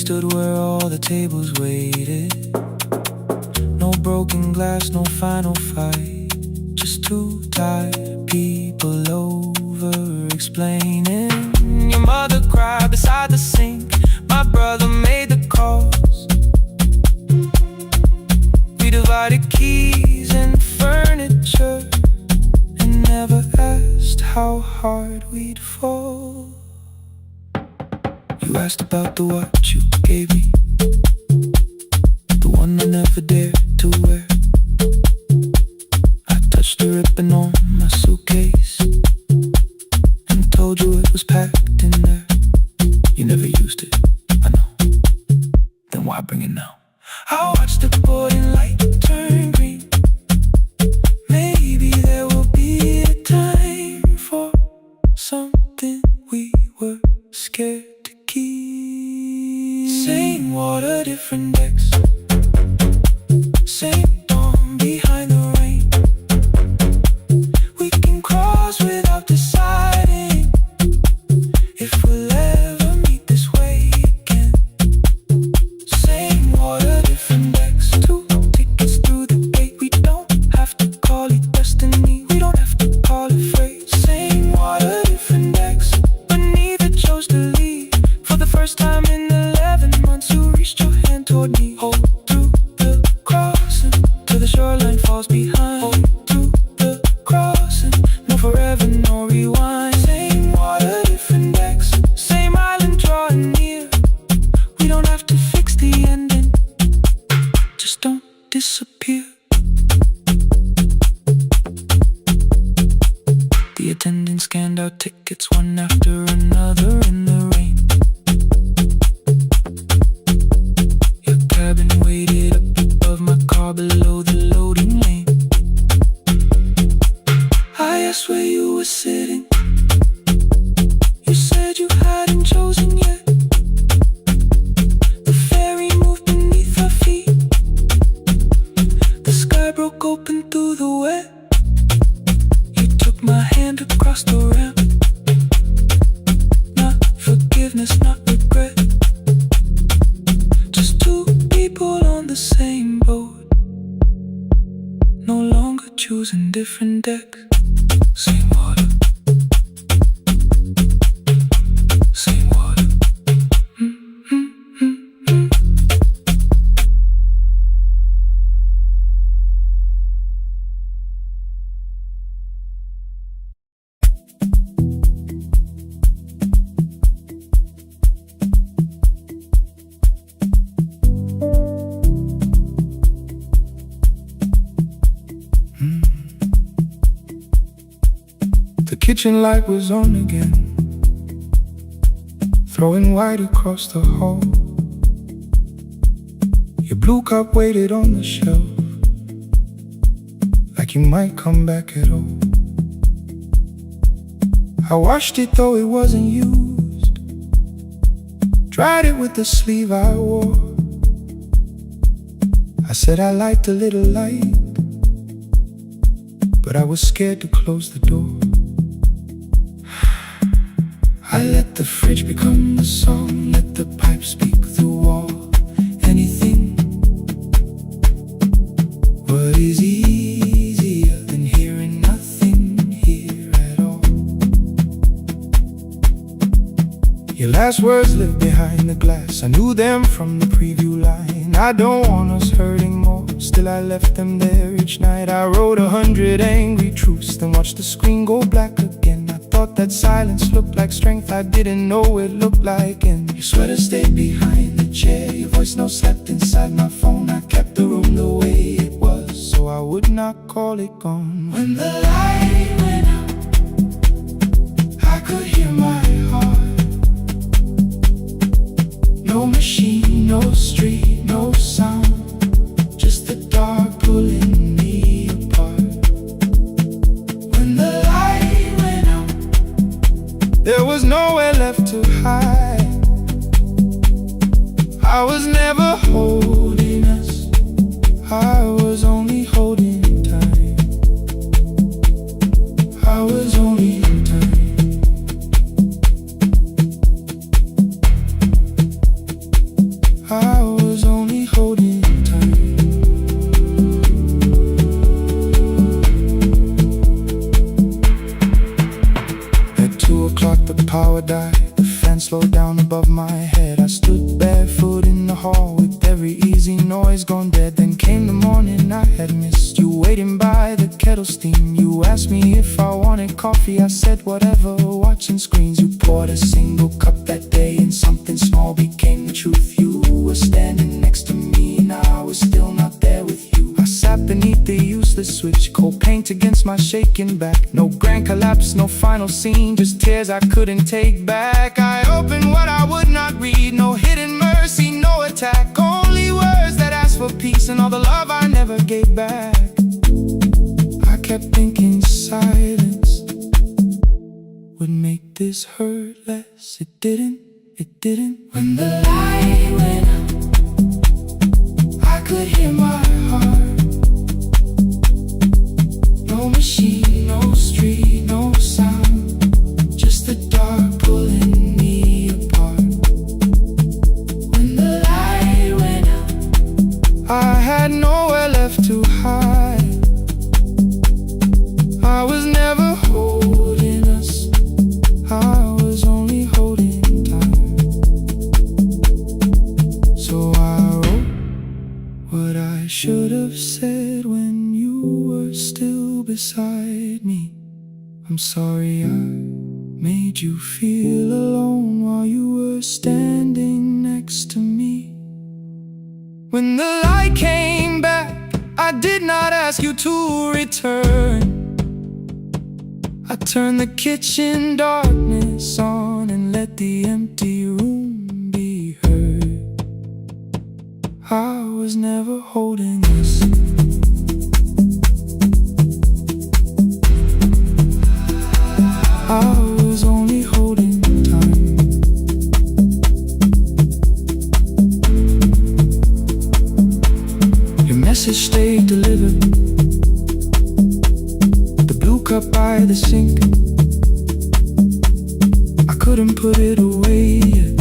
stood where all the tables waited. No broken glass, no final fight. Just two tired people over explaining. Your mother cried beside the sink. My brother made the calls. We divided keys and furniture and never asked how hard we'd fall. You asked about the watch you gave me, the one I never dared to wear. I touched the ribbon on my suitcase and told you it was packed in there. You never used it, I know. Then why bring it now? I watched the boarding light turn green. Maybe there will be a time for something we were scared to keep. Same water, different decks. Same dawn behind the rain. We can cross without deciding if we'll ever meet this way again. Same water, different decks. Two tickets through the gate. We don't have to call it destiny. We don't have to call it fate. Same water, different decks. But neither chose to leave. For the first time in 11 months, you reached your hand toward me. Hold through the crossing till the shoreline falls behind. Hold through the crossing, no forever, no rewind. Same water, different decks. Same island drawing near. We don't have to fix the ending. Just don't disappear. The attendant scanned our tickets one after another in the rain. Your cabin waited up above my car below the loading lane. I asked where you were sitting. You said you hadn't chosen yet. The ferry moved beneath our feet. The sky broke open through the wet. You took my hand across the ramp. Not forgiveness, not regret. Just two people on the same boat, no longer choosing different decks. Same water. Same water. The kitchen light was on again, throwing white across the hall. Your blue cup waited on the shelf, like you might come back at all. I washed it though it wasn't used, dried it with the sleeve I wore. I said I liked a little light, but I was scared to close the door. I let the fridge become the song, let the pipe speak the wall. Anything. What is easier than hearing nothing here at all? Your last words lived behind the glass. I knew them from the preview line. I don't want us hurting more. Still I left them there each night. I wrote 100 angry truths, then watched the screen go black again. Thought that silence looked like strength, I didn't know it looked like. And your sweater stayed behind the chair, your voice note slept inside my phone. I kept the room the way it was, so I would not call it gone. When the light went out, I could hear my heart. No machine, no street, no sound, just the dark pulling me apart. When the there was nowhere left to hide. I was never holding us, I was only holding time. I was only time. band slowed down above my head. I stood barefoot in the hall with every easy noise gone dead. Then came the morning I had missed you, waiting by the kettle steam. You asked me if I wanted coffee, I said whatever, watching screens. You poured a single cup that day and something small became the truth. You were standing next to me and I was still not there with you. I sat beneath the useless switch, cold paint against my shaking back. No grand collapse, no final scene, just tears I couldn't take back. I opened what I would not read, no hidden mercy, no attack. Only words that asked for peace and all the love I never gave back. I kept thinking silence would make this hurt less. It didn't. When the light went out, I could hear my heart. No machine, no street, no sound, just the dark pulling me apart. When the light went out, I had nowhere left to hide. I was never holding us, I was only holding time. So I wrote what I should have said when you were still beside me. I'm sorry I made you feel alone while you were standing next to me. When the light came back, I did not ask you to return. I turned the kitchen darkness on and let the empty room be heard. I was never holding us, I was only holding time. Your message stayed delivered, the blue cup by the sink. I couldn't put it away yet,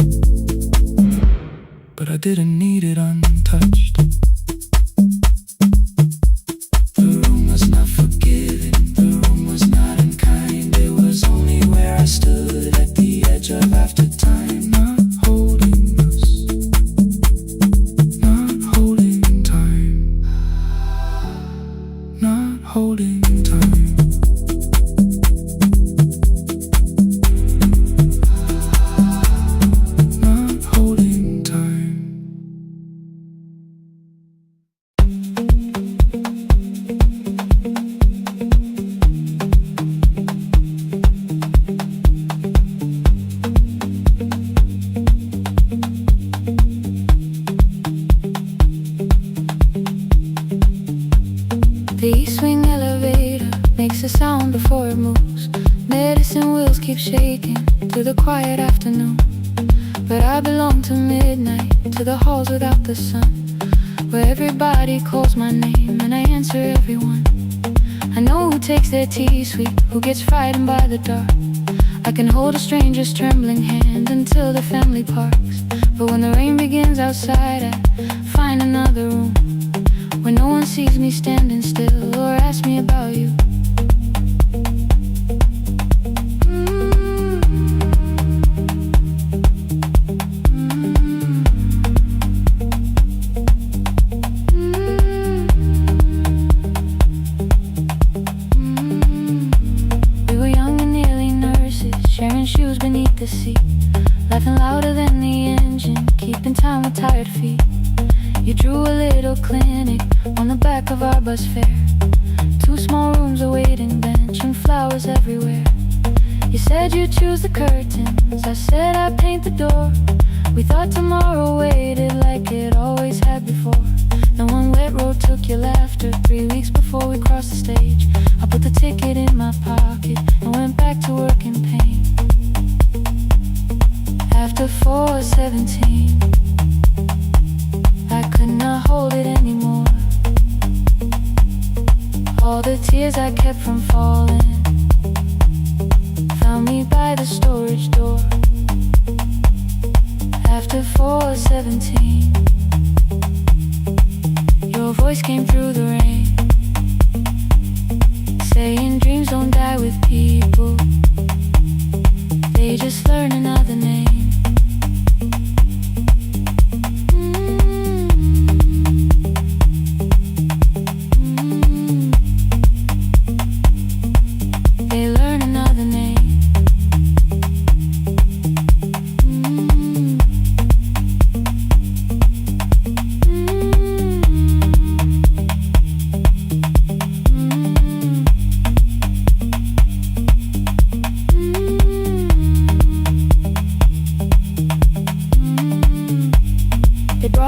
but I didn't need it untouched. The room was not forgiving, the room was not unkind. It was only where I stood at the edge of after time. Not holding us, not holding time, not holding time. Not holding time. The east wing elevator makes a sound before it moves. Medicine wheels keep shaking through the quiet afternoon. But I belong to midnight, to the halls without the sun, where everybody calls my name and I answer everyone. I know who takes their tea sweet, who gets frightened by the dark. I can hold a stranger's trembling hand until the family parks. But when the rain begins outside, I find another room where no one sees me standing still or asks me about you. We were young and nearly nurses, sharing shoes beneath the seat, laughing louder than the engine, keeping time with tired feet. You drew a little clinic on the back of our bus fare. 2 small rooms, a waiting bench, and flowers everywhere. You said you'd choose the curtains, I said I'd paint the door. We thought tomorrow waited like it always had before. Then one wet road took your laughter. 3 weeks before we crossed the stage, I put the ticket in my pocket and went back to work in pain. After 4:17, I could not hold it anymore. All the tears I kept from falling found me by the storage door. After 4:17, your voice came through the rain, saying dreams don't die with people, they just learn another name.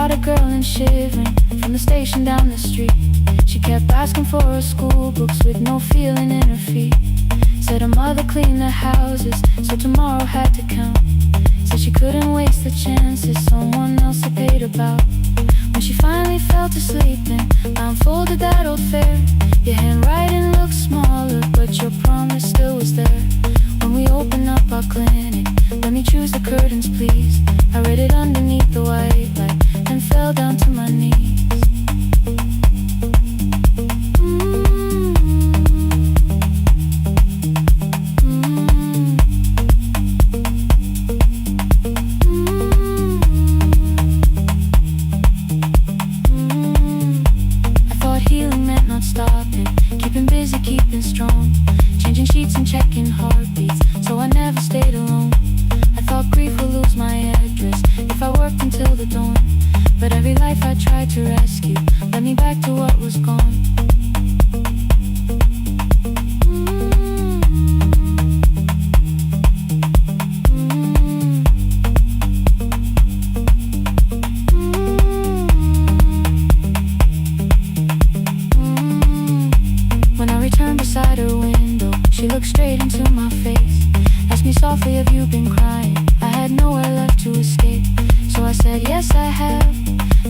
about a girl and shivering from the station down the street. She kept asking for her school books with no feeling in her feet. Said her mother cleaned the houses, so tomorrow had to count. Said she couldn't waste the chances someone else had paid about. When she finally fell to sleep, then I unfolded that old fare. Your handwriting looked smaller, but your promise still was there. When we opened up our clinic, let me choose the curtains, please. I read it underneath the white light, then fell down to my knees. Stopping, keeping busy, keeping strong, changing sheets and checking heartbeats, so I never stayed alone. I thought grief would lose my address if I worked until the dawn, but every life I tried to rescue led me back to what was gone. Beside her window, she looked straight into my face, asked me softly, have you been crying? I had nowhere left to escape, so I said, yes I have,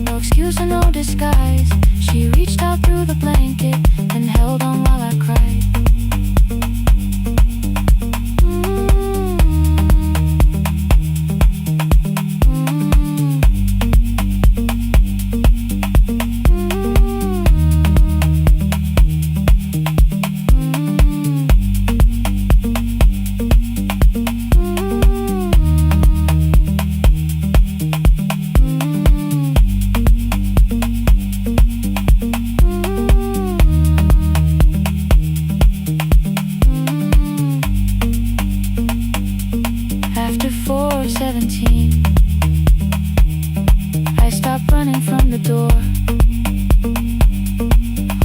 no excuse or no disguise. She reached out through the blanket and held on while I cried. After 4:17, I stopped running from the door.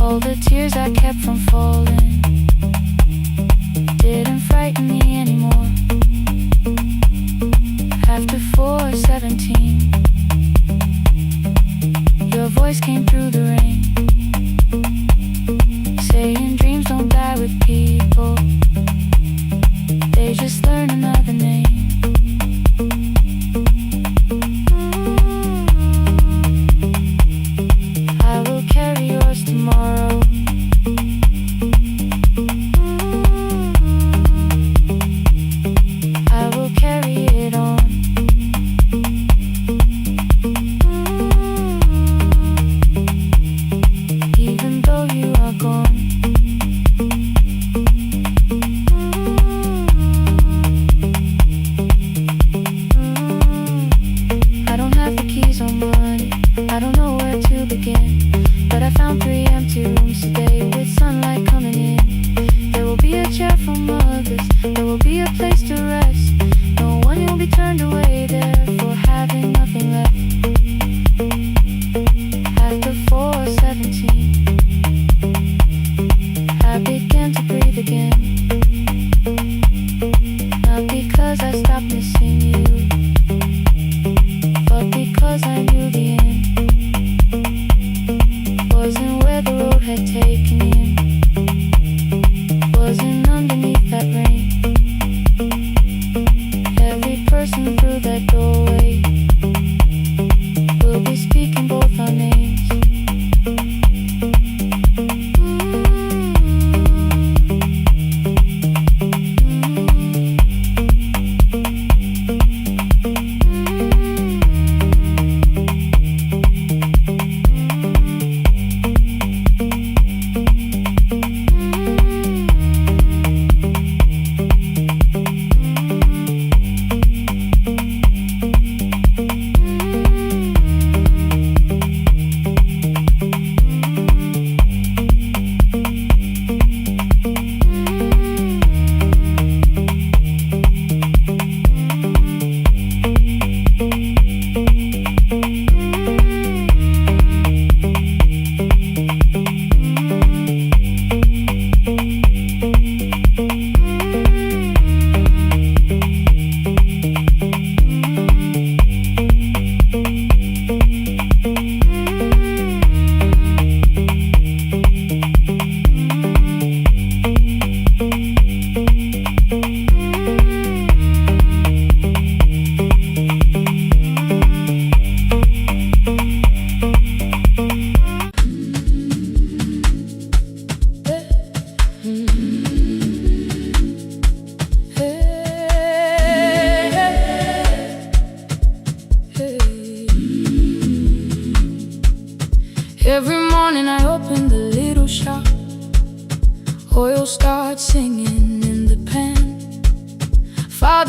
All the tears I kept from falling didn't frighten me anymore. After 4:17, your voice came through the rain, saying dreams don't die with people, they just learn another name. I will carry yours tomorrow. I will carry it on.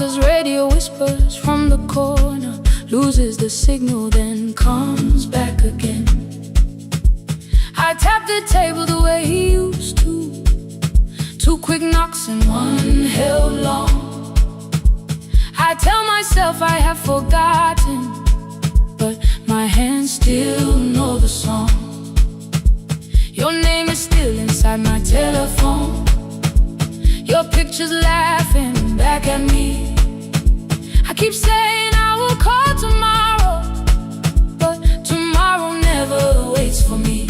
father's radio whispers from the corner, loses the signal, then comes back again. I tap the table the way he used to, 2 quick knocks and 1 held long. I tell myself I have forgotten, but my hands still know the song. Your name is still inside my telephone, your picture's laughing back at me. I keep saying I will call tomorrow, but tomorrow never waits for me.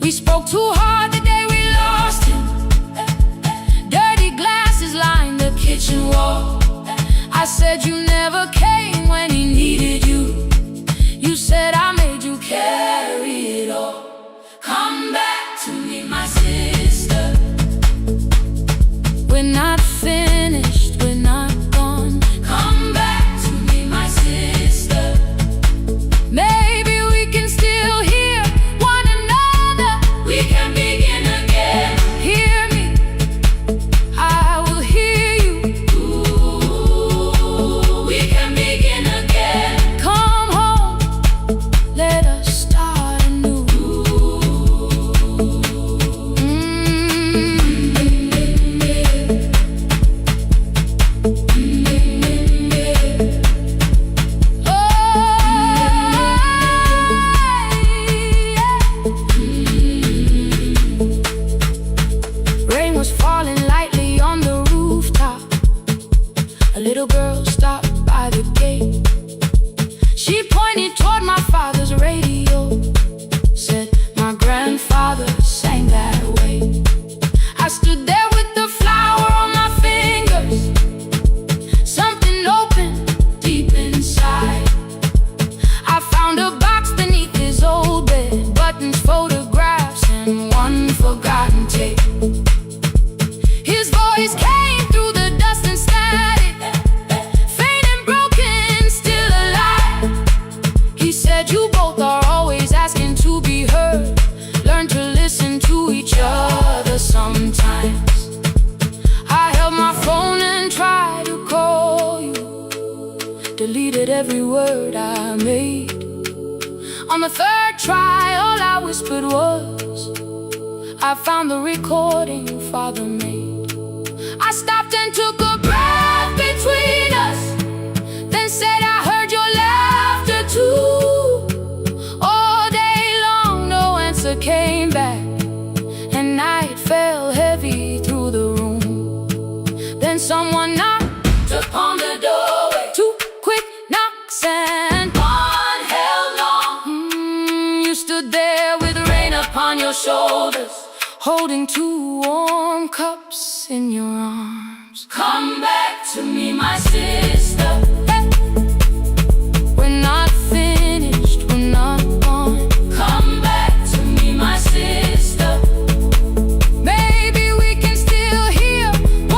We spoke too hard the day we lost him. Dirty glasses lined the kitchen wall. I said you never came when he needed you. You said I made you carry it all. Come back to me, my sister. We're not finished, we're not gone. Come back to me, my sister. Maybe we can still hear one another. We can begin again. Hear me, I will hear you. Ooh, we can begin again. Come home, let us start anew. Rain was falling lightly on the rooftop. A little girl stopped by the gate. She pointed toward my father's radio, said my grandfather sang that way. I stood there with the flower on my fingers. Something opened deep inside. I found a box beneath his old bed, buttons, photographs, and 1 forgotten tape. His voice came through the dust and static, faint and broken, still alive. He said you both are always asking to be heard. Learn to listen to each other sometimes. I held my phone and tried to call you, deleted every word I made. On the 3rd try, all I whispered was, I found the recording father made. I stopped and took a breath between us, then said I heard your laughter too. All day long no answer came back, and night fell heavy through the room. Then someone knocked upon the doorway, 2 quick knocks and 1 held long. You stood there with rain upon your shoulders, holding 2 warm cups in your arms. Come back to me, my sister. We're not finished, we're not gone. Come back to me, my sister. Maybe we can still hear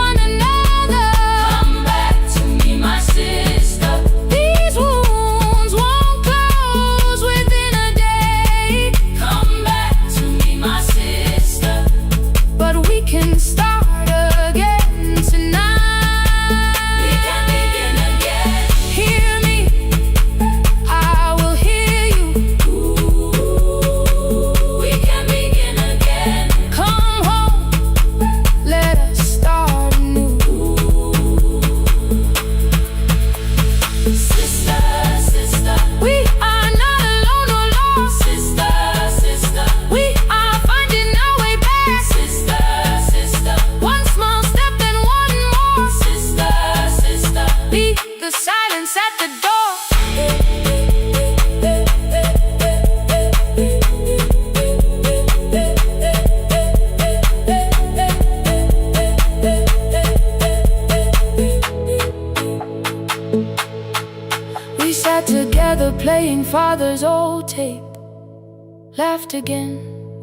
one another. Come back to me, my sister. These wounds won't close within a day. Come back to me, my sister. But we can start again tonight. We can begin again. Hear me, I will hear you. Ooh, we can begin again. Come home, let us start anew. Sister, sister, we are not alone or lost. Sister, sister, we are finding our way back. Sister, sister, 1 small step and 1 more. Sister, sister, leave the silence at the door. We sat together playing father's old tape, laughed again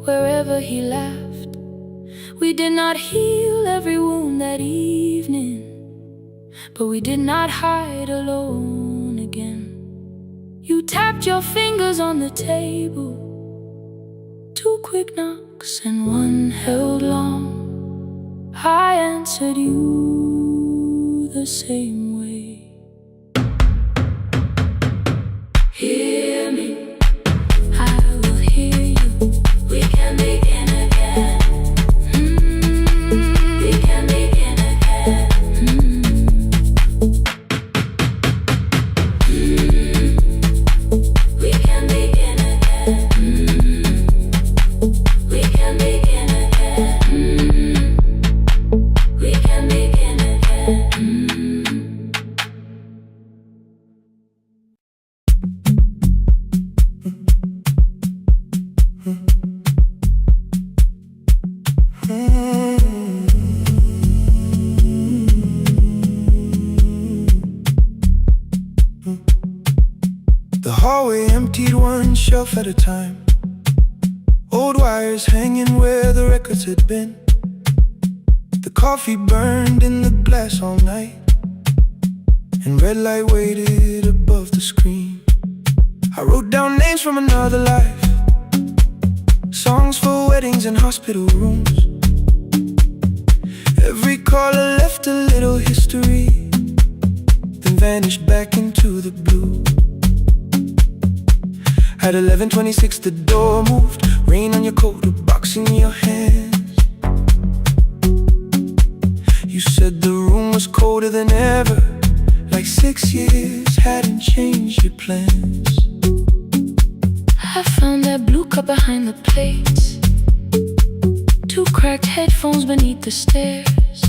wherever he laughed. We did not heal every wound that evening, but we did not hide alone again. You tapped your fingers on the table, 2 quick knocks and 1 held long. I answered you you the same way. Hear me, I will hear you. We can begin again. We can begin again. We can begin again. We can begin again. We can begin again. The hallway emptied one shelf at a time. Old wires hanging where the records had been. The coffee burned in the glass all night, and red light waited above the screen. I wrote down names from another life, songs for weddings and hospital rooms. Every caller left a little history, then vanished back into the blue. At 11:26 the door moved, rain on your coat, a box in your hands. You said the room was colder than ever, like 6 years hadn't changed your plans. I found that blue cup behind the plates, 2 cracked headphones beneath the stairs,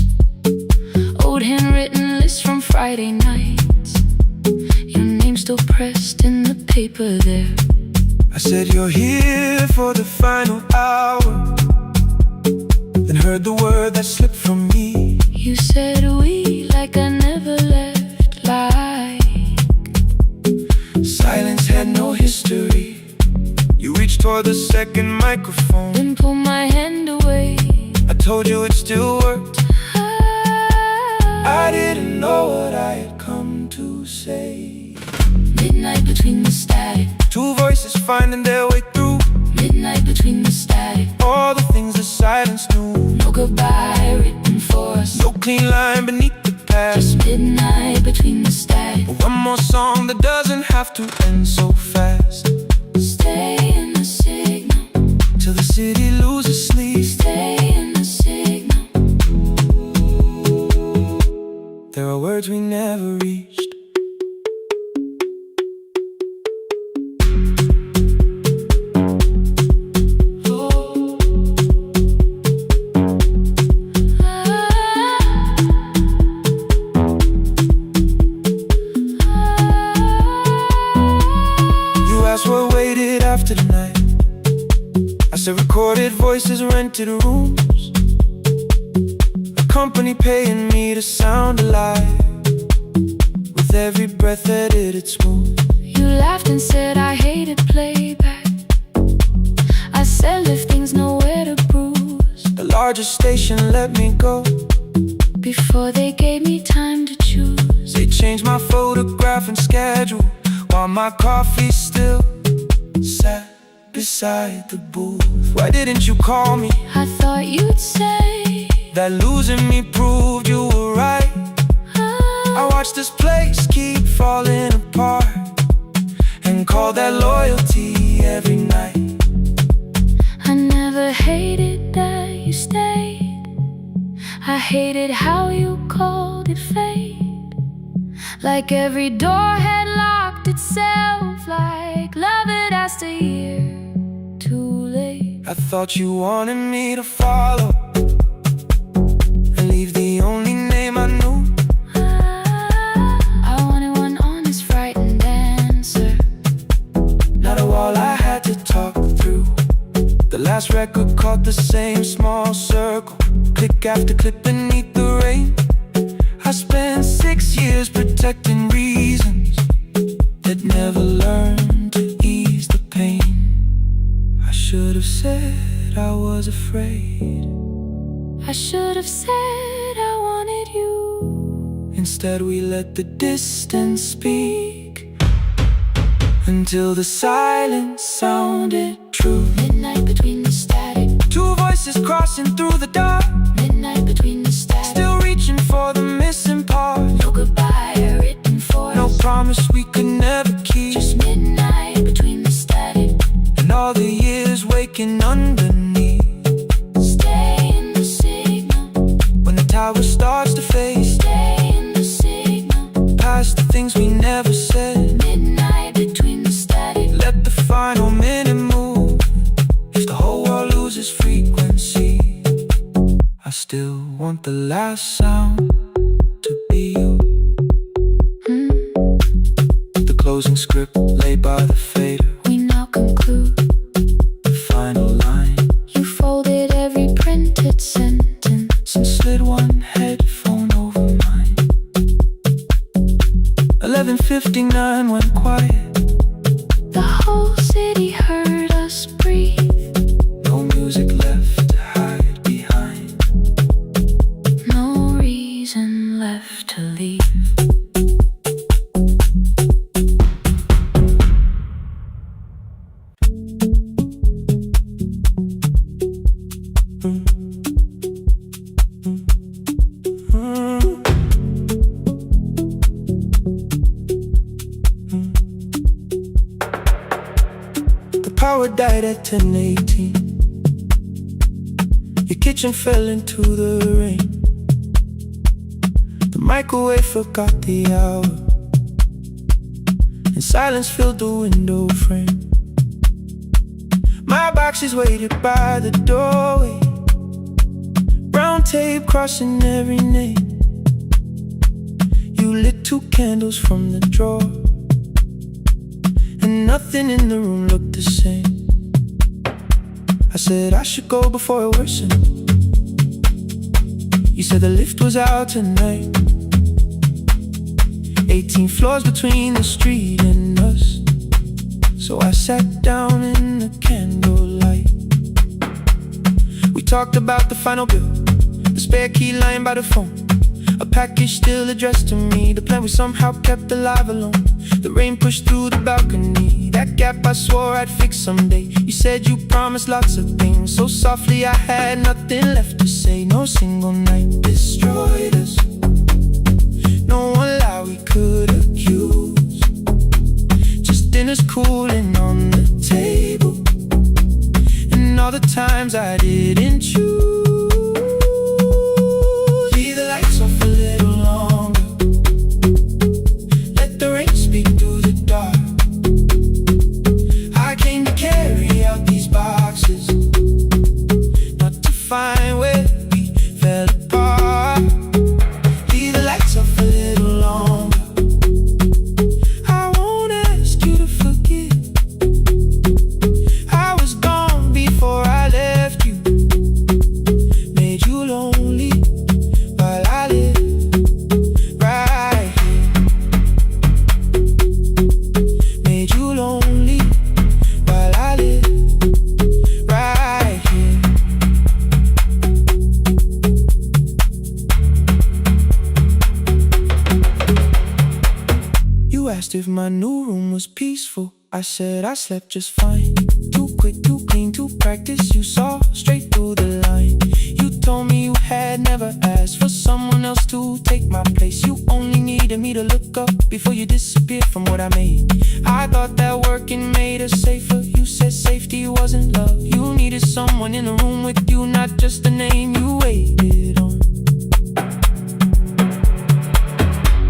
old handwritten lists from Friday nights, your name still pressed in the paper there. I said you're here for the final hour, then heard the word that slipped from me. You said we like I never left, like silence had no history. You reached toward the second microphone, then pulled my hand away. I told you it still worked. I didn't know what I had come to say. Midnight between the static, 2 voices finding their way through. midnight between the static, All the things the silence knew. no goodbye written for us, No clean line beneath the past. just midnight between the static. One more song that doesn't have to end so fast. Stay in the signal, Till the city loses sleep. stay in the signal. There are words we never reached. What waited after the night? I said recorded voices, rented rooms, a company paying me to sound alive, with every breath edited smooth. You laughed and said I hated playback. I said lifting's nowhere to bruise, The largest station let me go before they gave me time to choose. They changed my photograph and schedule, while my coffee still sat beside the booth. Why didn't you call me? I thought you'd say that losing me proved you were right. I watched this place keep falling apart, and call that loyalty every night. I never hated that you stayed, I hated how you called it fate, like every door had locked itself, like love had asked a year too late. I thought you wanted me to follow and leave the only name I knew. I wanted one honest, frightened answer, Not a wall I had to talk through. The last record caught the same small circle, click after click beneath the rain. I spent 6 years protecting reasons that never learned to ease the pain. I should have said I was afraid. I should have said I wanted you. Instead we let the distance speak, until the silence sounded true. Midnight between the static, 2 voices crossing through the dark, midnight between the static, still reaching for the missing part. could never keep. Just midnight between the static and all the years waking underneath. Stay in the signal When the tower starts to fade, Stay in the signal past the things we never said. Midnight between the static Let the final minute move. If the whole world loses frequency, I still want the last sound to be you. The closing script laid by the fader. We now conclude The final line. You folded every printed sentence And slid one headphone over mine. 11:59 went quiet. The whole city heard us breathe. No music left to hide behind. No reason left to leave. The power died at 10:18. Your kitchen fell into the rain. The microwave forgot the hour, and silence filled the window frame. My boxes waited by the doorway, brown tape crossing every name. You lit 2 candles from the drawer, and nothing in the room looked the same. I said I should go before it worsened. You said the lift was out tonight. 18 floors between the street and us. So I sat down in the candlelight. We talked about the final bill, the spare key lying by the phone, a package still addressed to me, the plan we somehow kept alive alone. The rain pushed through the balcony, that gap I swore I'd fix someday. You said you promised lots of things, so softly I had nothing left to say. No single night destroyed us, no one lie we could accuse. Just dinners cooling on the table, and all the times I didn't choose. Leave the lights off a little longer, let the rain speak through the dark. I came to carry out these boxes, not to find where we fell apart. Leave the lights off a little longer. I won't ask you to forget. I was gone before I left you, made you lonely while I live right here. Made you lonely while I live right here. You asked if my new room was peaceful. I said I slept just fine. Too quick, too clean, too practiced. You saw straight through the line. You told me you had never asked for someone else to take my place. You only needed me to look up before you disappeared from what I made. I thought that working made us safer. You said safety wasn't love. You needed someone in the room with you, not just a name you waited on.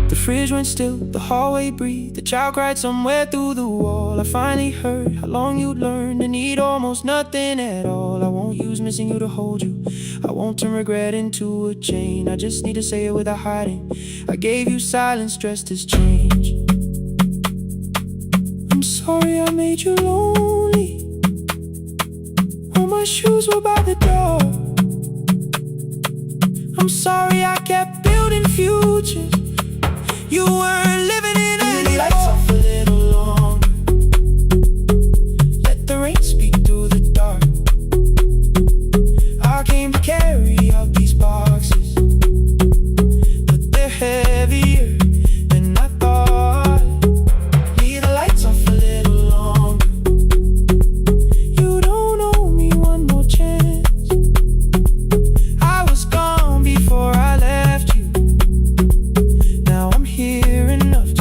The fridge went still, the hallway breathed, the child cried somewhere through the wall. I finally heard how long you'd learned to need almost nothing at all. I won't use missing you to hold you, I won't turn regret into a chain. I just need to say it without hiding. I gave you silence dressed as change. I'm sorry I made you lonely. All my shoes were by the door. I'm sorry I kept building futures you weren't living in anymore. Leave the lights off a little longer, let the rain speak through the dark. I came to carry out these boxes, but they're heavier than I thought. Leave the lights off a little longer. You don't owe me one more chance. I was gone before I left you. Now I'm here enough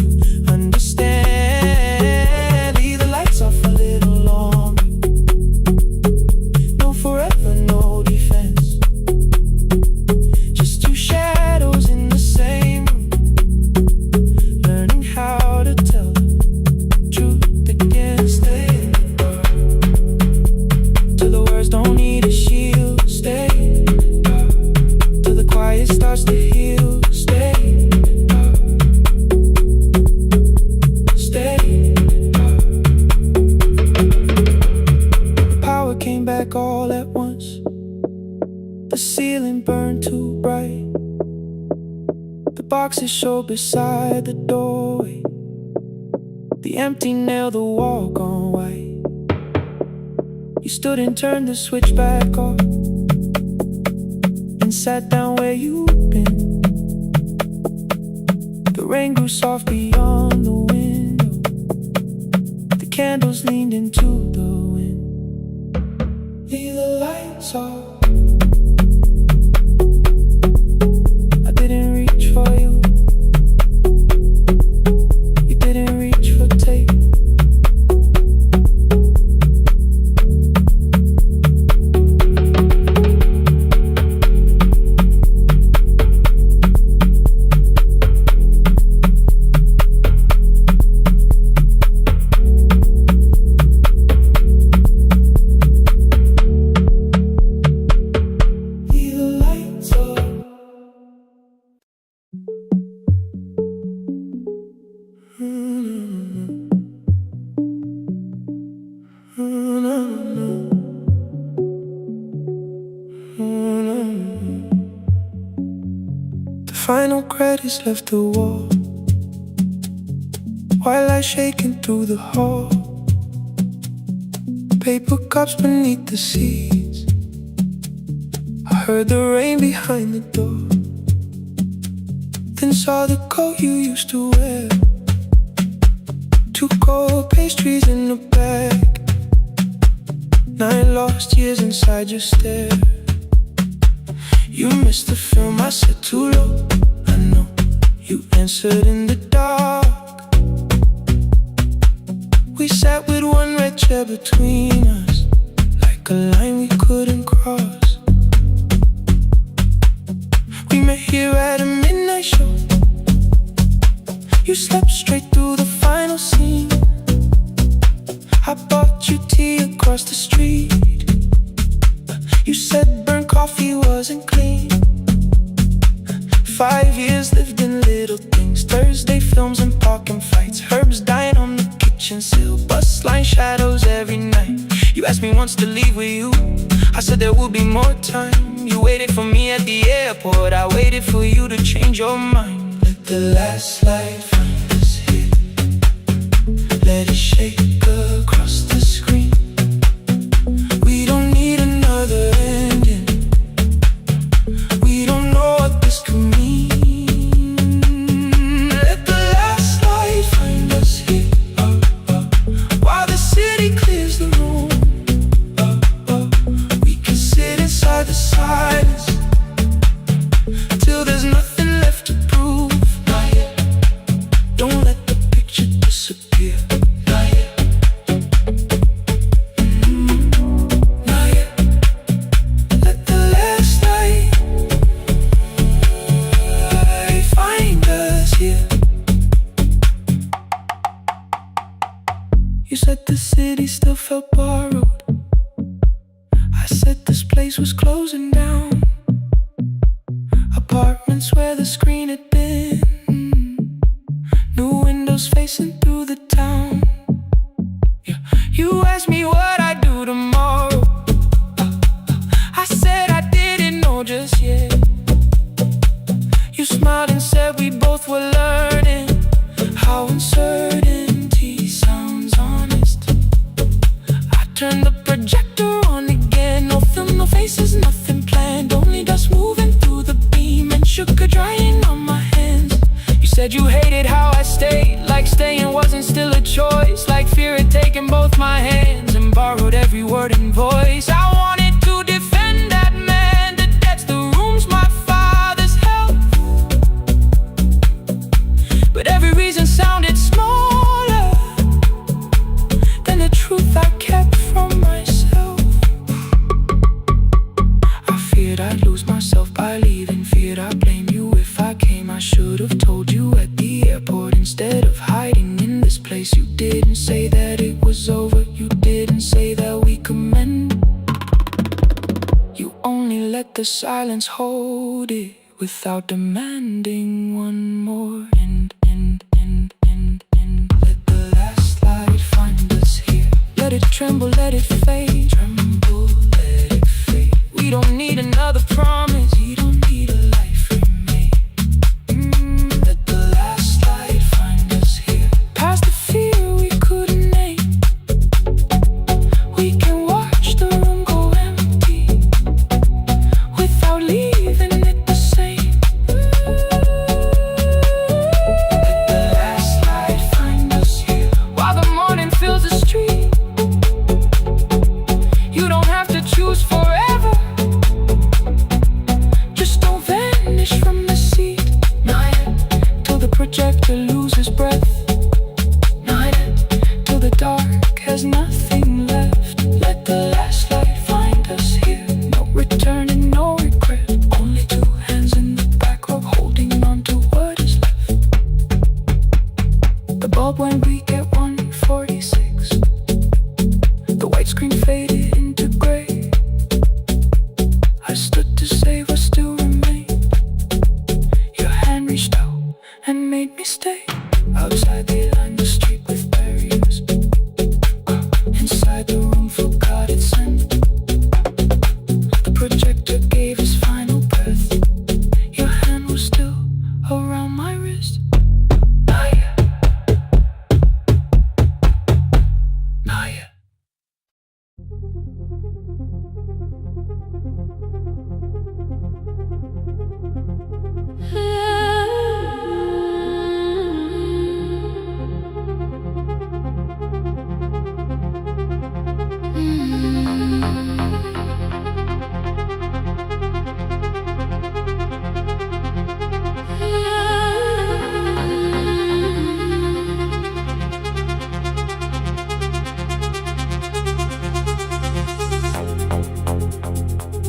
boxes show beside the doorway. The empty nail, the wall gone white. You stood and turned the switch back off and sat down where you've been. The rain grew soft beyond the window. The candles leaned into the wind. Leave the lights off. I didn't reach for you. You didn't reach for tape. Final credits left the wall, white light shaking through the hall. Paper cups beneath the seats. I heard the rain behind the door, then saw the coat you used to wear. 2 cold pastries in a bag. 9 lost years inside your stare. You missed the film, I said too low. I know you answered in the dark. We sat with one red chair between us, like a line we couldn't cross. We met here at a midnight show. You slept straight through the final scene. I bought you tea across the street. You said burnt coffee wasn't clean. 5 years lived in little things. Thursday films and parking fights. Herbs dying on the kitchen sill. Bus line shadows every night. You asked me once to leave with you. I said there would be more time. You waited for me at the airport. I waited for you to change your mind. Let the last light find us here. Let it shake across the screen. We don't need another ending. We don't know what this could mean. Let the last light find us here, while the city clears the room. We can sit inside the silence till there's nothing left to prove. Not yet. Don't let the picture disappear. Not yet. Not yet. Let the last light find us here. You said the city still felt borrowed. I said this place was closing down. Apartments where the screen had been. New windows facing through the town. Yeah. You asked me what I'd do tomorrow. I said I didn't know just yet. You smiled and said we both were learning how uncertainty sounds honest. I turned the projector on again. No film, no faces, nothing planned. Only dust moving through the beam and sugar drying on my hands. You said you hated how I stayed, like staying wasn't still a choice. Like fear had taken both my hands and borrowed every word and voice. I wanted to defend that man. The debts, the rooms my father's held. But every reason sounded smaller than the truth I kept from myself. I feared I'd lose myself by leaving. Feared I'd blame you if I came. I should have told you at the airport instead of hiding in this place. You didn't say that it was over. You didn't say that we could mend. You only let the silence hold it without demanding one more end. Let the last light find us here. Let it tremble, let it fade. Tremble, let it fade. We don't need another promise. We don't need a life remade.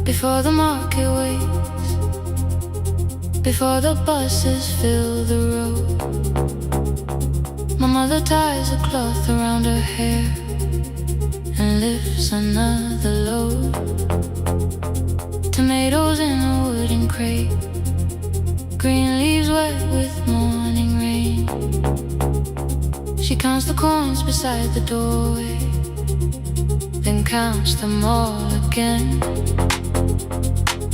Before the market waits, before the buses fill the road, my mother ties a cloth around her hair and lifts another load. Tomatoes in a wooden crate, green leaves wet with morning rain. She counts the coins beside the doorway, then counts them all again.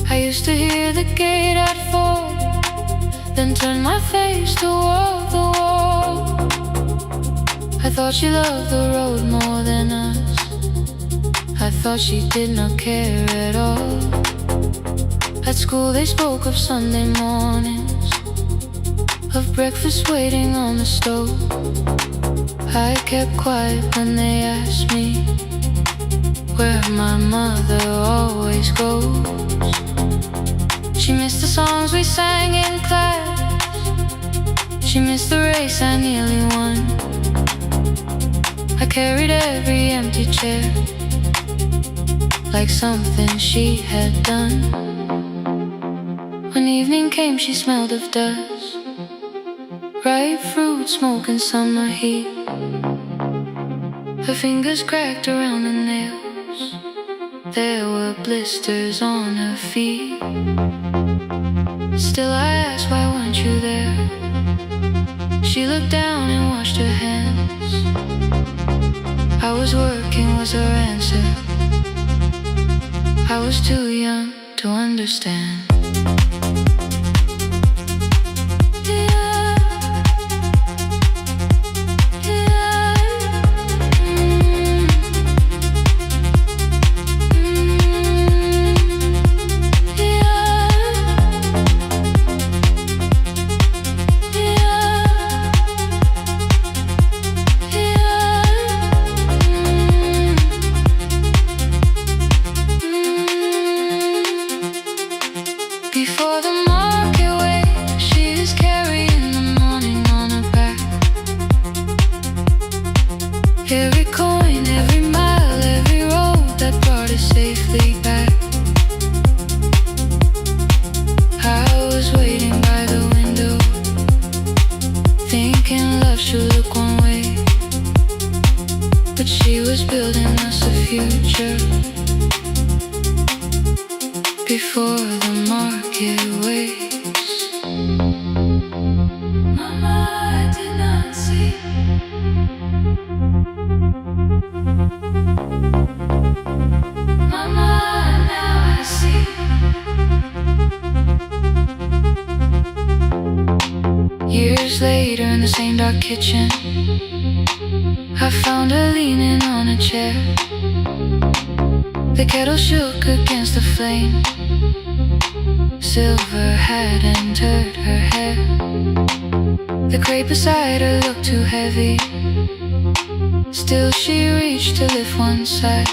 I used to hear the gate at 4, then turn my face toward the wall. I thought she loved the road more than us. I thought she did not care at all. At school they spoke of Sunday mornings, of breakfast waiting on the stove. I kept quiet when they asked me where my mother always goes. She missed the songs we sang in class, she missed the race I nearly won. I carried every empty chair like something she had done. When evening came she smelled of dust, ripe fruit, smoke and summer heat. Her fingers cracked around the nails, there were blisters on her feet. Still I asked, why weren't you there? She looked down and washed her hands. I was working was her answer. I was too young to understand. Before the market waits, Mama, I did not see. Mama, now I see. Years later in the same dark kitchen, I found her leaning on a chair. The kettle shook against the flame, silver had entered her hair. The crate beside her looked too heavy, still she reached to lift one side.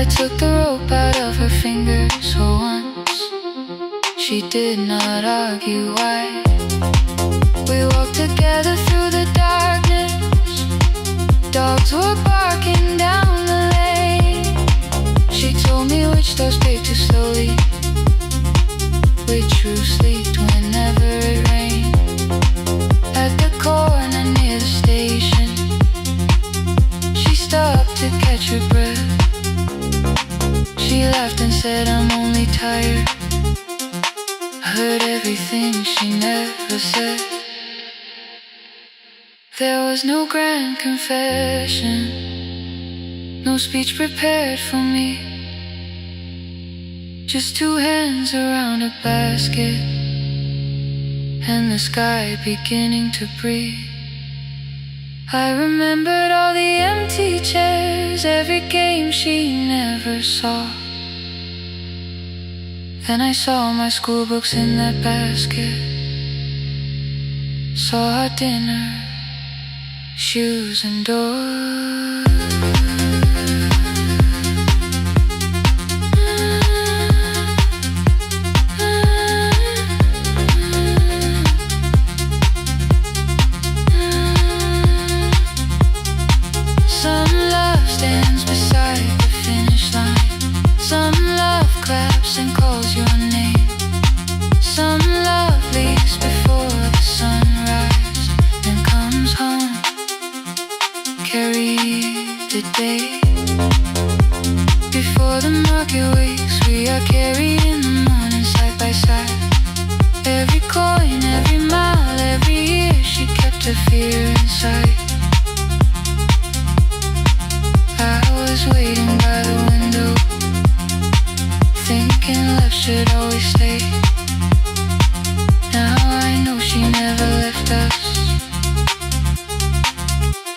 I took the rope out of her fingers for once, she did not argue why. We walked together through the darkness, dogs were barking down the lane. She told me which doors paved too slowly, which roofs leaked whenever it rained. At the corner near the station, she stopped to catch her breath. She laughed and said, I'm only tired. I heard everything she never said. There was no grand confession, no speech prepared for me, just two hands around a basket and the sky beginning to breathe. I remembered all the empty chairs, every game she never saw. Then I saw my school books in that basket, saw our dinner, shoes and doors. Some love stands beside the finish line, some love yesterday. Before the market wakes, we are carrying the morning side by side. Every coin, every mile, every year, she kept her fear inside. I was waiting by the window, thinking love should always stay. Now I know she never left us.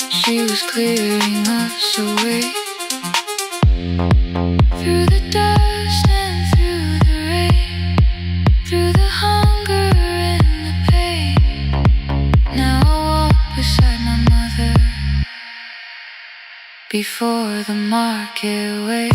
She was clearing us away. Through the dust and through the rain, through the hunger and the pain. Now I walk beside my mother before the market wakes.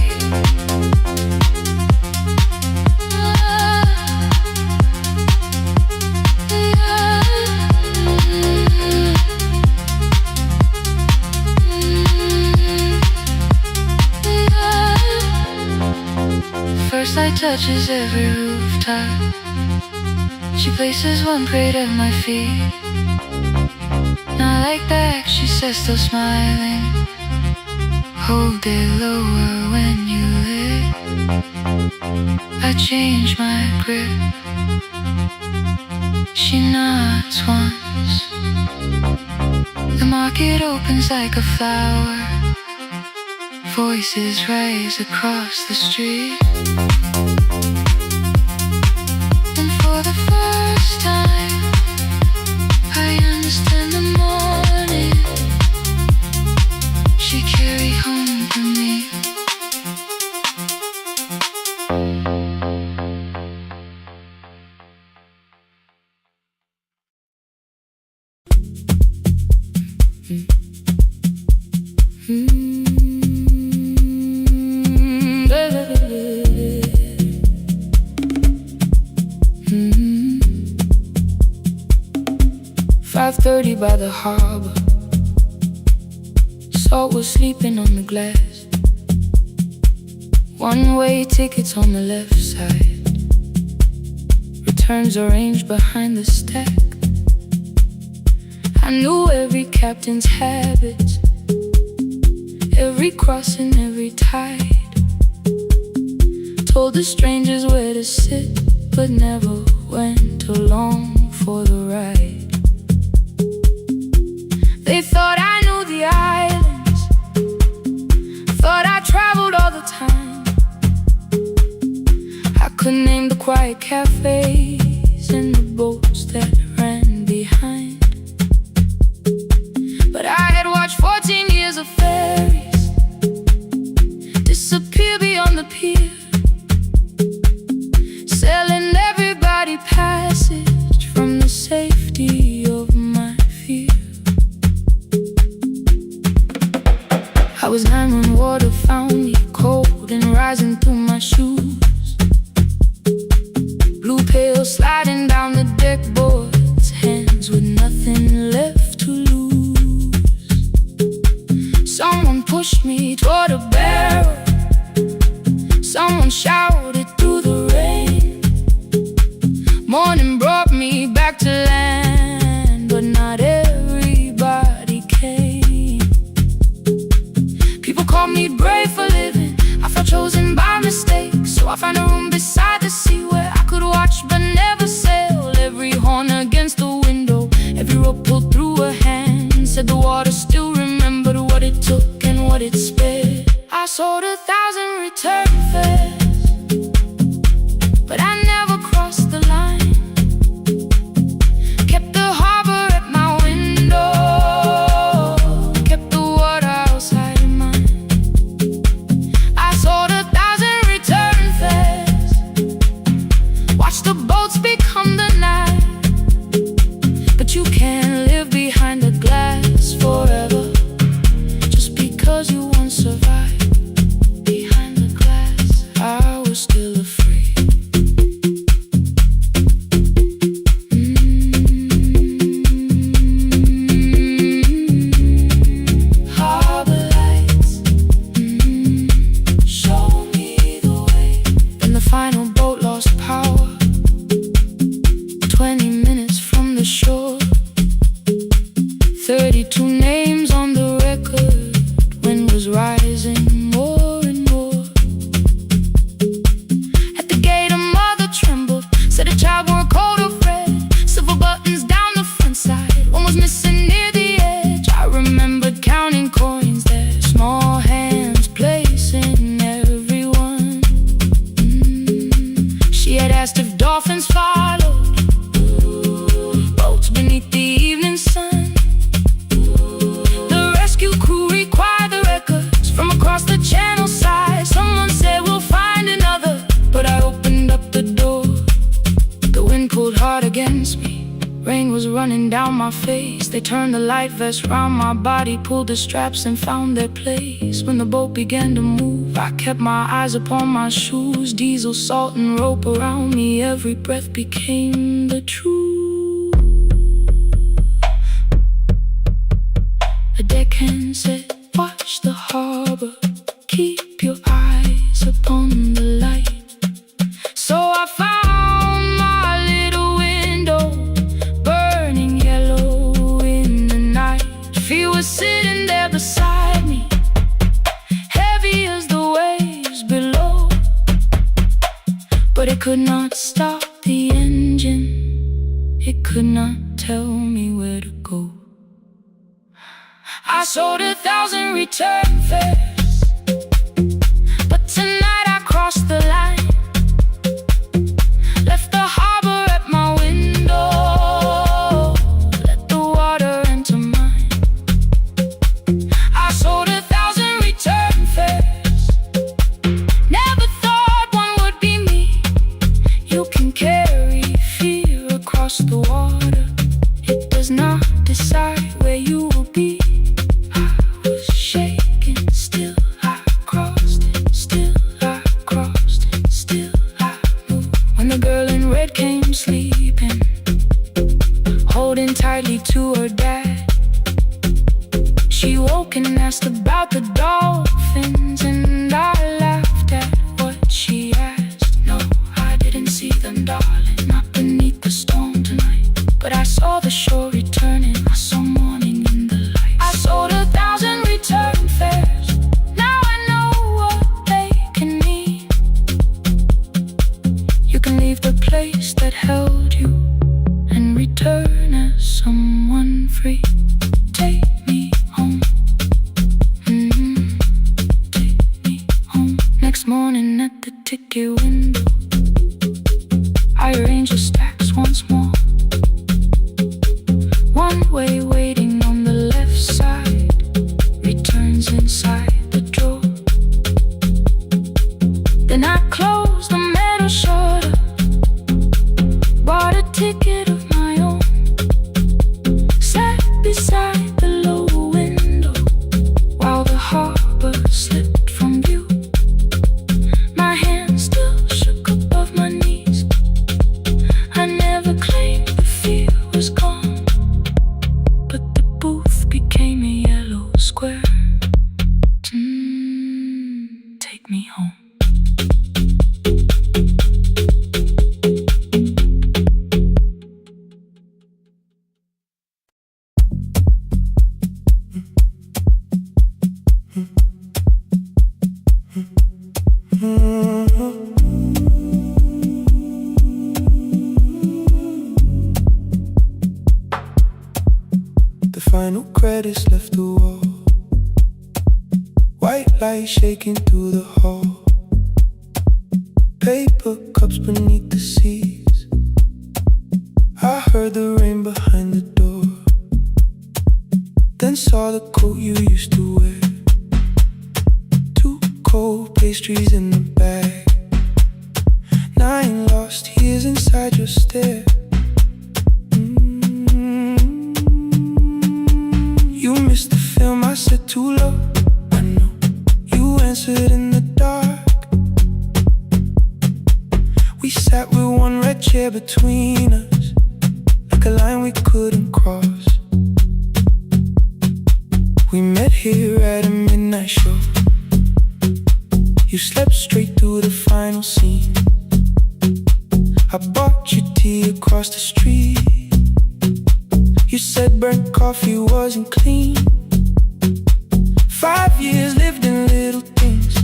First light touches every rooftop. She places one plate at my feet. Not like back, she says, still smiling. Hold it lower when you lit. I change my grip. She nods once. The market opens like a flower. Voices rise across the street. And for the first time, I understand the morning she carried home for me. By the harbor, salt was sleeping on the glass. One-way tickets on the left side. Returns arranged behind the stack. I knew every captain's habits, every crossing, every tide. Told the strangers where to sit, but never went along for the ride. They thought I knew the islands, thought I traveled all the time. I could name the quiet cafes and the boats that ran behind. But I had watched 14 years of ferries disappear beyond the pier, selling everybody passage from the safety of my fear. I was 9 when water found me, cold and rising through my shoes. Blue pail sliding down the deck boards, hands with nothing left to lose. Someone pushed me toward a barrel, someone shouted through the rain. Morning brought me back to land, but not everybody came. People call me brave for living, I felt chosen by mistake. So I found a room beside the sea where I could watch but never sail. Every horn against the window, every rope pulled through a hand. Said the water still remembered what it took and what it spared. I sold 1,000 return fares, but I never crossed the line. Kept the harbor at my window, kept the water outside of mine. I sold 1,000 return fares, watched the boats become the night. But you can't live behind the glass forever, just because you once survived behind the glass. my face. They turned the light vest round my body, pulled the straps and found their place. When the boat began to move, I kept my eyes upon my shoes. Diesel, salt and rope around me, every breath became the truth. A deckhand said, watch the harbor, keep your eyes upon the light. So I found my little window, burning yellow in the night. She was sitting there beside me, heavy as the waves below. But it could not stop the engine, it could not tell me where to go. I sold 1,000 return fares, but tonight I crossed the line. Left the harbor at my window, let the water enter mine. I sold 1,000 return fares, never thought one would be me. You can carry fear across the water, it does not decide where you will be. I was shaking, still I crossed it, still I crossed it, still I moved. When the girl in red came sleeping, holding tightly to her dad, she woke and asked about the dolphins, and I laughed at what she asked. No, I didn't see them, darling, not beneath the storm tonight. But I saw the shore returning, I saw morning in the light. I sold 1,000 return fares, now I know what they can mean. You can leave the place that held you and return as someone free. Take me home, take me home. Next morning at the ticket window, I arranged the stacks once more. One way waiting on the left side, returns inside the drawer. Then I closed the metal shutter, bought a ticket of my own, sat beside the low window while the harbor slipped from view. My hands still shook above my knees, I never claimed the fear was gone, but the booth became a yellow square. Take me home. The final credits left the wall, white light shaking through the hall. Paper cups beneath the seats, I heard the rain behind the door. Then saw the coat you used to wear, 2 cold pastries in the bag, 9 lost years inside your stare. You missed the film, I said too low. I know you answered in the dark. We sat with one red chair between us, like a line we couldn't cross. We met here at a midnight show. You slept straight through the final scene. I bought you tea across the street. You said burnt coffee wasn't clean. 5 years lived in little things,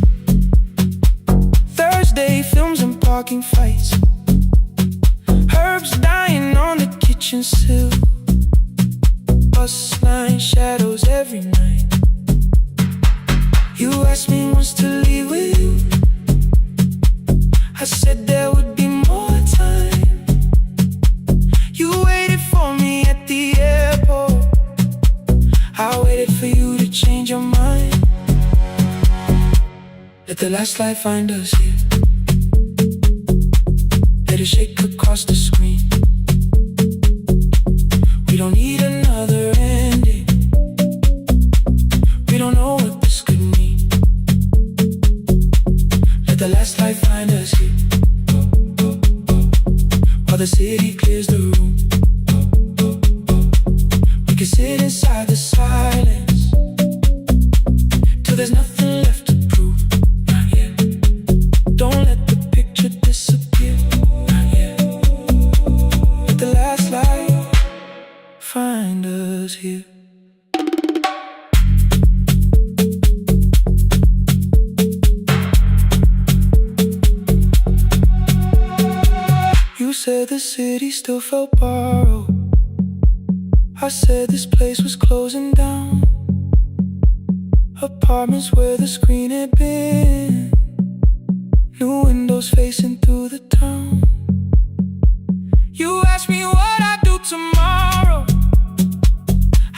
Thursday films and parking fights, herbs dying on the kitchen sill, bus line shadows every night. You asked me once to leave with you, I said there would be more time. You waited for me at the airport, I waited for you to change your mind. Let the last light find us here, let it shake across the screen. We We don't need another ending. We don't know what this could mean. Let the last light find us here, while the city clears the room. We can sit inside the silence till there's nothing left to prove. Not yet. Don't let the picture disappear. Not yet. Let the last light find us here. You said the city still felt borrowed. I said this place was closing down. Apartments where the screen had been, new windows facing through the town. You asked me what I'd do tomorrow.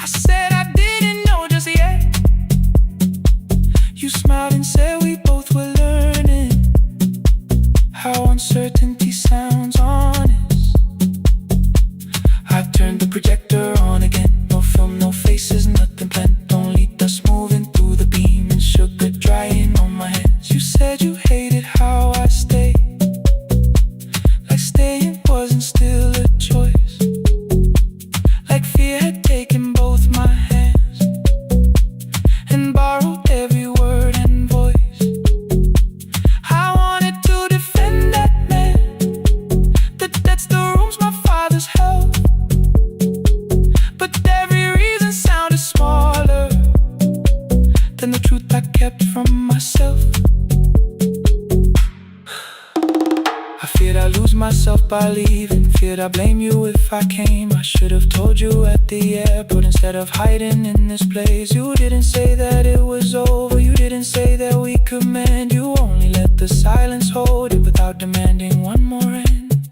I said I didn't know just yet. You smiled and said we both were learning how uncertainty sounds honest. I turned the projector on again. No film, no faces, nothing planned. Only dust moving through the beam and sugar drying on my hands. You said you hated how I stayed, like staying wasn't still a choice, like fear had taken both my hands and borrowed every word and voice. I wanted to defend that man, that's the rooms my father's held, but every reason sounded smaller than the truth I kept from myself. I feared I'd lose myself by leaving, feared I'd blame you if I came. I should have told you at the airport instead of hiding in this place. You didn't say that it was over, you didn't say that we could mend. You only let the silence hold it without demanding one more end.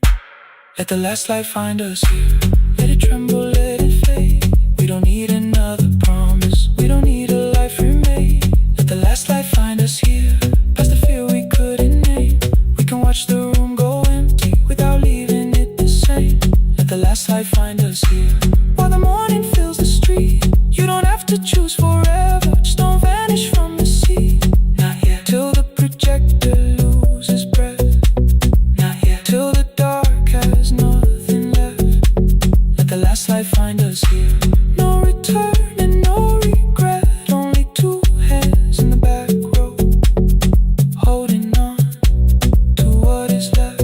Let the last light find us here. Let it tremble, let it fade. We don't need another promise, we don't need a life remade. Let the last light find us here, past the fear we couldn't name. We can watch the room go empty without leaving it the same. Let the last light find us here, while the morning fills the street. You don't have to choose forever, just don't vanish from the sea. Not yet. Till the projector loses breath. Not yet. Till the dark has nothing left. Let the last light find us here. No return and no regret. Only two hands in the back row, holding on to what is left.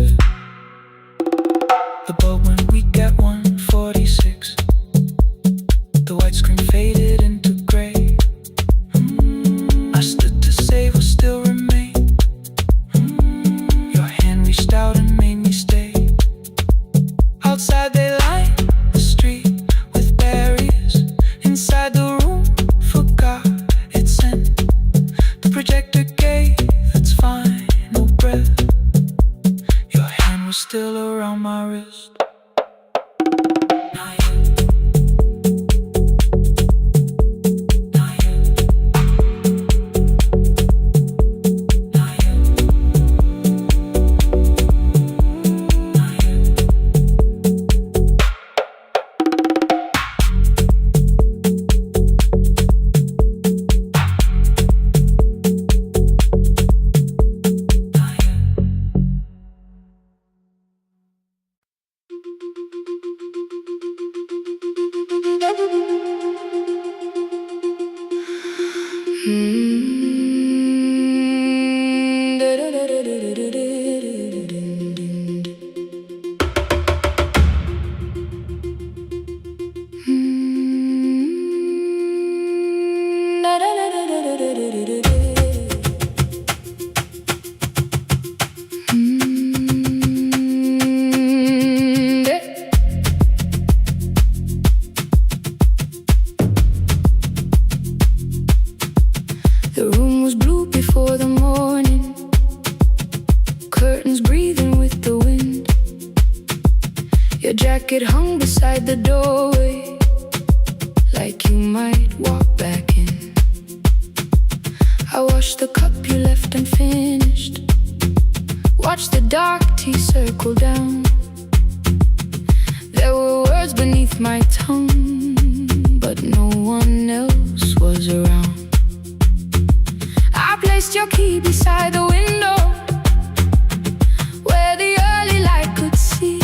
The bulb went weak at 1:46. The white screen faded into gray. I stood to save what still remained. Your hand reached out and made me stay. Outside they lined the street with barriers. Inside the room forgot its scent. The projector gave its final breath. Your hand was still around my wrist. Not yet. Not yet. Not yet. Not yet. The room was blue before the morning, curtains breathing with the wind. Your jacket hung beside the doorway, like you might walk back in. I washed the cup you left unfinished, watched the dark tea circle down. There were words beneath my tongue, your key beside the window where the early light could see.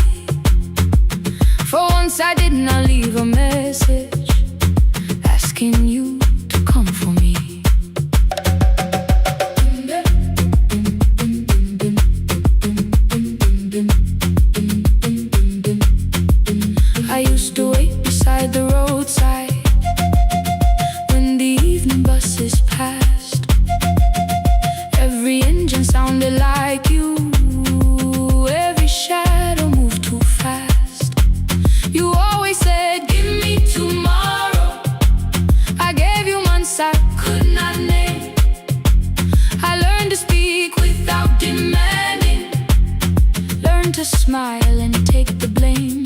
For once I did not leave a message asking you to come for me. I used to wait beside the roadside when the evening buses passed. Every engine sounded like you, every shadow moved too fast. You always said, give me tomorrow. I gave you months I could not name. I learned to speak without demanding, learned to smile and take the blame.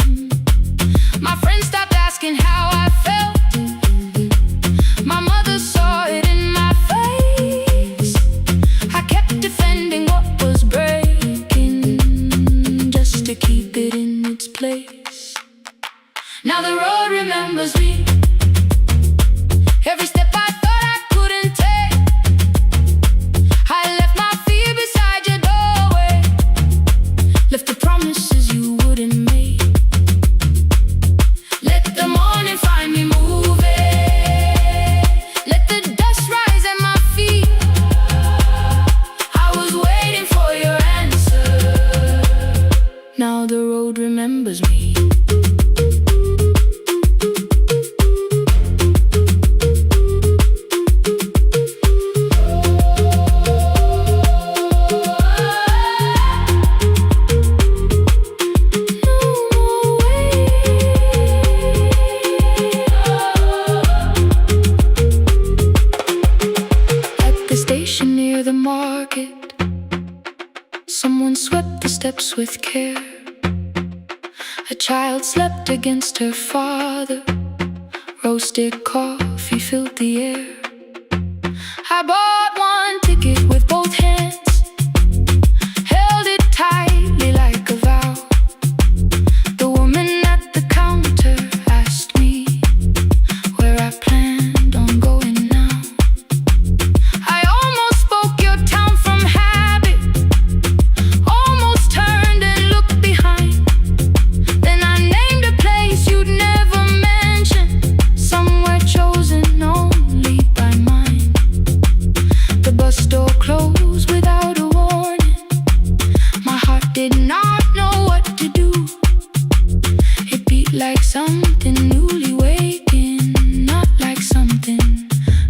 My friends stopped asking how I felt. My mother saw it in my face. I kept defending what was breaking just to keep it in its place. Now the road remembers me. Every step I thought I couldn't take, I left my fear beside your doorway, left the promises you wouldn't make. Let the morning find me moving, let the dust rise at my feet. I was waiting for your answer. Now the road remembers me. Near the market, someone swept the steps with care. A child slept against her father, roasted coffee filled the air. I bought one ticket with both hands, held it tightly like a vow. The woman at the counter asked me where I planned on going now. I almost spoke your town from habit, almost turned and looked behind. Then I named a place you'd never mention, somewhere chosen only by mine. The bus door closed without a warning. My heart did not know what to do. It beat like something newly waking, not like something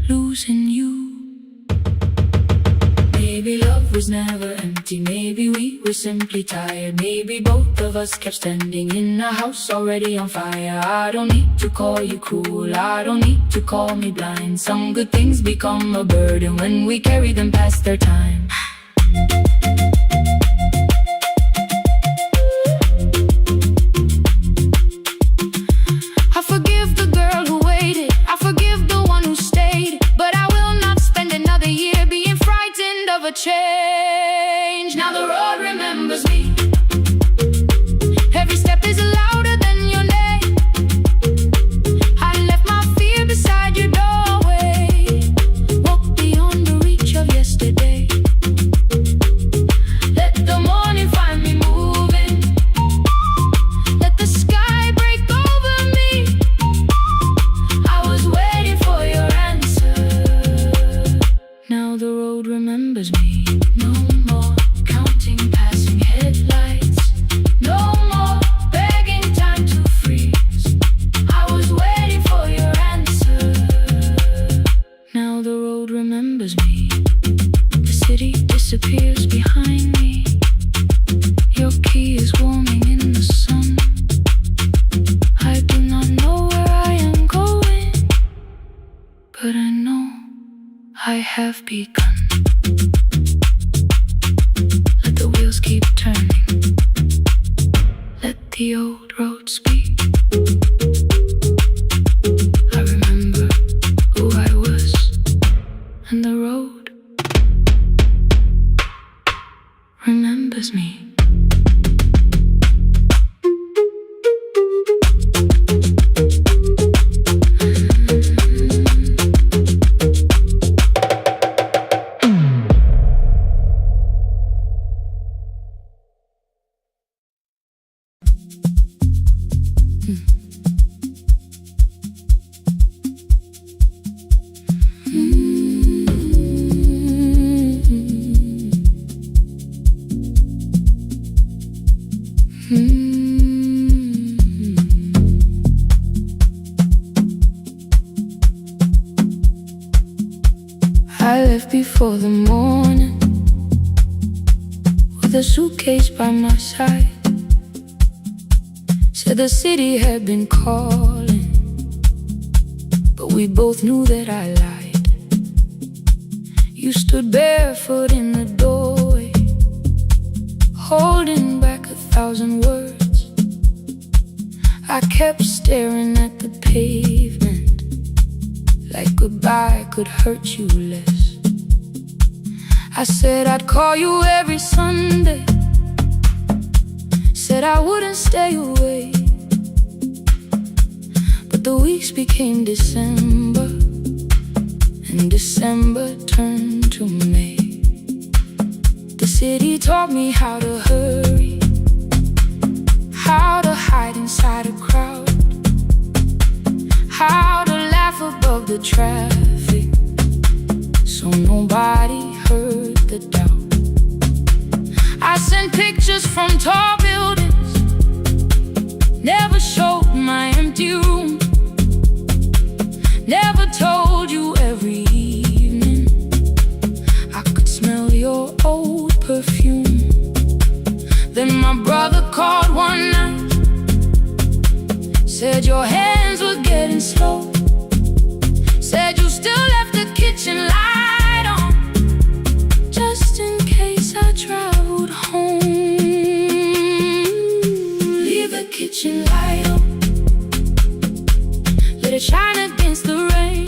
losing you. Maybe love was never empty, maybe we were simply tired. Maybe both of us kept standing in a house already on fire. I don't need to call you cruel, I don't need to call me blind. Some good things become a burden when we carry them past their time. I forgive the girl who waited, I forgive the one who stayed, but I will not spend another year being frightened of a change. Now the road remembers me. Every step is louder than your name. I left my fear beside your doorway, walked beyond the reach of yesterday. Let the morning find me moving, let the sky break over me. I was waiting for your answer. Now the road remembers me. No more counting passing headlights, no more begging time to freeze. I was waiting for your answer. Now the road remembers me. The city disappears behind me. Your key is warming in the sun. I do not know where I am going, but I know I have begun. Let the wheels keep turning, let the old road speak. I remember who I was, and the road remembers me. I left before the morning, with a suitcase by my side. Said the city had been calling, but we both knew that I lied. You stood barefoot in the doorway, holding back 1,000 words. I kept staring at the pavement, like goodbye could hurt you less. I said I'd call you every Sunday, said I wouldn't stay away. But the weeks became December, and December turned to May. The city taught me how to hurry, how to hide inside a crowd, how to laugh above the traffic, so nobody heard the doubt. I sent pictures from tall buildings, never showed my empty room, never told you every evening I could smell your old perfume. Then my brother called one night, said your hands were getting slow, said you still left the kitchen light on, just in case I traveled home. Leave the kitchen light on, let it shine against the rain.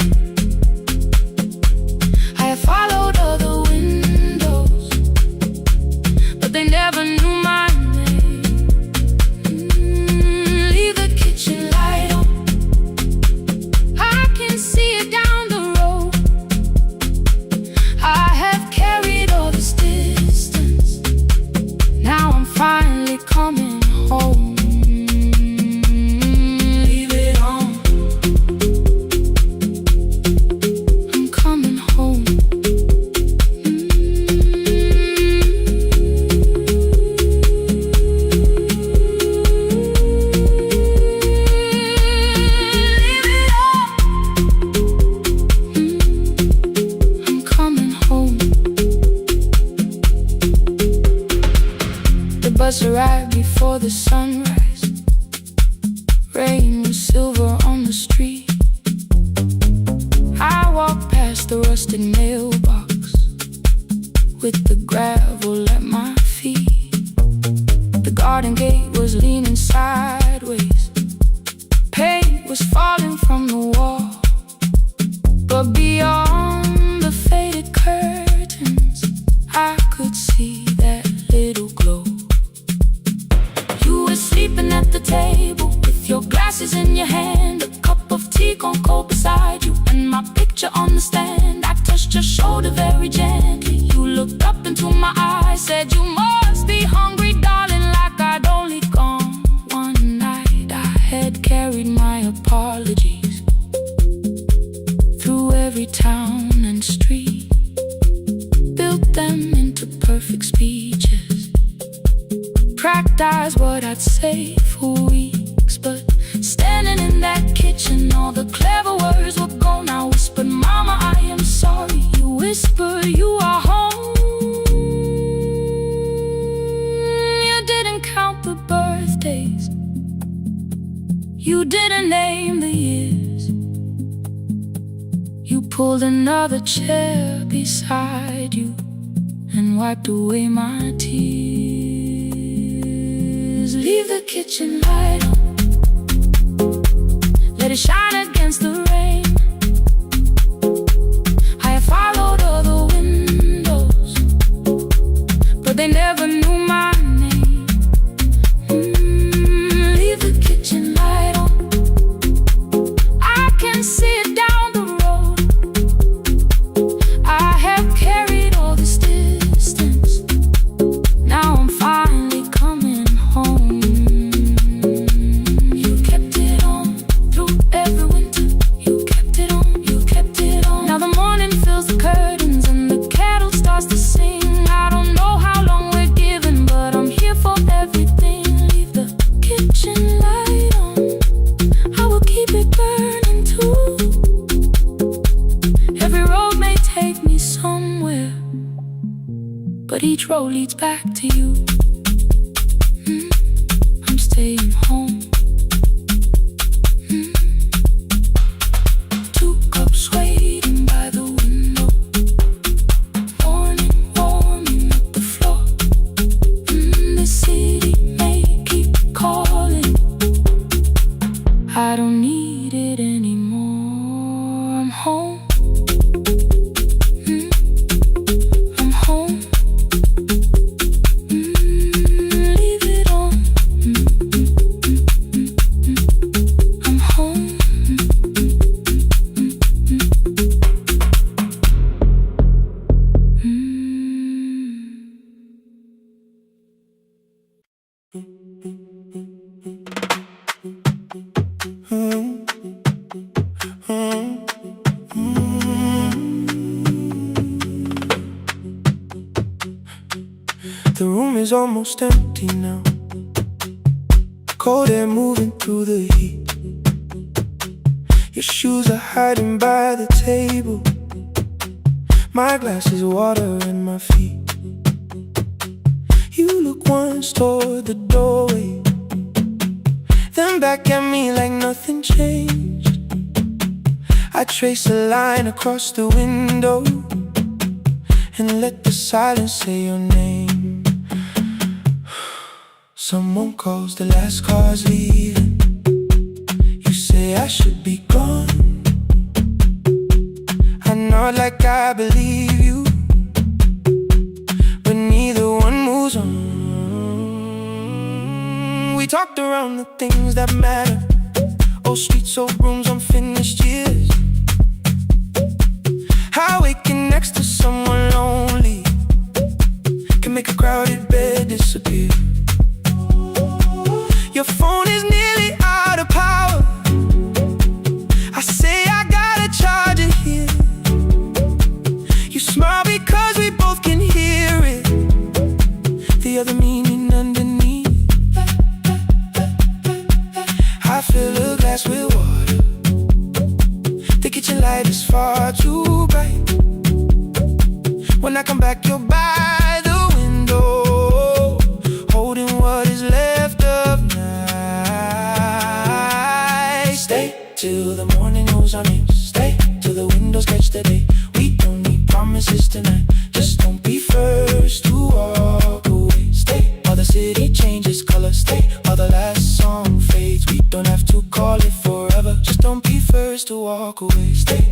I have followed other windows, but they never knew my name. Leave the kitchen light on, I can see it down the road. I have carried all this distance, now I'm finally coming home. Leave it on, I'm coming home. Leave it on, I'm coming home. The bus arrived before the sunrise, rain was silver on the street. I walked past the rusted mailbox, with the gravel at my feet. The garden gate was leaning sideways, paint was falling from the wall, but beyond the faded curtains I could see that little glow. You were sleeping at the table, with your glasses in your hand, a cup of tea gone cold beside you, and my picture on the stand. I touched your shoulder very gently, you looked up into my eyes, said you must be hungry, darling, like I'd only gone one night. I had carried my apologies through every town and street, built them into perfect speeches, practiced what I'd say for weeks. But standing in that kitchen, all the clever words were gone. I whispered, Mama, I am sorry. You whisper, you are home. You didn't count the birthdays, you didn't name the years. You pulled another chair beside you and wiped away my tears. Leave the kitchen light on, let it shine against the rain. I have followed other windows, but they never knew my name. Leave the kitchen light on, I can see it down the road. I have carried all this distance, now I'm finally coming home. You kept it on through every winter, you each road leads back to you. I'm staying home. 2 cups waiting by the window. Morning warming up the floor. The city may keep calling. I don't need it anymore. I'm home. I'm home. Leave it on. I'm home. The room is almost empty now. Cold air moving through the heat. Your shoes are hiding by the table. My glass is water in my feet. You look once toward the doorway, then back at me like nothing changed. I trace a line across the window and let the silence say your name. Someone calls, the last car's leaving. You say I should be gone. I nod like I believe you, but neither one moves on. We talked around the things that matter. Old streets, old rooms, unfinished years. How waking next to someone lonely can make a crowded bed disappear. Your phone is nearly out of power. I say I gotta charge it here. You smile because we both can hear it, the other meaning underneath. I fill a glass with water. The kitchen light is far too bright. When I come back, you're by the window, holding what is left of night. Stay till the morning knows our names. Stay till the windows catch the day. We don't need promises tonight. Just don't be first to walk away. Stay while the city changes color. Stay while the last song fades. We don't have to call it forever. Just don't be first to walk away. Stay.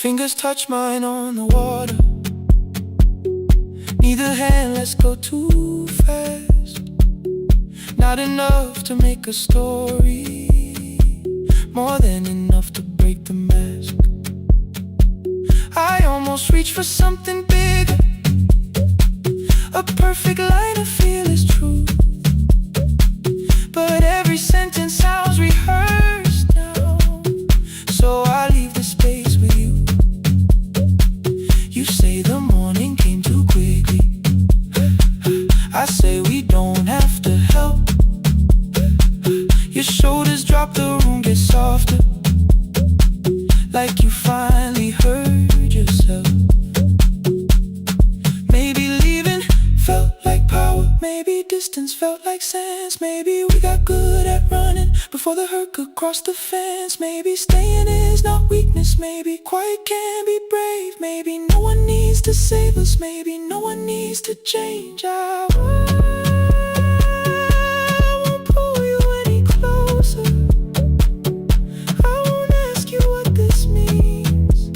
Fingers touch mine on the water. Neither hand lets go too fast. Not enough to make a story, more than enough to break the mask. I almost reach for something bigger, a perfect line of fearless truth. But every sentence sounds rehearsed now, so I leave the space with you. You say the morning came too quickly. I say we don't have to help. Your shoulders drop, the room gets softer, like you finally heard yourself. Maybe leaving felt like power. Maybe distance felt like sense. Maybe we got good at running before the hurt could cross the fence. Maybe staying is not weakness. Maybe quiet can be brave. Maybe no one needs to save us. Maybe no one needs to change. I won't pull you any closer. I won't ask you what this means.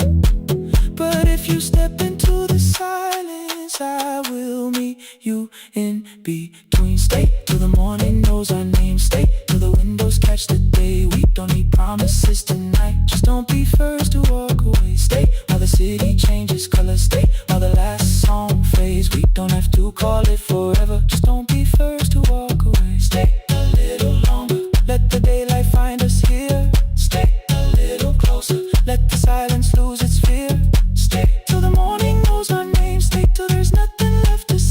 But if you step into the silence, I will meet you in between. Stay till the morning knows our name. Stay till the windows catch the day. We don't need promises tonight. Just don't be first to walk away. Stay while the city changes color. Stay while the last song fades. We don't have to call it forever. Just don't be first to walk away. Stay a little longer. Let the daylight find us here. Stay a little closer. Let the silence lose its fear. Stay till the morning knows our name. Stay till there's nothing left to say.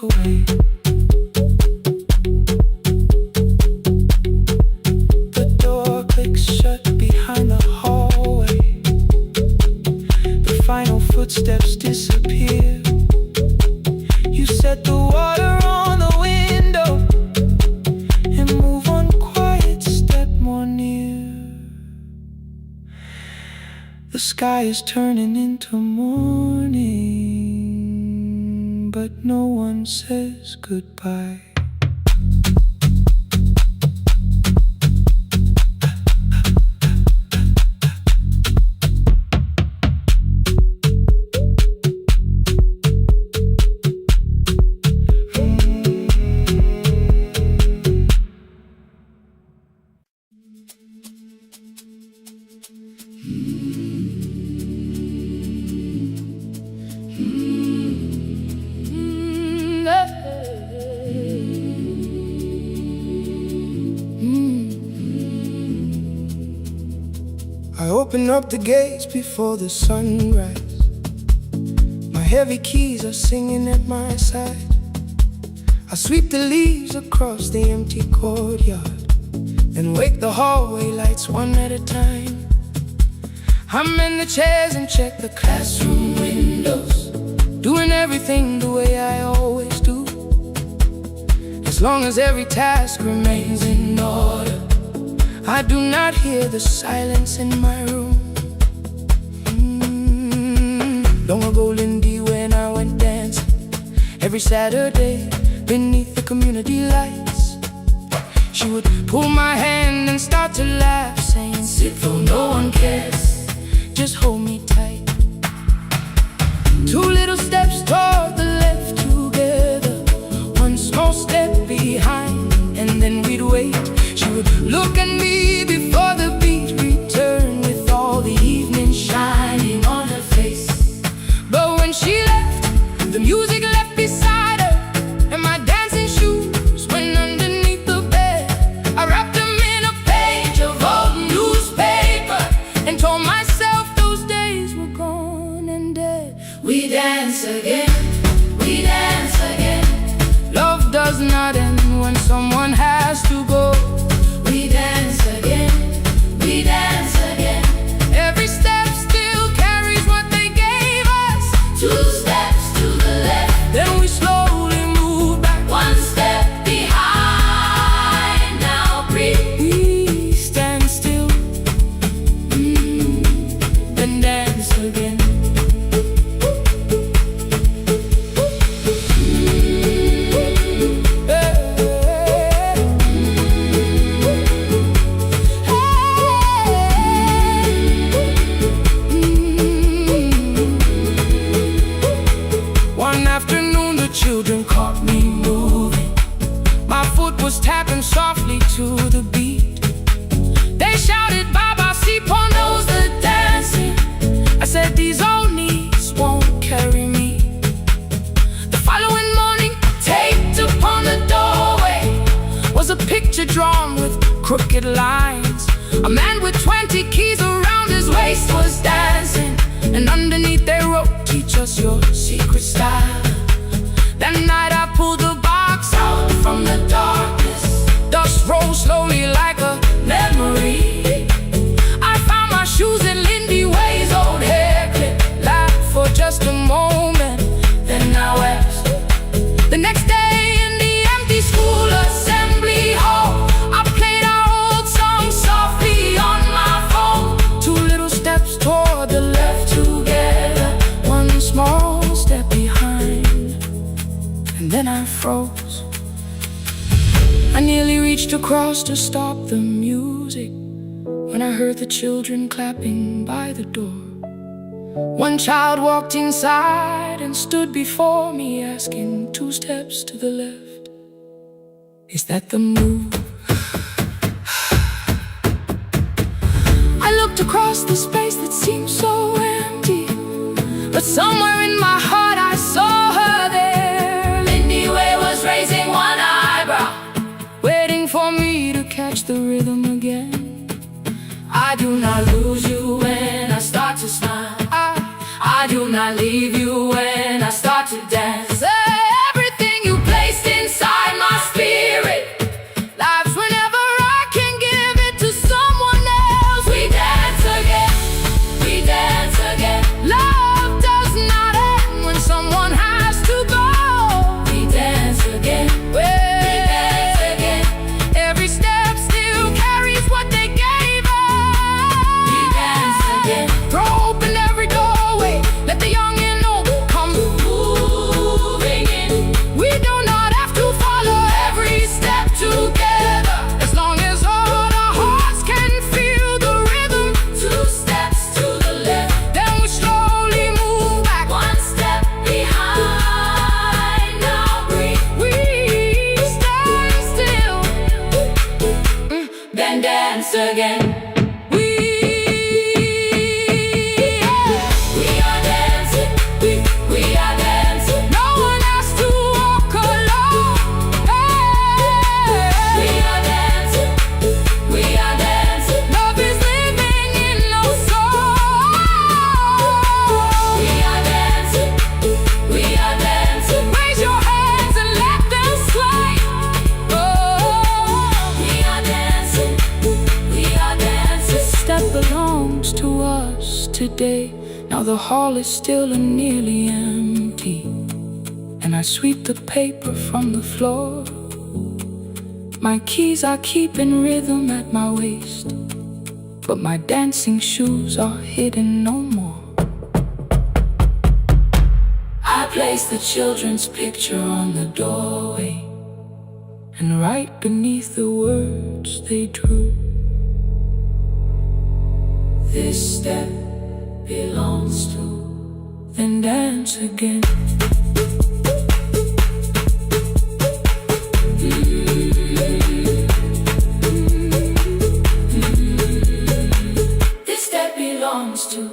away. The door clicks shut behind the hallway. The final footsteps disappear. You set the water on the window and move on quiet, step more near. The sky is turning into morning, but no one says goodbye. I open up the gates before the sunrise. My heavy keys are singing at my side. I sweep the leaves across the empty courtyard and wake the hallway lights one at a time. I'm in the chairs and check the classroom windows, doing everything the way I always do. As long as every task remains in order, I do not hear the silence in my room. Long ago, Lindy, when I went dancing every Saturday beneath the community lights, she would pull my hand and start to laugh, saying, "Sit though no one cares, just hold me tight." Two little steps toward the left together, one small step behind, and then we'd wait. She would look at me before the beat returned, with all the evening shining on her face. But when she left, the music left beside her, and my dancing shoes went underneath the bed. I wrapped them in a page of old newspaper and told myself those days were gone and dead. We dance again, we dance again. Love does not end when someone has to go. We dance again, we dance again. Every step still carries what they gave us. Two steps to the left, then we slowly move back. One step behind, now breathe. We stand still, then dance again. Children caught me moving. My foot was tapping softly to the beat. They shouted, "Baba, Sipo knows the dancing." I said, "These old knees won't carry me." The following morning, taped upon the doorway was a picture drawn with crooked lines. A man with 20 keys around his waist was dancing, and underneath they wrote, "Teach us your secret style." That night I pulled the box out from the darkness. Dust rolled slowly like a memory. I found my shoes in Lindy Way's old hair clip. Laughed for just a moment, then I wept. The next day in the empty school assembly hall, I played our old song softly on my phone. Two little steps toward the left together, one small step behind. And then I froze. I nearly reached across to stop the music when I heard the children clapping by the door. One child walked inside and stood before me, asking, "Two steps to the left, is that the move?" I looked across the space that seemed so empty, but somewhere in my heart I saw her there. Raising one eyebrow, waiting for me to catch the rhythm again. I do not lose you when I start to smile. I do not leave you when I start to dance. Everything you Today, now the hall is still and nearly empty, and I sweep the paper from the floor. My keys I keep in rhythm at my waist, but my dancing shoes are hidden no more. I place the children's picture on the doorway, and right beneath the words they drew, this step belongs to, then dance again. This step belongs to.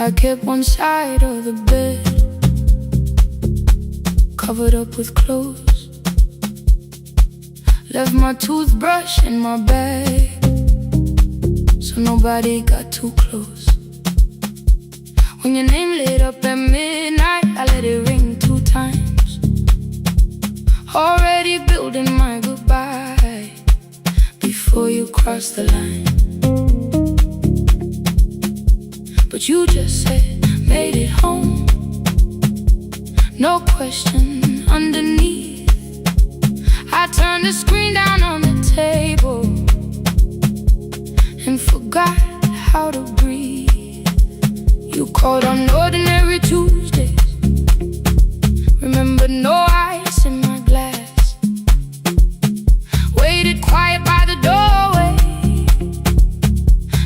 I kept one side of the bed covered up with clothes, left my toothbrush in my bag so nobody got too close. When your name lit up at midnight, I let it ring 2 times, already building my goodbye before you cross the line. But you just said, made it home, no question underneath. I turned the screen down on the table and forgot how to breathe. You called on ordinary Tuesdays, remember no ice in my glass. Waited quiet by the doorway,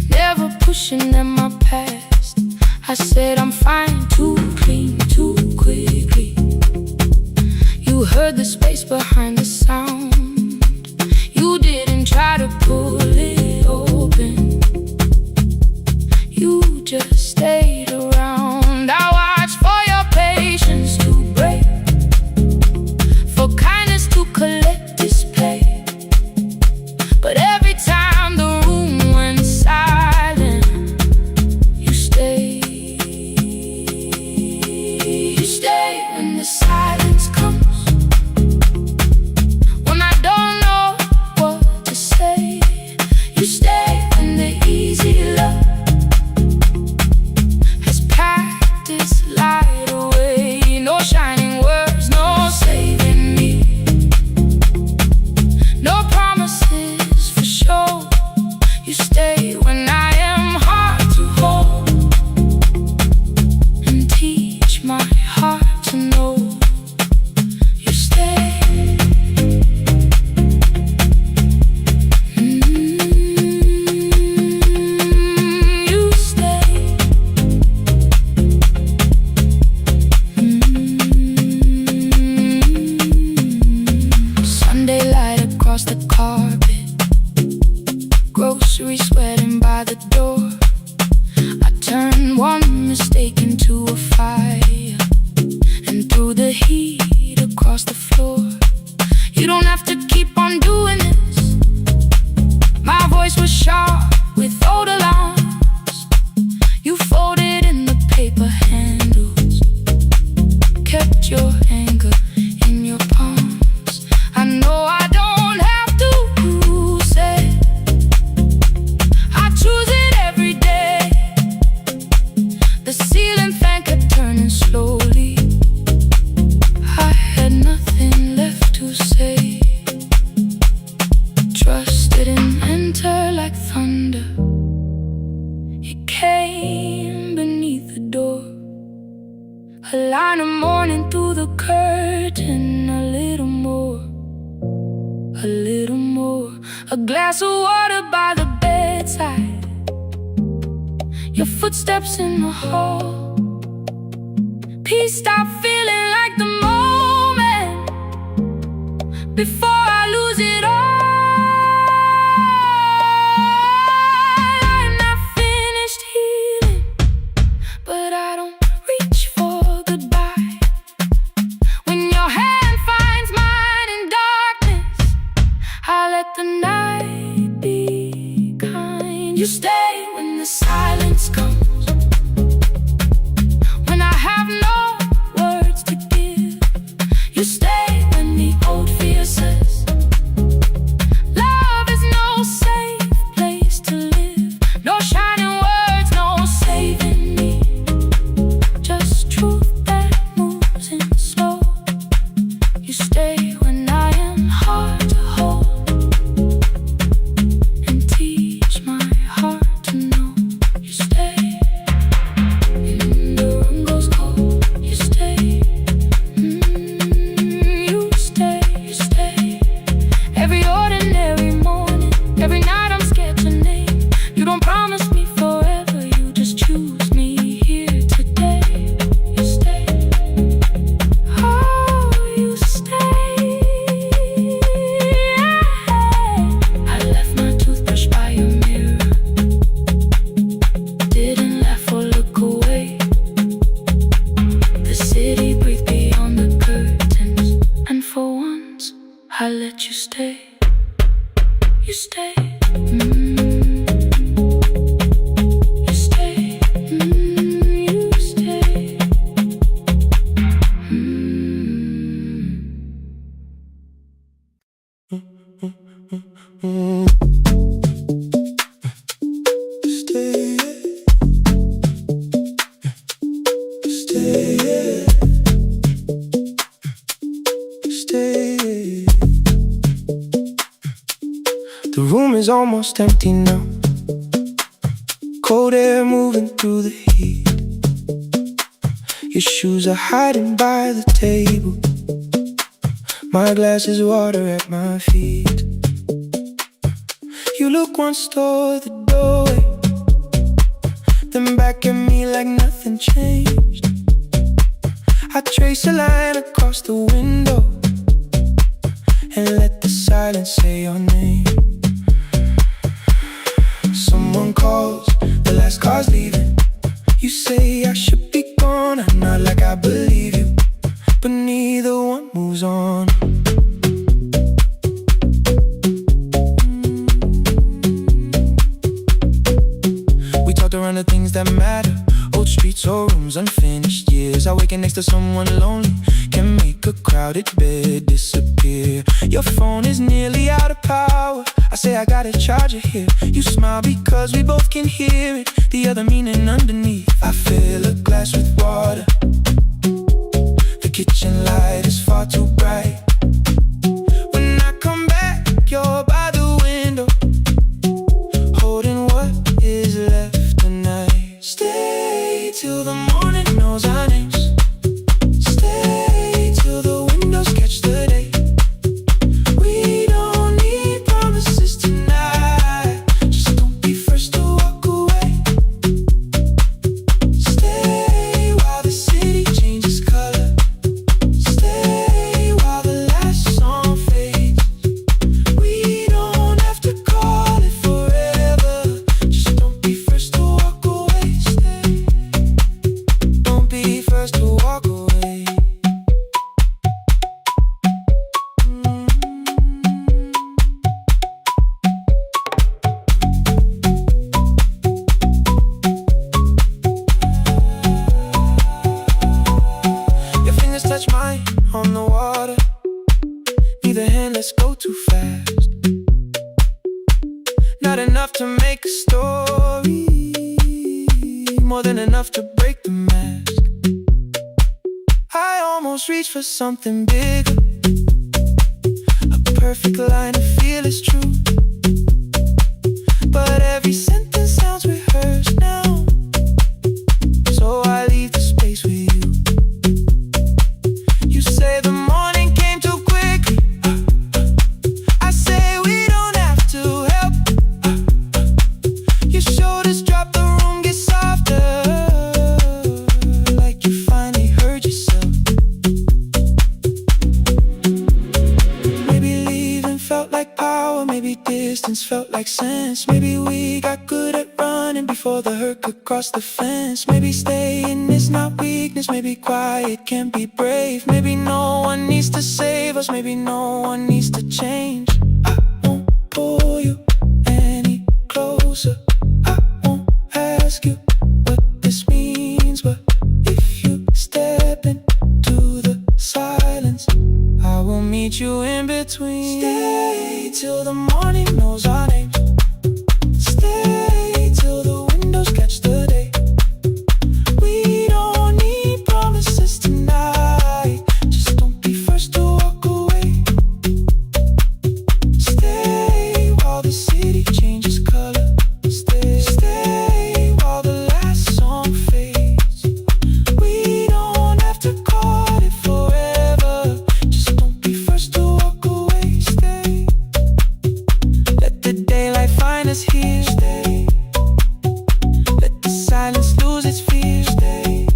never pushing at my past. I said I'm fine, too clean, too quickly. You heard the space behind the sound. You didn't try to pull it open, you just stayed around. I watched for your patience to break, for kindness to collect display. But every time the room went silent, you stayed. When the silence comes, when I don't know what to say, you stay. When the easy love has packed its light away, no shining words, no saving me, no promises for sure. You stay when I am hard to hold, and teach my heart to know. You stay. You stay. Sunday light across the carpet, groceries sweating by the door. I turned one mistake into a fire, and through the heat across the floor. You don't have to keep on doing this. My voice was sharp with old alarms. You folded in the paper handles, kept your anger in your palms. I know I don't have to say, I choose it every day. The ceiling fan kept turning slowly, I had nothing left to say. Trust didn't enter like thunder, it came beneath the door. A line of mourning through the curtain a little more, a little more. A glass of water by the bedside, your footsteps in the hall. Peace, stop feeling like the moment before I lose it all. I'm not finished healing, but I don't reach for goodbye. When your hand finds mine in darkness, I let the night be kind. You stay when the silence comes, when I have no words to give. You stay when the old fear says love is no safe place to live. No shining words, no saving me, just truth that moves in slow. You stay when I am hard to hold, and teach my heart to know. You stay when the room goes cold. You stay, you stay, you stay. Every ordinary morning, every night I'm scared to name. You don't promise me forever, you just choose me here today. You stay, oh, you stay. I left my toothbrush by your mirror, didn't laugh or look away. The city breathed beyond the curtains, and for once I let you stay. You stay, you stay, you stay. Stay, stay, stay. The room is almost empty now, cold air moving through the heat. Your shoes are hiding by the table, my glass is water at my feet. You look once toward the doorway, then back at me like nothing changed. I trace a line across the window and let the silence say your name. Someone calls, the last car's leaving. You say I should be gone, I nod like I believe you, but neither one moves on. We talked around the things that matter, old streets or rooms, unfinished years. I waking next to someone lonely can make a crowded bed disappear. Your phone is nearly out of power, I say I gotta charge it here. You smile because we both can hear it, the other meaning underneath. I fill a glass with water, the kitchen light is far too bright. When I come back, you're by the window, holding what is left tonight. Stay till the morning knows our names, stay till the windows catch the day. We don't need promises tonight, just don't be first to walk away. Stay while the city changes color, stay while the last song fades. We don't have to call it forever, just don't be first to walk away. Stay, don't be first to walk away. Your fingers touch mine on the water, neither hand, let's go too fast. Not enough to make a story, more than enough to break the mask. I almost reached for something bigger, a perfect line of fearless truth, but every sentence sounds rehearsed now, so I leave the space with you. You say the morning distance felt like sense. Maybe we got good at running before the hurt could cross the fence. Maybe staying is not weakness, maybe quiet can be brave. Maybe no one needs to save us, maybe no one needs to change. I won't pull you any closer, I won't ask you what this means, but if you step into the silence, I will meet you in between. Stay till the morning knows our names. Stay till the windows catch the day. We don't need promises tonight, just don't be first to walk away. Stay while the city changes color. Stay while the last song fades. We don't have to call it forever, just don't be first to walk away. Stay, let the daylight find us here. Stay, let the silence lose its fear. Stay,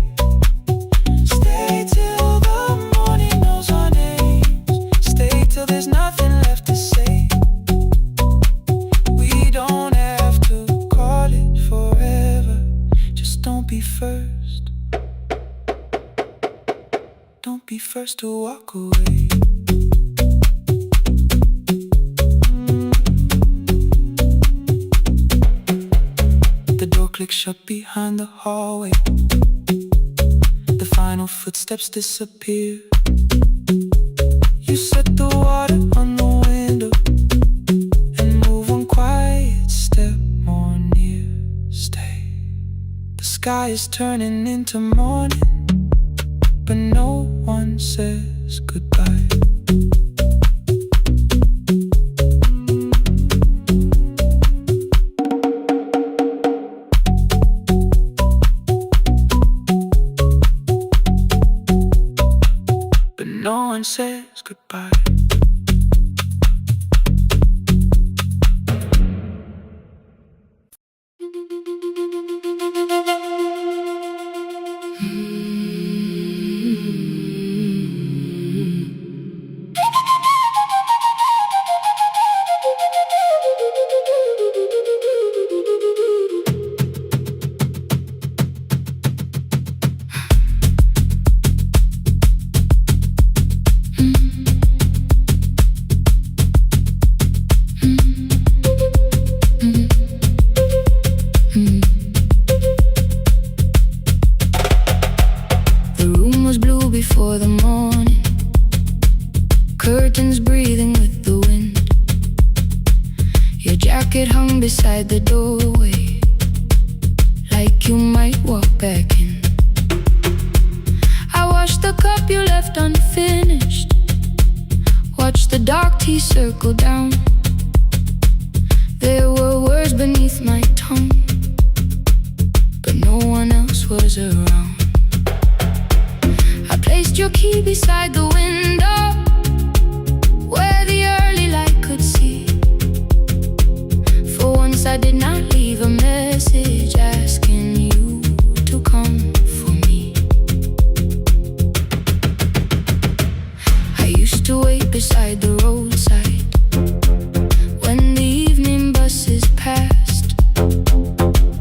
stay till the morning knows our names. Stay till there's nothing left to say. We don't have to call it forever, just don't be first. Don't be first to walk away. The door clicks shut behind the hallway. The final footsteps disappear. You set the water on the window and move one quiet step more near. Stay. The sky is turning into morning, but no one says goodbye. But no one says goodbye. The room was blue before the morning, curtains breathing with the wind. Your jacket hung beside the doorway, like you might walk back in. I washed the cup you left unfinished, watched the dark tea circle down. There were words beneath my tongue, but no one else was around. I placed your key beside the window, where the early light could see. For once I did not leave a message asking you to come for me. I used to wait beside the roadside when the evening buses passed.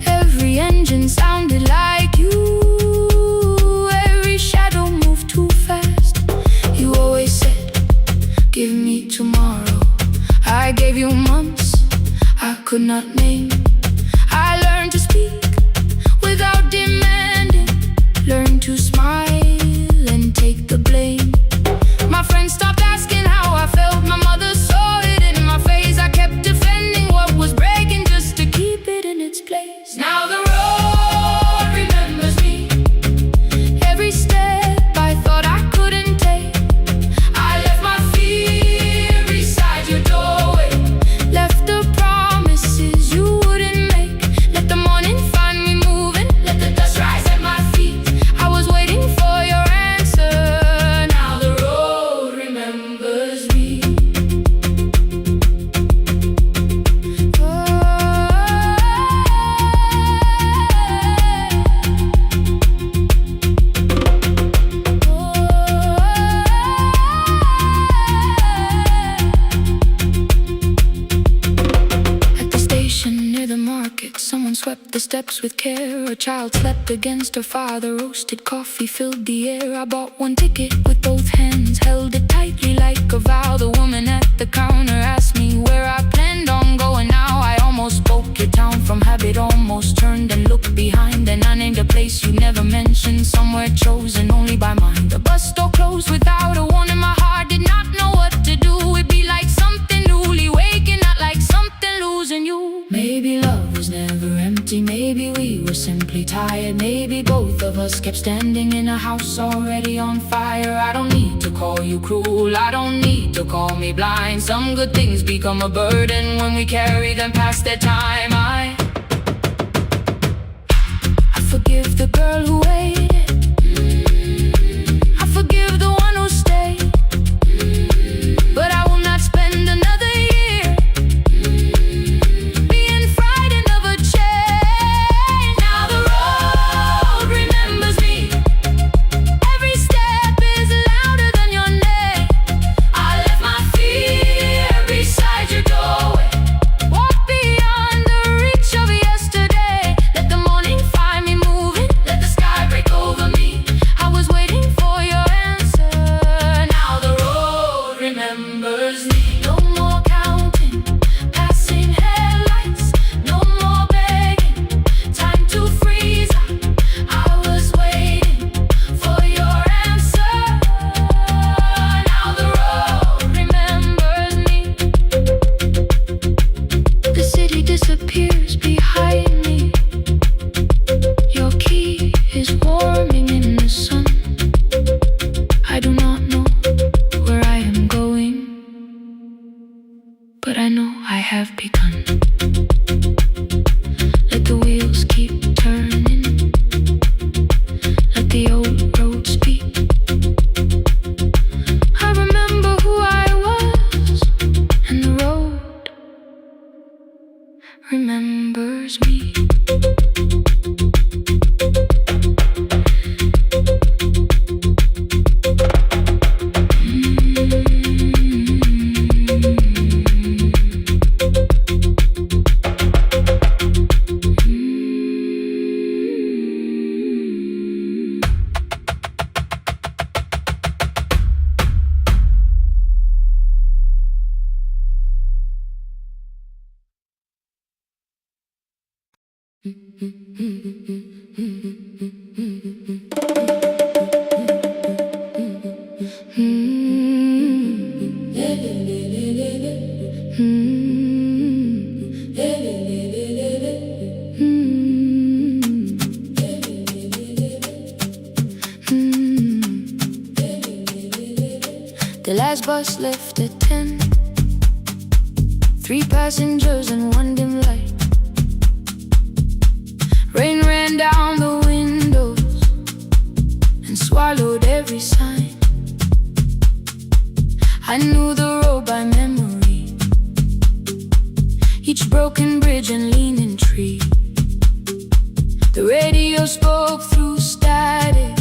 Every engine sounded like you, every shadow moved too fast. You always said, give me tomorrow. I gave you months I could not name. I learned to speak without demanding, learned to smile and take the blame. My friends stopped asking how I felt, my mother saw it in my face. I kept defending what was breaking just to keep it in its place. Now the road remembers me, every step I thought I couldn't take. I left my fear beside your doorway, left the promises you wouldn't make. Let the morning find me moving, let the dust rise at my feet. I was waiting for your answer. Now the road remembers steps with care. A child slept against her father. Roasted coffee filled the air. I bought one ticket with both hands, held it tightly like a vow. The woman at the counter asked me where I planned on going now. I almost spoke your town from habit, almost turned and looked behind. And I named a place you never mentioned, somewhere chosen only by mine. The bus door closed without a warning. My heart did not know what to do. It'd be like something newly waking, not like something losing you. Maybe love was never empty, maybe we were simply tired. Maybe both of us kept standing in a house already on fire. I don't need to call you cruel, I don't need to call me blind. Some good things become a burden when we carry them past their time. I forgive the girl who waited, I forgive the one who stayed, but I will not spend another year being frightened of a change. Now the road remembers me, every step is louder than your name. I left my fear beside your doorway, walk beyond the reach of yesterday. Let the morning find me moving, let the sky break over me. I was waiting for your answer. Now the road remembers me. No more counting, passing headlights, no more begging, time to freeze up. I was waiting for your answer. Now the road remembers me. The city disappears behind me. Your key is warming in the sun. I do not know where I am going, but I know I have begun. Let the wheels keep turning, let the old road speak. I remember who I was, and the road remembers me. The last bus left at 10. 3 passengers and 1 dim light. Rain ran down the windows and swallowed every sign. I knew the road by memory, each broken bridge and leaning tree. The radio spoke through static,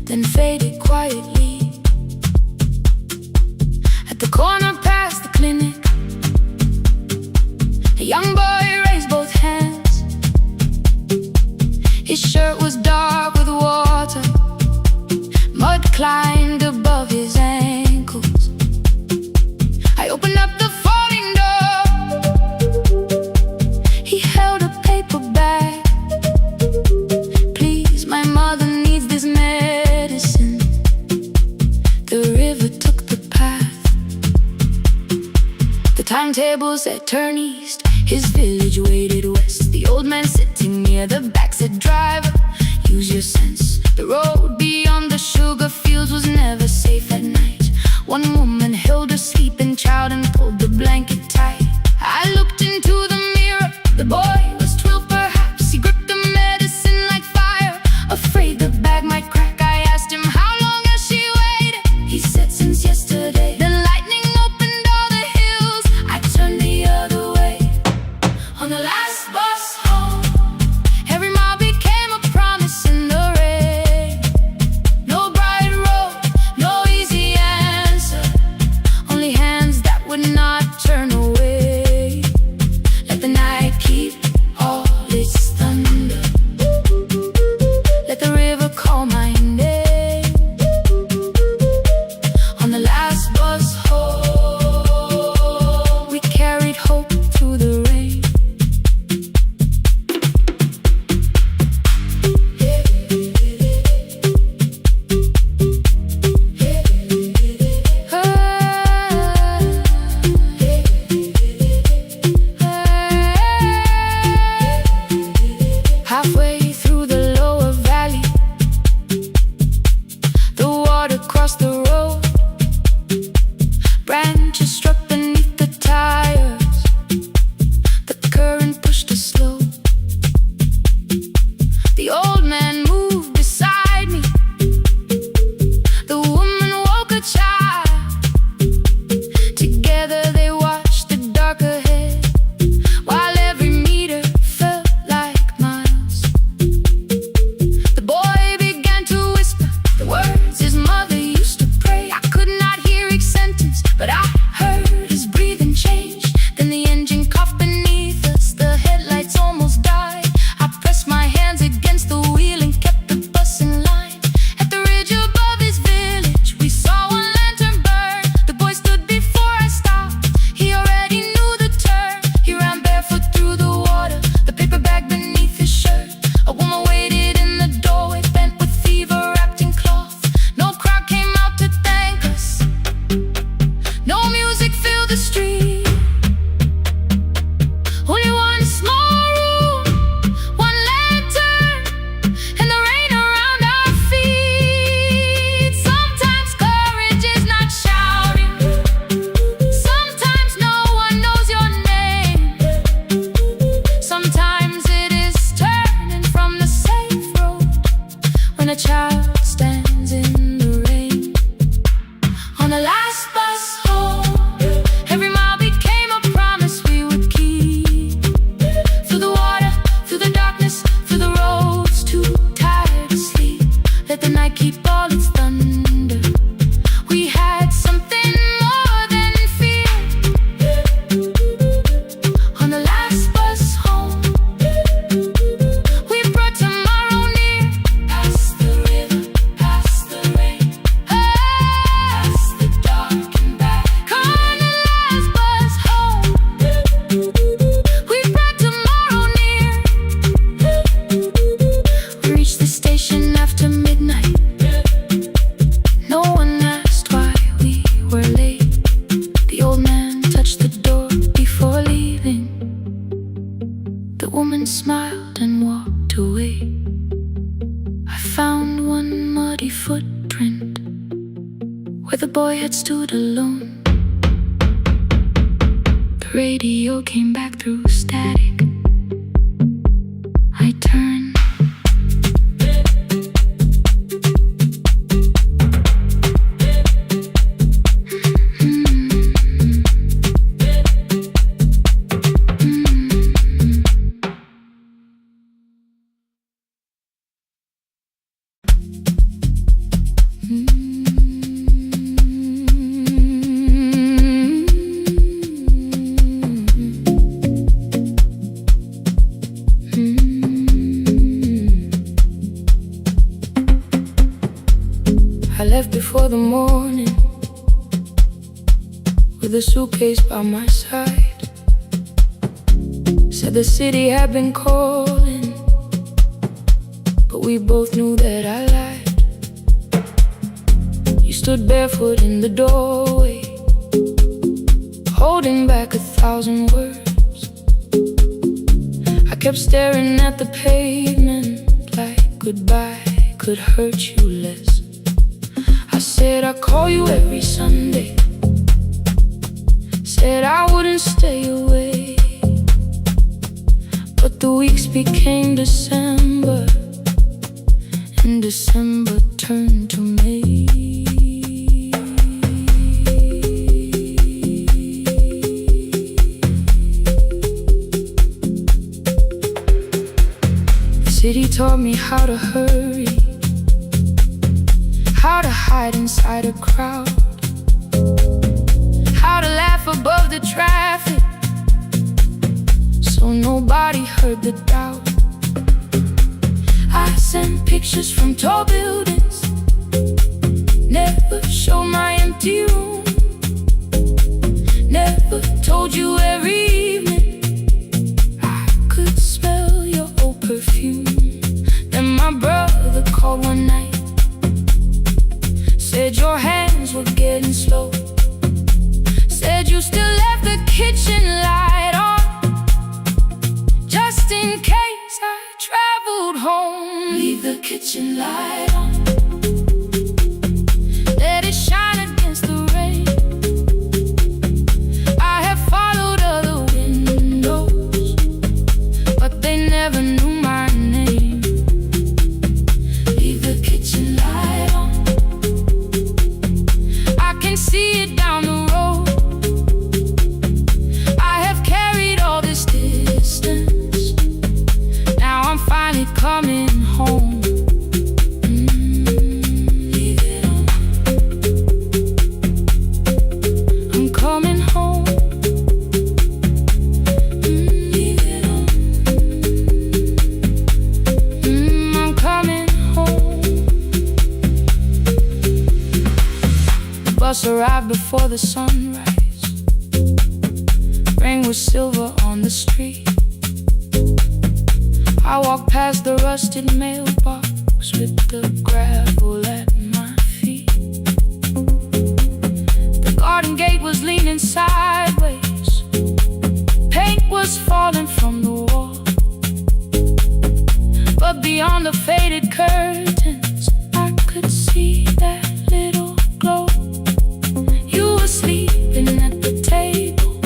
then faded quietly. At the corner past the clinic, a young boy raised both hands. His shirt was dark with water, mud climbed above his ankles. I opened up the folding door. He held a paper bag. Please, my mother needs this medicine. The river took the path. The timetable said turn east. His village waited west. The old man sitting near the back said, driver, use your sense. The road beyond the sugar fields was never safe at night. One woman held her sleeping child and pulled the blanket tight. I looked into the mirror. The boy was 12 perhaps. He gripped the medicine like fire, afraid the bag might crack. I asked him, how long has she waited? He said, since yesterday. The lightning opened all the hills. I turned the other way. On the last bus home, every mile became a promise in the rain. No bright road, no easy last bus home, every mile became a promise we would keep. Through the water, through the darkness, through the roads too tired to sleep. Let the night keep all its thunder. We had something more than fear. On the last bus home, we brought tomorrow near. Past the river, past the rain, past the dark and back. On the last bus home, we brought tomorrow near. We reached the station after midnight. No one asked why we were late. The old man touched the door before leaving. The woman smiled and walked away. I found one muddy footprint where the boy had stood alone. The radio came back through static. I turned. I left before the morning with a suitcase by my side. Said the city had been calling, but we both knew that I lied. You stood barefoot in the doorway, holding back 1,000 words. I kept staring at the pavement like goodbye could hurt you less. I said I'd call you every Sunday, said I wouldn't stay away. But the weeks became December, and December turned to May. The city taught me how to hurry, how to hide inside a crowd, how to laugh above the traffic so nobody heard the doubt. I sent pictures from tall buildings, never showed my empty room, never told you every evening I could smell your old perfume. Then my brother called one night, said your hands were getting slow, said you still left the kitchen light on, just in case I traveled home. Leave the kitchen light on, let it shine against the rain. I have followed other windows, but they never knew my name. Leave the kitchen light on, I can see it down the road. I have carried all this distance, now I'm finally coming home. Leave it on, I'm coming home. Leave it on, I'm coming home. The bus arrived before the sunrise, rain was silver on the street. I walked past the rusted mailbox with the gravel at my feet. The garden gate was leaning sideways, paint was falling from the wall, but beyond the faded curtains I could see that little glow. You were sleeping at the table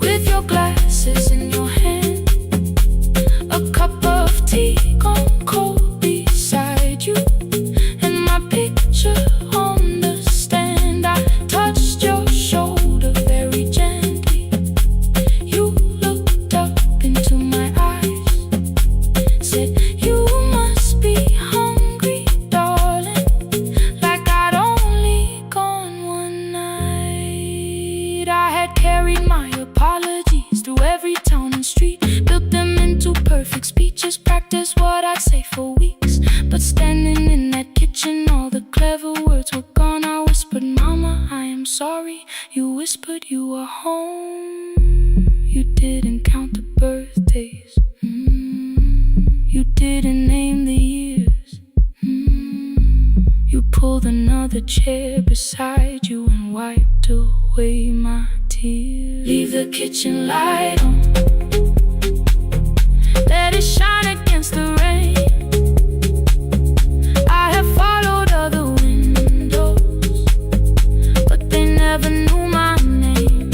with your glasses in your hand, a cup of tea gone cold beside you, and my picture on the stand. sorry. You whispered you were home. You didn't count the birthdays. You didn't name the years. You pulled another chair beside you and wiped away my tears. Leave the kitchen light on. Let it shine against the rain. I have followed other windows, but they never knew my name.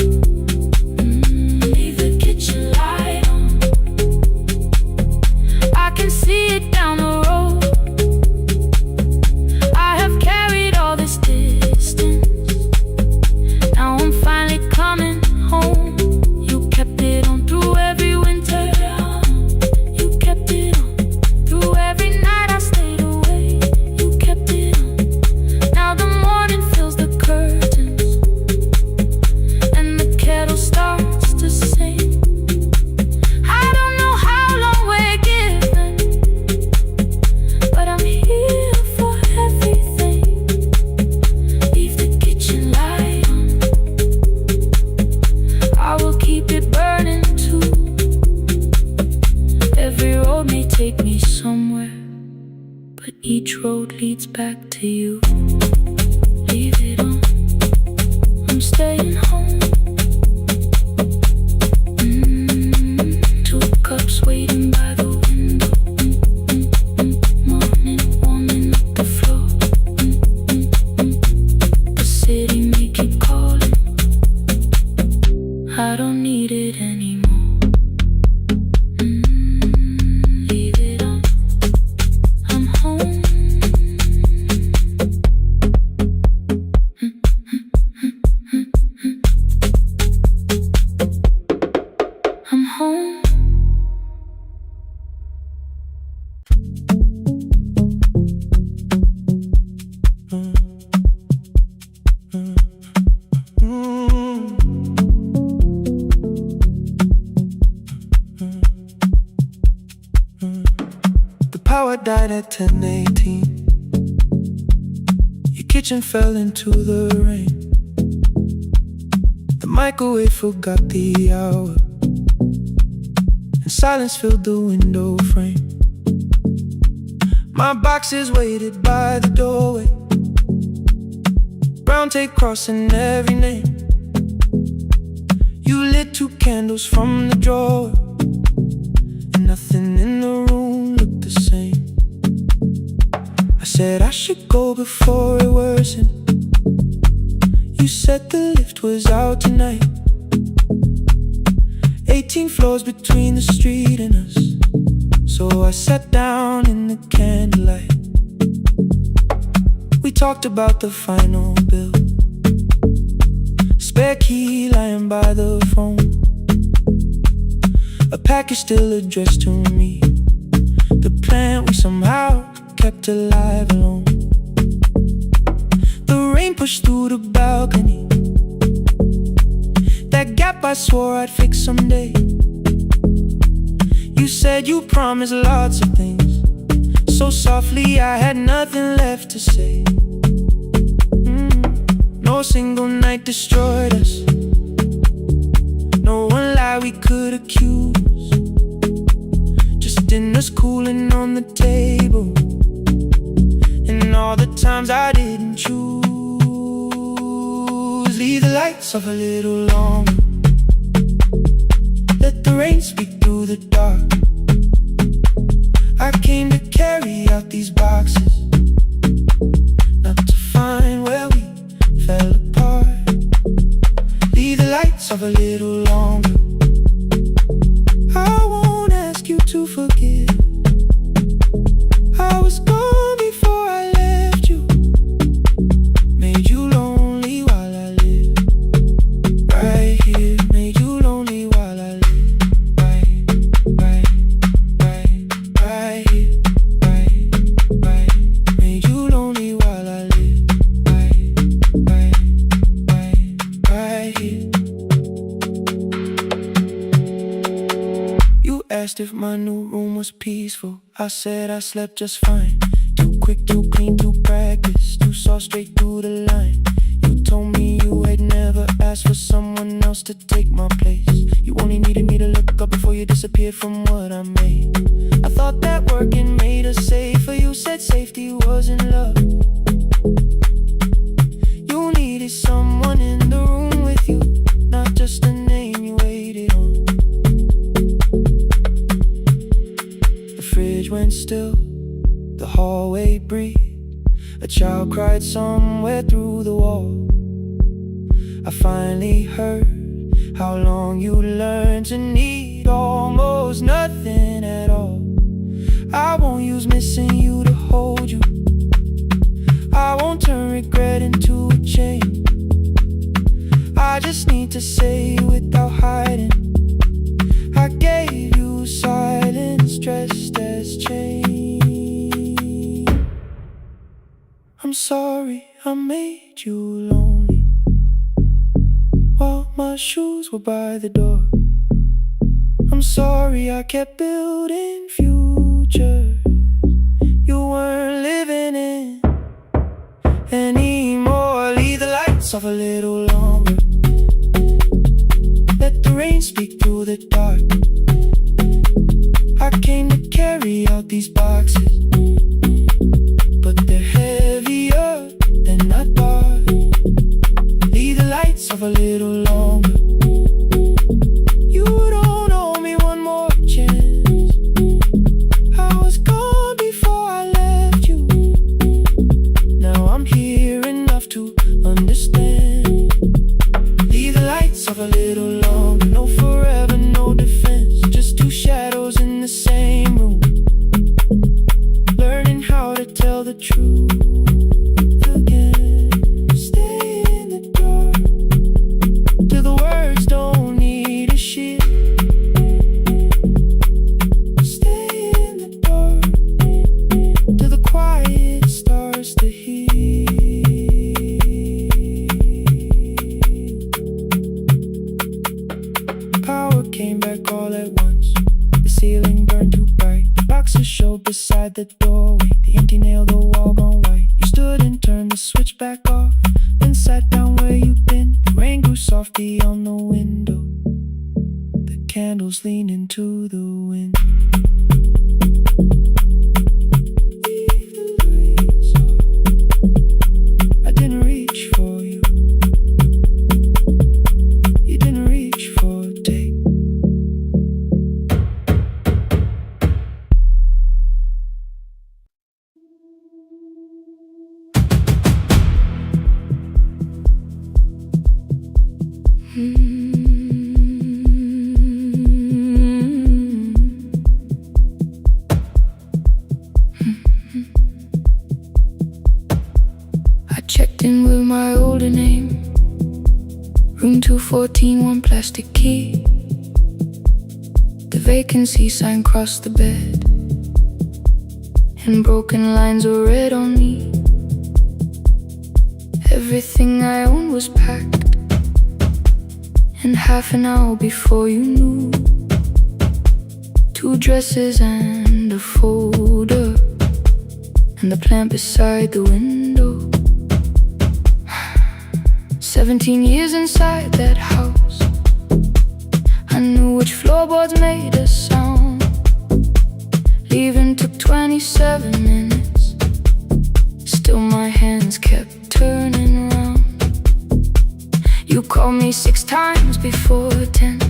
Leave the kitchen light on. I can see it down the road. I have carried all this distance. Now I'm finally coming home. You kept it on through every winter. You kept it on through every night I stayed away. You kept it on. Now the morning fills the curtains and the kettle starts to sing. I don't know how long we're given, but I'm here for everything. Leave the kitchen light on. I will keep it burning too. Every road may take me somewhere, but each road leads back to you. Leave it on. I'm staying home. Two cups waiting by the window. Morning warming up the floor. The city may keep calling. I don't need it anymore. Leave it on. I'm home. I'm home. The power died at 10:18. Your kitchen fell into the rain. The microwave forgot the hour, and silence filled the window frame. My boxes waited by the doorway, brown tape crossing every name. You lit 2 candles from the drawer, and nothing in the room looked the same. I said I should go before it worsened. You said the lift was out tonight. 18 floors between the street and us, so I sat down in the candlelight. We talked about the final bill, spare key lying by the phone, a package still addressed to me, the plant we somehow kept alive alone. The rain pushed through the balcony, that gap I swore I'd fix someday. You said you promised lots of things, so softly I had nothing left to say. No single night destroyed us, no one lie we could accuse, just dinners cooling on the table, and all the times I didn't choose. Leave the lights off a little longer, let the rain speak through the dark. I came to carry out these boxes, not to find where we fell apart. Leave the lights off a little longer. I won't ask you to forgive. I was gone before I left you, made you lonely while I lived right here, made you lonely while I lived right here, right, made you lonely while I lived right here. You asked if my new room was peaceful. I said I slept just fine. Too quick, too clean, too practiced. You saw straight through the line. You told me you to take my place. You only needed me to look up before you disappeared from what I made. I thought that working made us safer. You said safety wasn't love. You needed someone in the room with you, not just a name you waited on. The fridge went still, the hallway breathed. A child cried somewhere through the wall. I finally heard how long you learned to need almost nothing at all. I won't use missing you to hold you. I won't turn regret into a chain. I just need to say without hiding, I gave you silence dressed as change. I'm sorry I made you lonely while my shoes were by the door. I'm sorry I kept building futures you weren't living in anymore. Leave the lights off a little longer. Let the rain speak through the dark. I came to carry out these boxes, but they're heavier than I thought. Leave the lights off a little longer. You don't owe me one more chance. I was gone before I left you. Now I'm here enough to understand. Leave the lights off a little longer. No forever, no defense. Just two shadows in the same room, learning how to tell the truth again. Stay in the dark till the words don't need a shield. Stay in the dark till the quiet starts to heal. Power came back all at once. The ceiling burned too bright. The boxes showed beside the doorway. The empty nail, the wall gone white. You stood and turned the switch back off, then sat down where you'd been. The rain grew softly on the window. The candles leaned into the wind. Leave the lights off. I didn't reach for you. You didn't reach for a take. I checked in with my older name. Room 214, one plastic key. The vacancy sign crossed the bed, and broken lines were read on me. Everything I owned was packed, and half an hour before you knew, two dresses and a folder, and the plant beside the window. 17 years inside that house, I knew which floorboards made a sound. Leaving took 27 minutes. Still my hands kept turning round. You called me 6 times before 10.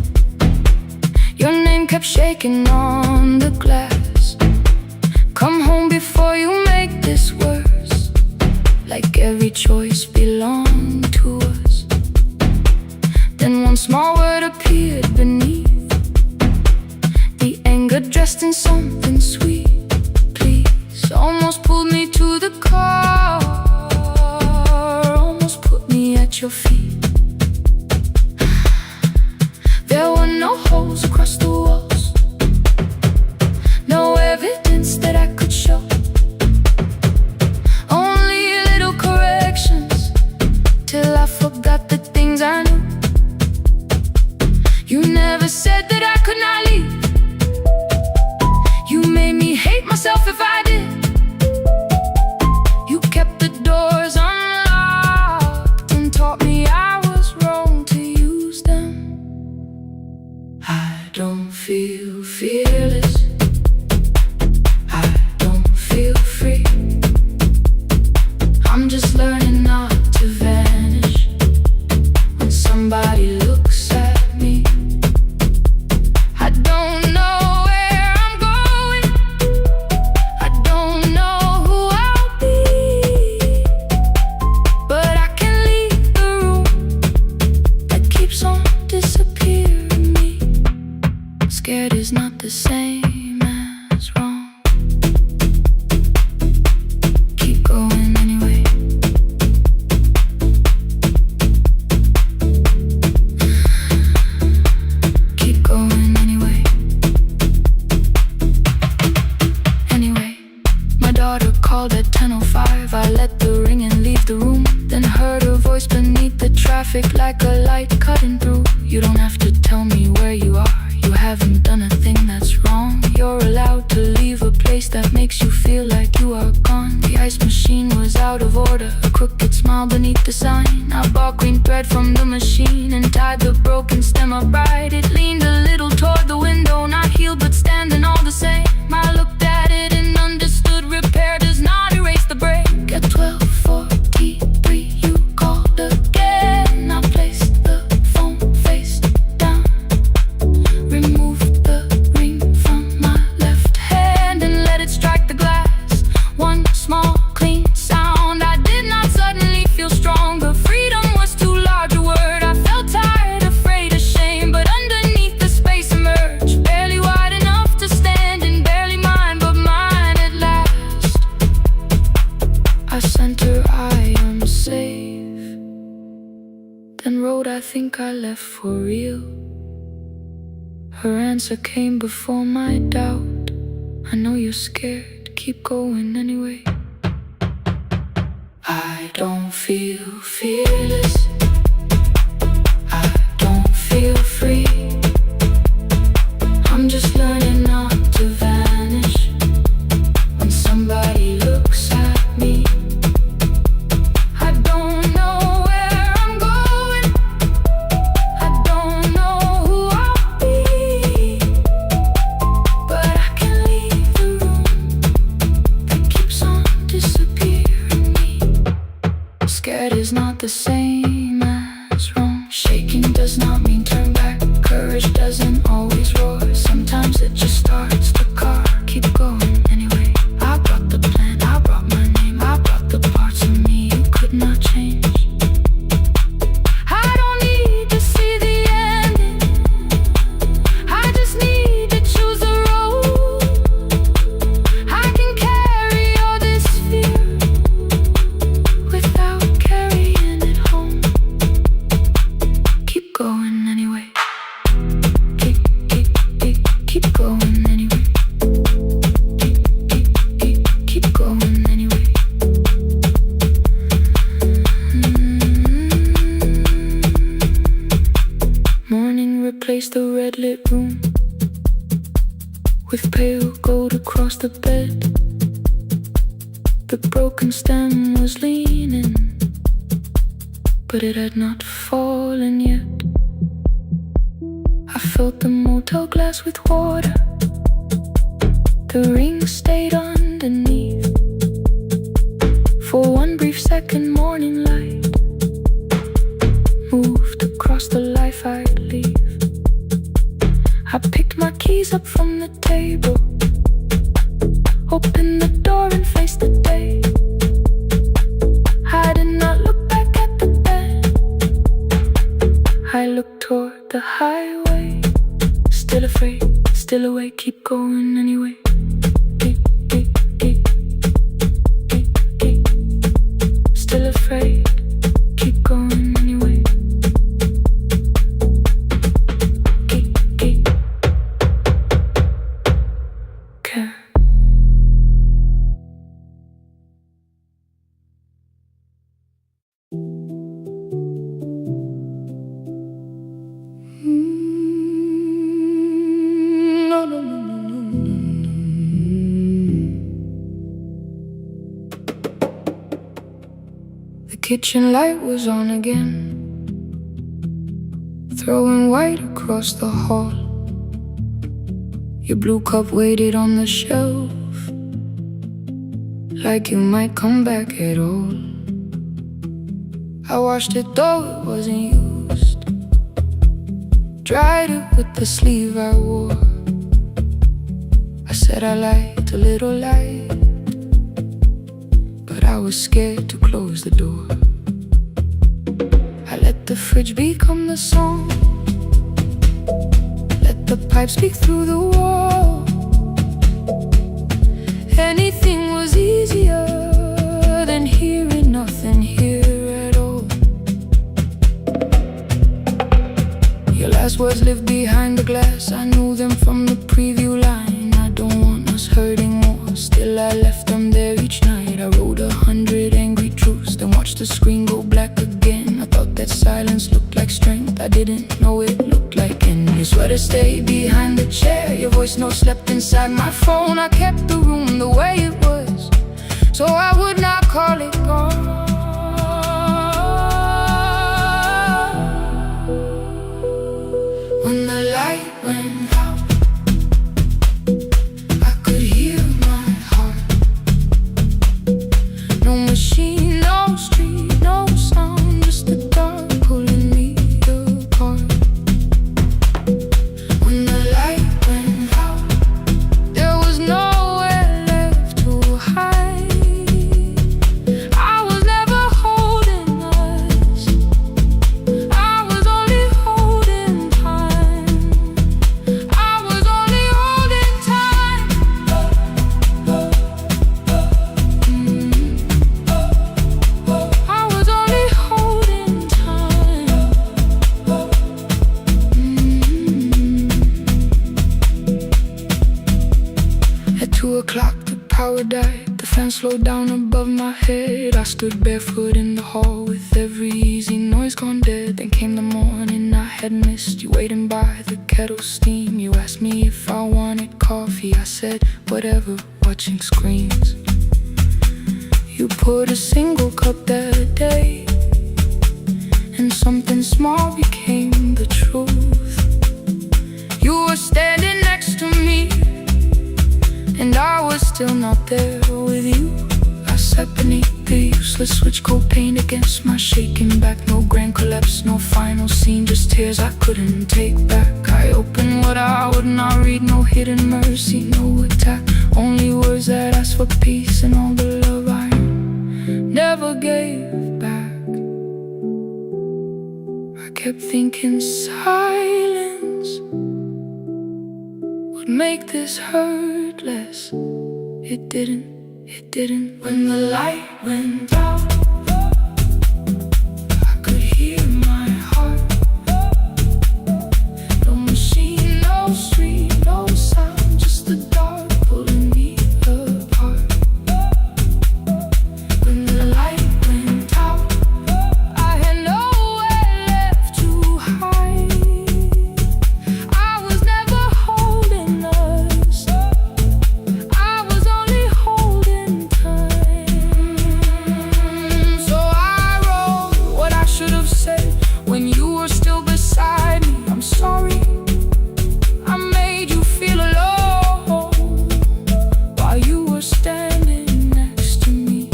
Your name kept shaking on the glass. Come home before you make this worse. Like every choice belonged to us. Then one small word appeared beneath the anger dressed in something sweet. Please, almost pulled me to the car, almost put me at your feet. There were no holes across the walls, no evidence that I could show. Only little corrections till I forgot the things I knew. You never said that I could not leave. You made me hate myself if I did. You kept the doors unlocked and taught me I was wrong to use them. traffic like a light cutting through. You don't have to tell me where you are. You haven't done a thing that's wrong. You're allowed to leave a place that makes you feel like you are gone. The ice machine was out of order, a crooked smile beneath the sign. I bought green thread from the machine and tied the broken stem upright. It leaned a little toward the window, not healed but standing all the same. I looked at it and understood repair does not erase the break. At 12:43 you called again. I placed the phone face down, removed the ring from my left hand and let it strike the glass. One small clean sound. I did not suddenly feel stronger. Freedom was too large a word. I felt tired, afraid, ashamed, but underneath the space emerged, barely wide enough to stand and barely mine, but mine at last. I sent her, I am safe, then wrote, I think I left for real. Her answer came before my doubt. I know you're scared, keep going anyway. I don't feel fearless, I don't feel free. I'm just learning not to vanish when somebody looks at me. I don't know where I'm going, I don't know who I'll be, but I can leave the room that keeps on disappearing me. Scared is not the same as wrong. Shaking does not mean turn back. Courage doesn't always roar. Sometimes it just starts the car. Keep going anyway. I brought the plan, I brought my name, I brought the parts of me you could not change. I don't need to see the ending, I just need to choose the road. I can carry all this fear without carrying it home. Keep going anyway. Keep going anyway. Keep going anyway. Morning replaced the red lit room with pale gold across the bed. The broken stem was leaning, but it had not fallen yet. I filled the motel glass with water. The ring stayed underneath for one brief second. Morning light moved across the life I'd leave. I picked my keys up from the table, opened the door and faced the day. I did not look back at the bed, I looked toward the highway. Still afraid, still awake, keep going anyway. Still afraid, keep going anyway. Care. The kitchen light was on again, throwing white across the hall. Your blue cup waited on the shelf, like you might come back at all. I washed it though it wasn't used, dried it with the sleeve I wore. I said I liked a little light, but I was scared to close the door. I let the fridge become the song, let the pipe speak through the wall. Anything was easier than hearing nothing here at all. Your last words lived behind the glass, I knew them from the preview line. I don't want us hurting more, still I left them there each night. I wrote 100 angry truths, then watched the screen go black again. I thought that silence I didn't know it looked like. And your sweater stayed behind the chair, your voice note slept inside my phone. I kept the room the way it was, so I would not call it gone. When the light went out, I could hear my heart. No machine, no street, no sound, just the dark pulling me apart. When the light went out, there was nowhere left to hide. I was never holding us, I was only holding time. I was only holding time. I was only holding time. At 2 o'clock the power died, the fan slowed down above my head. I stood barefoot in the hall with every easy noise gone dead. Then came the morning I had missed, you waiting by the kettle steam. You asked me if I wanted coffee, I said whatever, watching screens. You poured a single cup that day, and something small became the truth. You were standing next to me, and I was still not there with you. I sat beneath the useless switch, cold paint against my shaking back. No grand collapse, no final scene, just tears I couldn't take back. I opened what I would not read, no hidden mercy, no attack, only words that asked for peace and all the love I never gave back. I kept thinking silence would make this hurt less. It didn't, it didn't. When the light went out, I could hear my heart. No machine, no street, no sound, just the dark pulling me apart. When the light went out, I had nowhere left to hide. I was never holding us, I was only holding time. So I wrote what I should have said when you were still beside me. I'm sorry, I made you feel alone while you were standing next to me.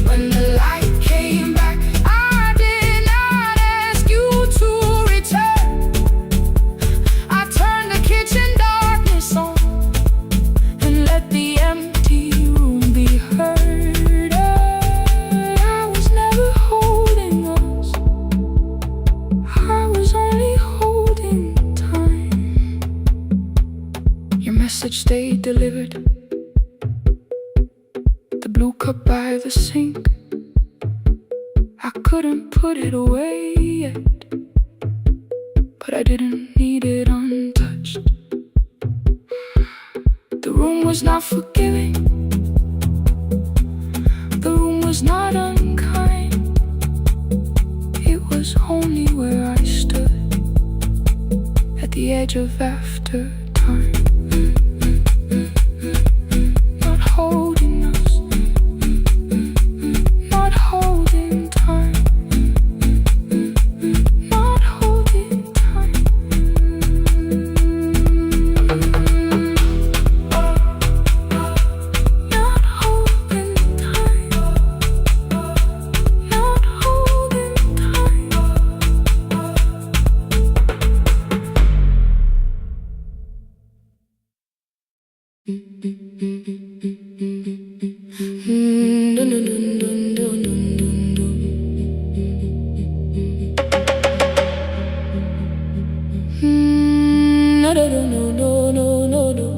When the light came back, I did not ask you to return. I turned the kitchen darkness on and let the empty room be heard. I was never holding us, I was only holding time. Your message stayed delivered, the blue cup by the sink. I couldn't put it away yet, but I didn't need it untouched. The room was not forgiving, the room was not unkind. It was only where I stood at the edge of after time. Not holding us, not holding time, not holding time. Not holding time, not holding time. Dun, dun, dun, dun, dun, dun, dun. No, no, no, no, no, no, no.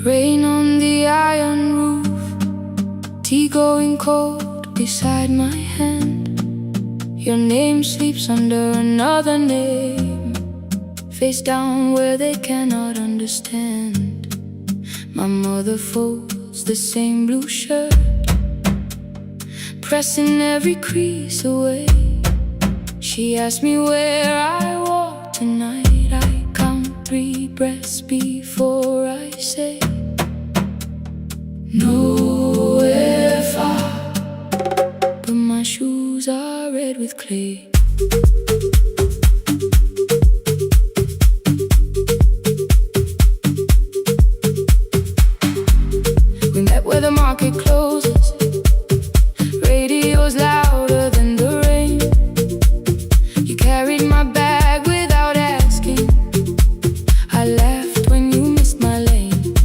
Rain on the iron roof, tea going cold beside my hand. Your name sleeps under another name, face down where they cannot understand. My mother folds the same blue shirt, pressing every crease away. She asked me where I walk tonight. I count 3 breaths before I say nowhere far, but my shoes are red with clay. We met where the market closes. Radio's louder than the rain. You carried my bag without asking. I laughed when you missed my lane.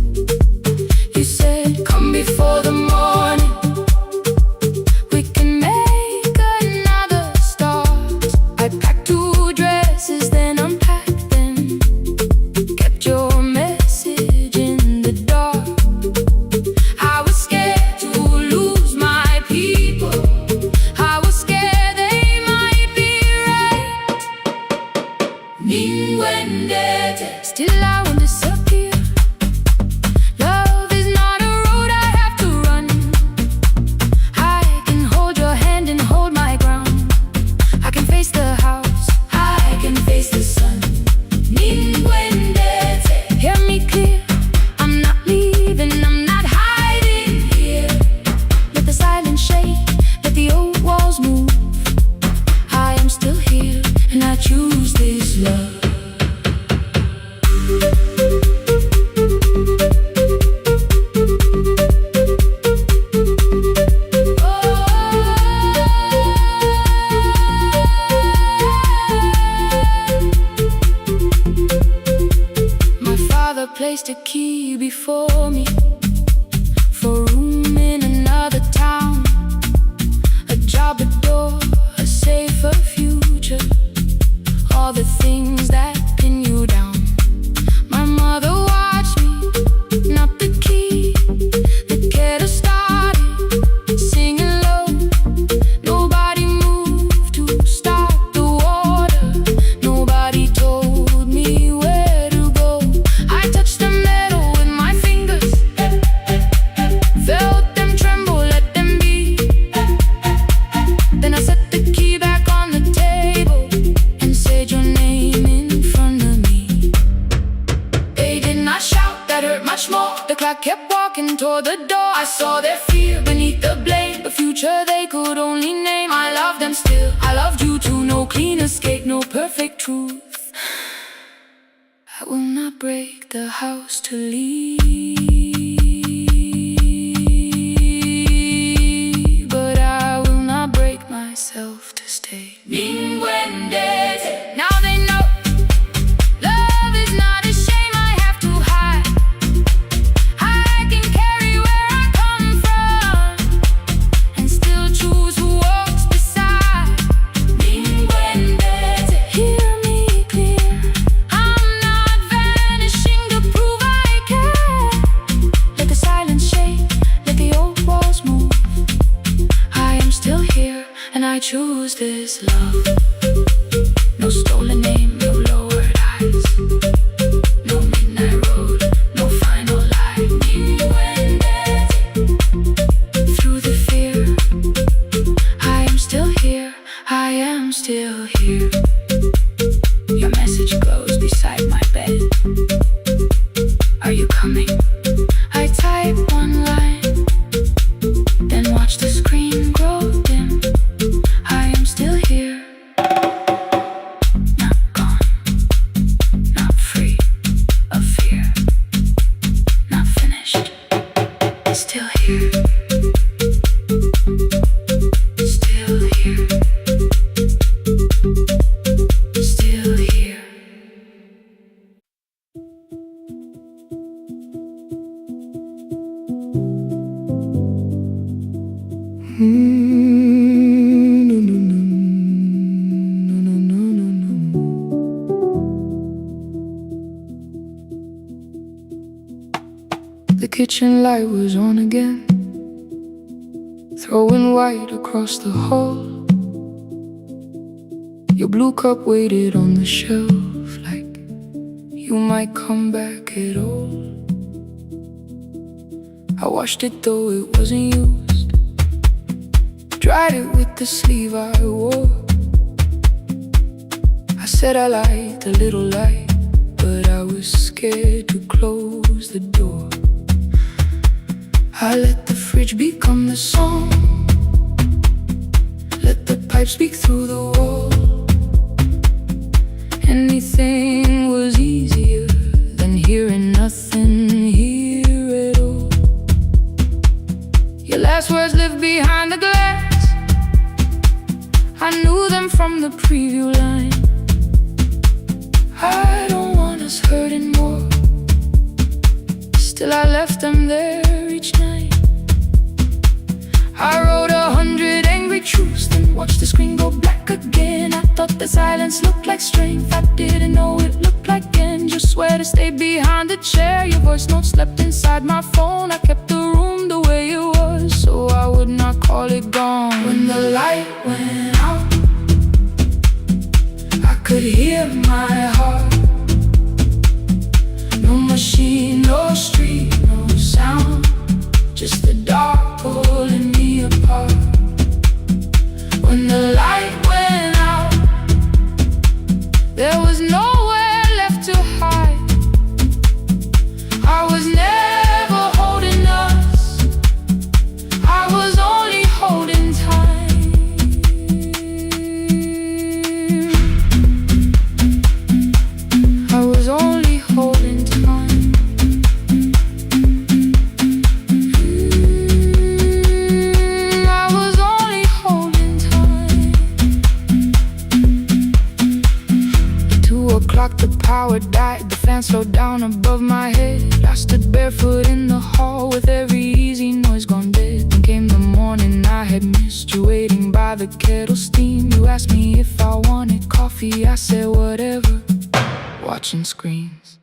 You said, come before the morning, we can make another start. I packed 2 dresses, then unpacked them. Kept your message in the dark. I was scared to lose my people. I was scared they might be right. Ninguendete, still I won't disappear. Love is not a road I have to run. I can hold your hand and hold my ground. I can face the house, I can face the sun. Ninguendete, hear me clear. I'm not leaving, I'm not hiding here. Let the silence shake, let the old walls move. I am still here, and I choose this love. My father placed a key before me for room in another town, a job, a door, a safer future, all the things that pin you down. My mother watched me, not the key, the kettle started singing low. Nobody moved to stop the water. Nobody told me where to go. I touched the metal with my fingers, felt them tremble, let them be. Then I set the key back on the table and said your name in front of me. They did not shout, that hurt much more. The clock kept walking toward the door. I saw their fear beneath the blame, the future they could only name. I loved them still, I loved you too. No clean escape, no perfect truth. I will not break the house to leave, but I will not break myself to stay. Ninguendete, now they know love is not a shame I have to hide. I can carry where I come from and still choose who walks beside. Ninguendete, hear me clear. I'm not vanishing to prove I care. Let the silence shake, let the old walls move. I am still here, and I choose this love. No stolen name, no lowered eyes, no midnight road, no final lie. Ninguendete, through the fear, I am still here, I am still here. Your message glows beside my bed. Are you coming? I type one line, then watch the screen grow dim. I am still here, not gone, not free of fear, not finished, still here, still here, still here. The kitchen light was on again, throwing white across the hall. Your blue cup waited on the shelf like you might come back at all. I washed it though it wasn't used, dried it with the sleeve I wore. I said I liked a little light, but I was scared to close the door. I let the fridge become the song, let the pipe speak through the wall. Anything was easier than hearing nothing here at all. Your last words lived behind the glass, I knew them from the preview line. I don't want us hurting more, still I left them there each night. I wrote 100 angry truths, then watched the screen go black again. I thought the silence looked like strength, I didn't know it looked like end. Just swear to stay behind the chair. Your voice note slept inside my phone. I kept the room the way it was, so I would not call it gone. When the light went out, I could hear my heart. No machine, no street, no sound, just the dark pulling me apart. When the light went out, there was nowhere left to hide. I was never holding us, I was only holding time. I was only holding time. I was only holding time. At 2 o'clock the power died, the fan slowed down above my head. I stood barefoot in the hall with every easy noise gone dead. Then came the morning I had missed you, waiting by the kettle steam. You asked me if I wanted coffee, I said whatever, watching screens.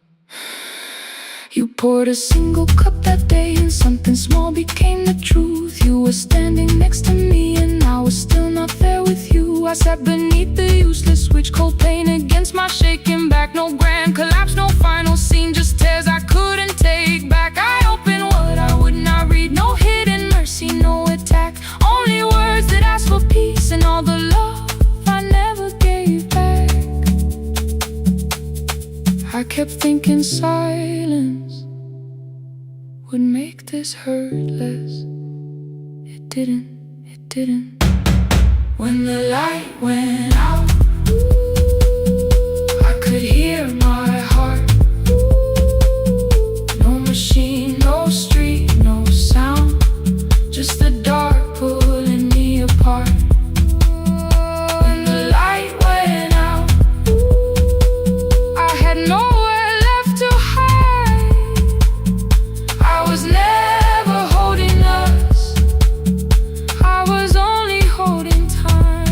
You poured a single cup that day, and something small became the truth. You were standing next to me, and I was still not there with you. I sat beneath the useless switch, cold pain against my shaking back. No grand collapse, no final scene, just tears I couldn't take back. I opened what I would not read, no hidden mercy, no attack. Only words that asked for peace and all the love I never gave back. I kept thinking silence would make this hurt less. It didn't, it didn't. When the light went out, I could hear my heart. No machine, no street, no sound, just the dark pulling me apart. When the light went out, I had nowhere left to hide. I was never holding us, I was only holding time.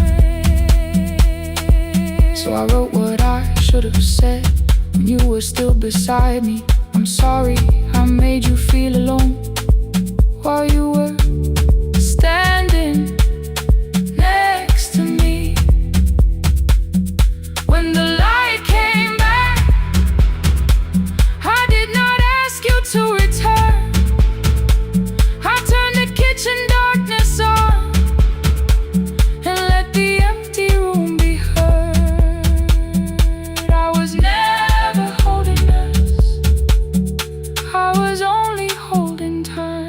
So I wrote what I should have said when you were still beside me. I'm sorry I made you feel alone while you were standing next to me. When the light came back, I did not ask you to return. I turned the kitchen darkness on and let the empty room be heard. I was never holding us, I was only holding time.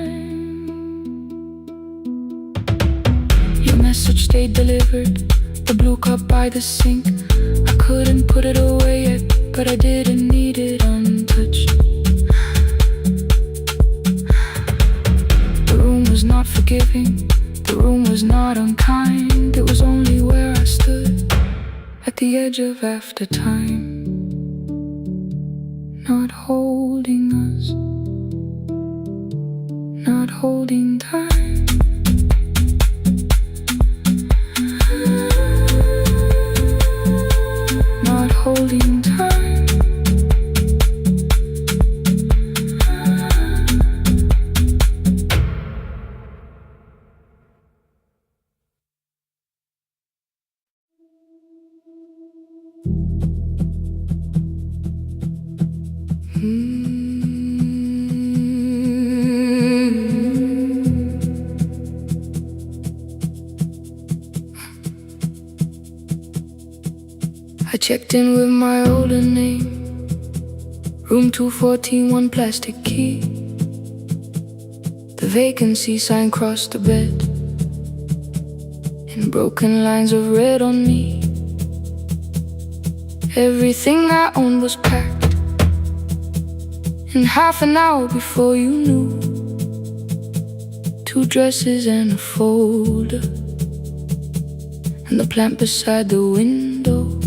Your message stayed delivered, the blue cup by the sink. I couldn't put it away yet, but I didn't need it untouched. The room was not forgiving, the room was not unkind. It was only where I stood at the edge of after time, not holding us, not holding time. Not holding time. I checked in with my older name, room 214, one plastic key. The vacancy sign crossed the bed, and broken lines of red on me. Everything I owned was packed in half an hour before you knew. 2 dresses and a folder, and the plant beside the window.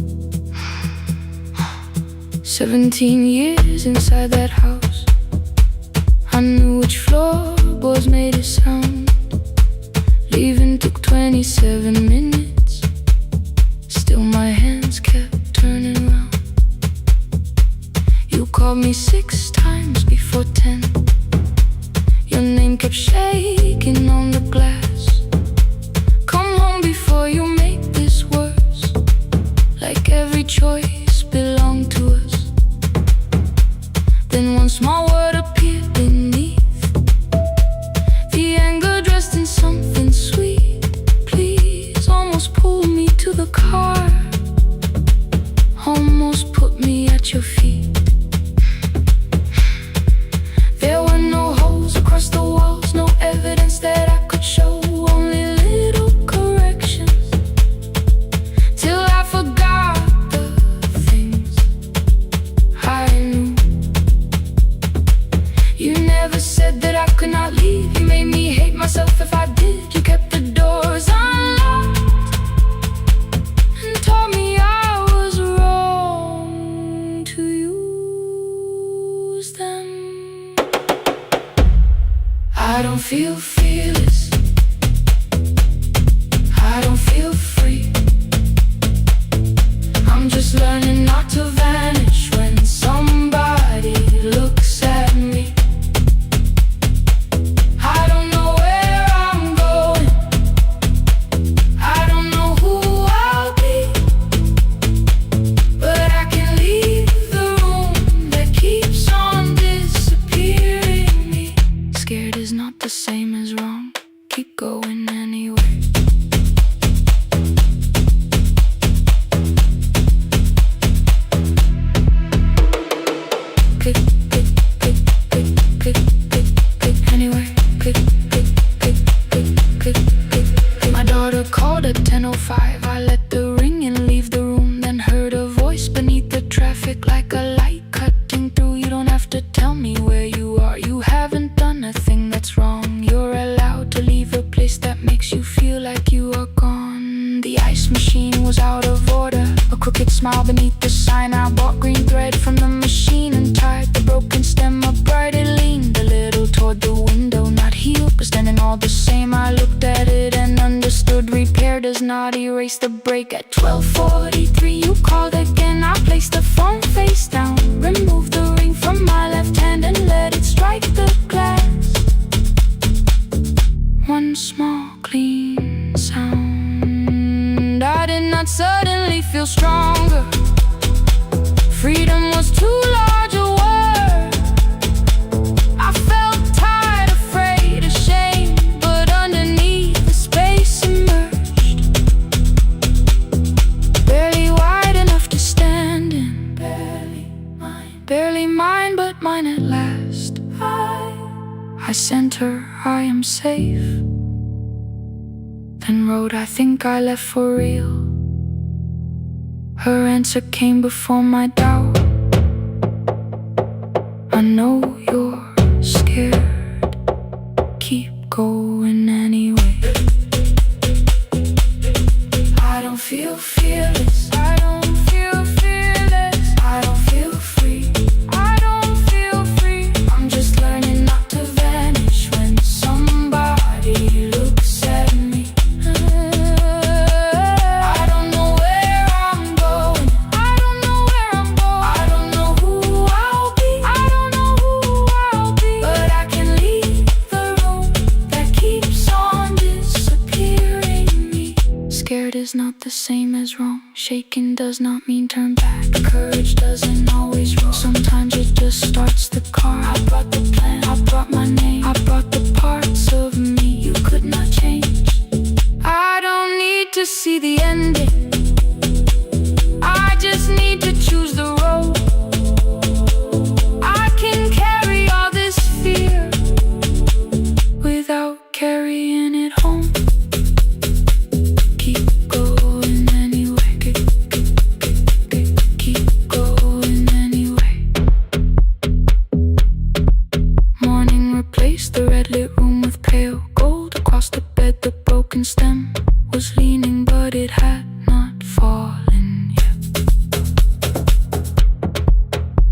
17 years inside that house, I knew which floorboards made a sound. Leaving took 27 minutes, still my hands kept turning round. You called me 6 times before 10. Your name kept shaking on the glass. Come home before you make this worse, like every choice belonged to us. Then one small word appeared beneath, the anger dressed in something sweet. Please, almost pulled me to the car, almost put me at your feet. There were no holes across the walls, no evidence that I could show, only little corrections, till I forgot the things I knew. You never said that I could not leave. You made me hate myself if I did. You kept the doors unlocked and told me I was wrong to use them. I don't feel fearless, I don't feel free. I'm just learning not to vanish when somebody looks at me. I don't know where I'm going, I don't know who I'll be, but I can leave the room that keeps on disappearing me. Scared is not the same as wrong, keep going anyway. Click, click, click, click, click, click, click, anyway. Click, click, click, click, click, click, click. My daughter called at 10:05. I let the ring and leave the room, then heard a voice beneath the traffic like a light cutting through. You don't have to tell me where you are, you haven't done a thing that's wrong. You're allowed to leave a place that makes you feel like you are gone. The ice machine was out of order, a crooked smile beneath the sign. I bought green thread from the machine and tied the broken stem upright. It leaned a little toward the window, not healed but standing all the same. I looked at it and understood, repair does not erase the break. At 12:43 you called again. I placed the phone face down, removed the ring from my left hand and let it strike the glass. One small clean sound. I did not suddenly feel stronger. Freedom was too large a word. I felt tired, afraid, ashamed, but underneath the space emerged, barely wide enough to stand in. Barely mine, but mine at last. I sent her, I am safe, then wrote, I think I left for real. Her answer came before my doubt. I know you're scared, keep going anyway. I don't feel fearless, I don't feel fearless, I don't feel free, I don't feel free. I'm just learning not to vanish when somebody looks at me. I don't know where I'm going, I don't know where I'm going, I don't know who I'll be, I don't know who I'll be, but I can leave the room that keeps on disappearing me. Scared is not the same as wrong, shaken does not mean turn back. Courage doesn't always roll, sometimes it just starts the car. I brought the plan, I brought my name, I brought the parts of me you could not change. I don't need to see the ending, I just the broken stem was leaning, but it had not fallen yet.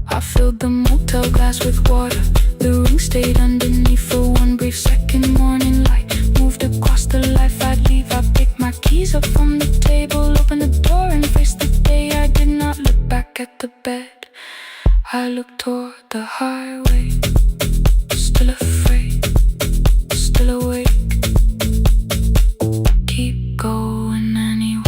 I filled the motel glass with water. The ring stayed underneath for one brief second. Morning light moved across the life I'd leave. I picked my keys up from the table, opened the door and faced the day. I did not look back at the bed. I looked toward the highway, still afraid, still awake. Keep going anyway.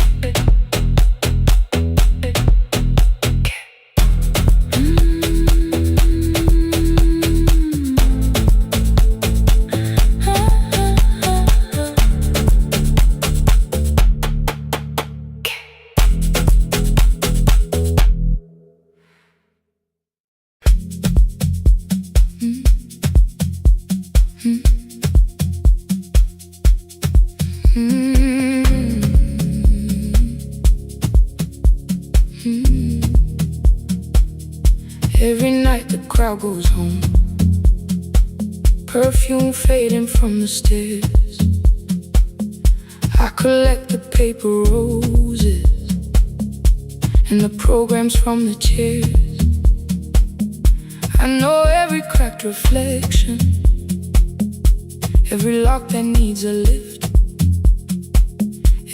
Every night the crowd goes home, perfume fading from the stairs. I collect the paper roses and the programs from the chairs. I know every cracked reflection, every lock that needs a lift,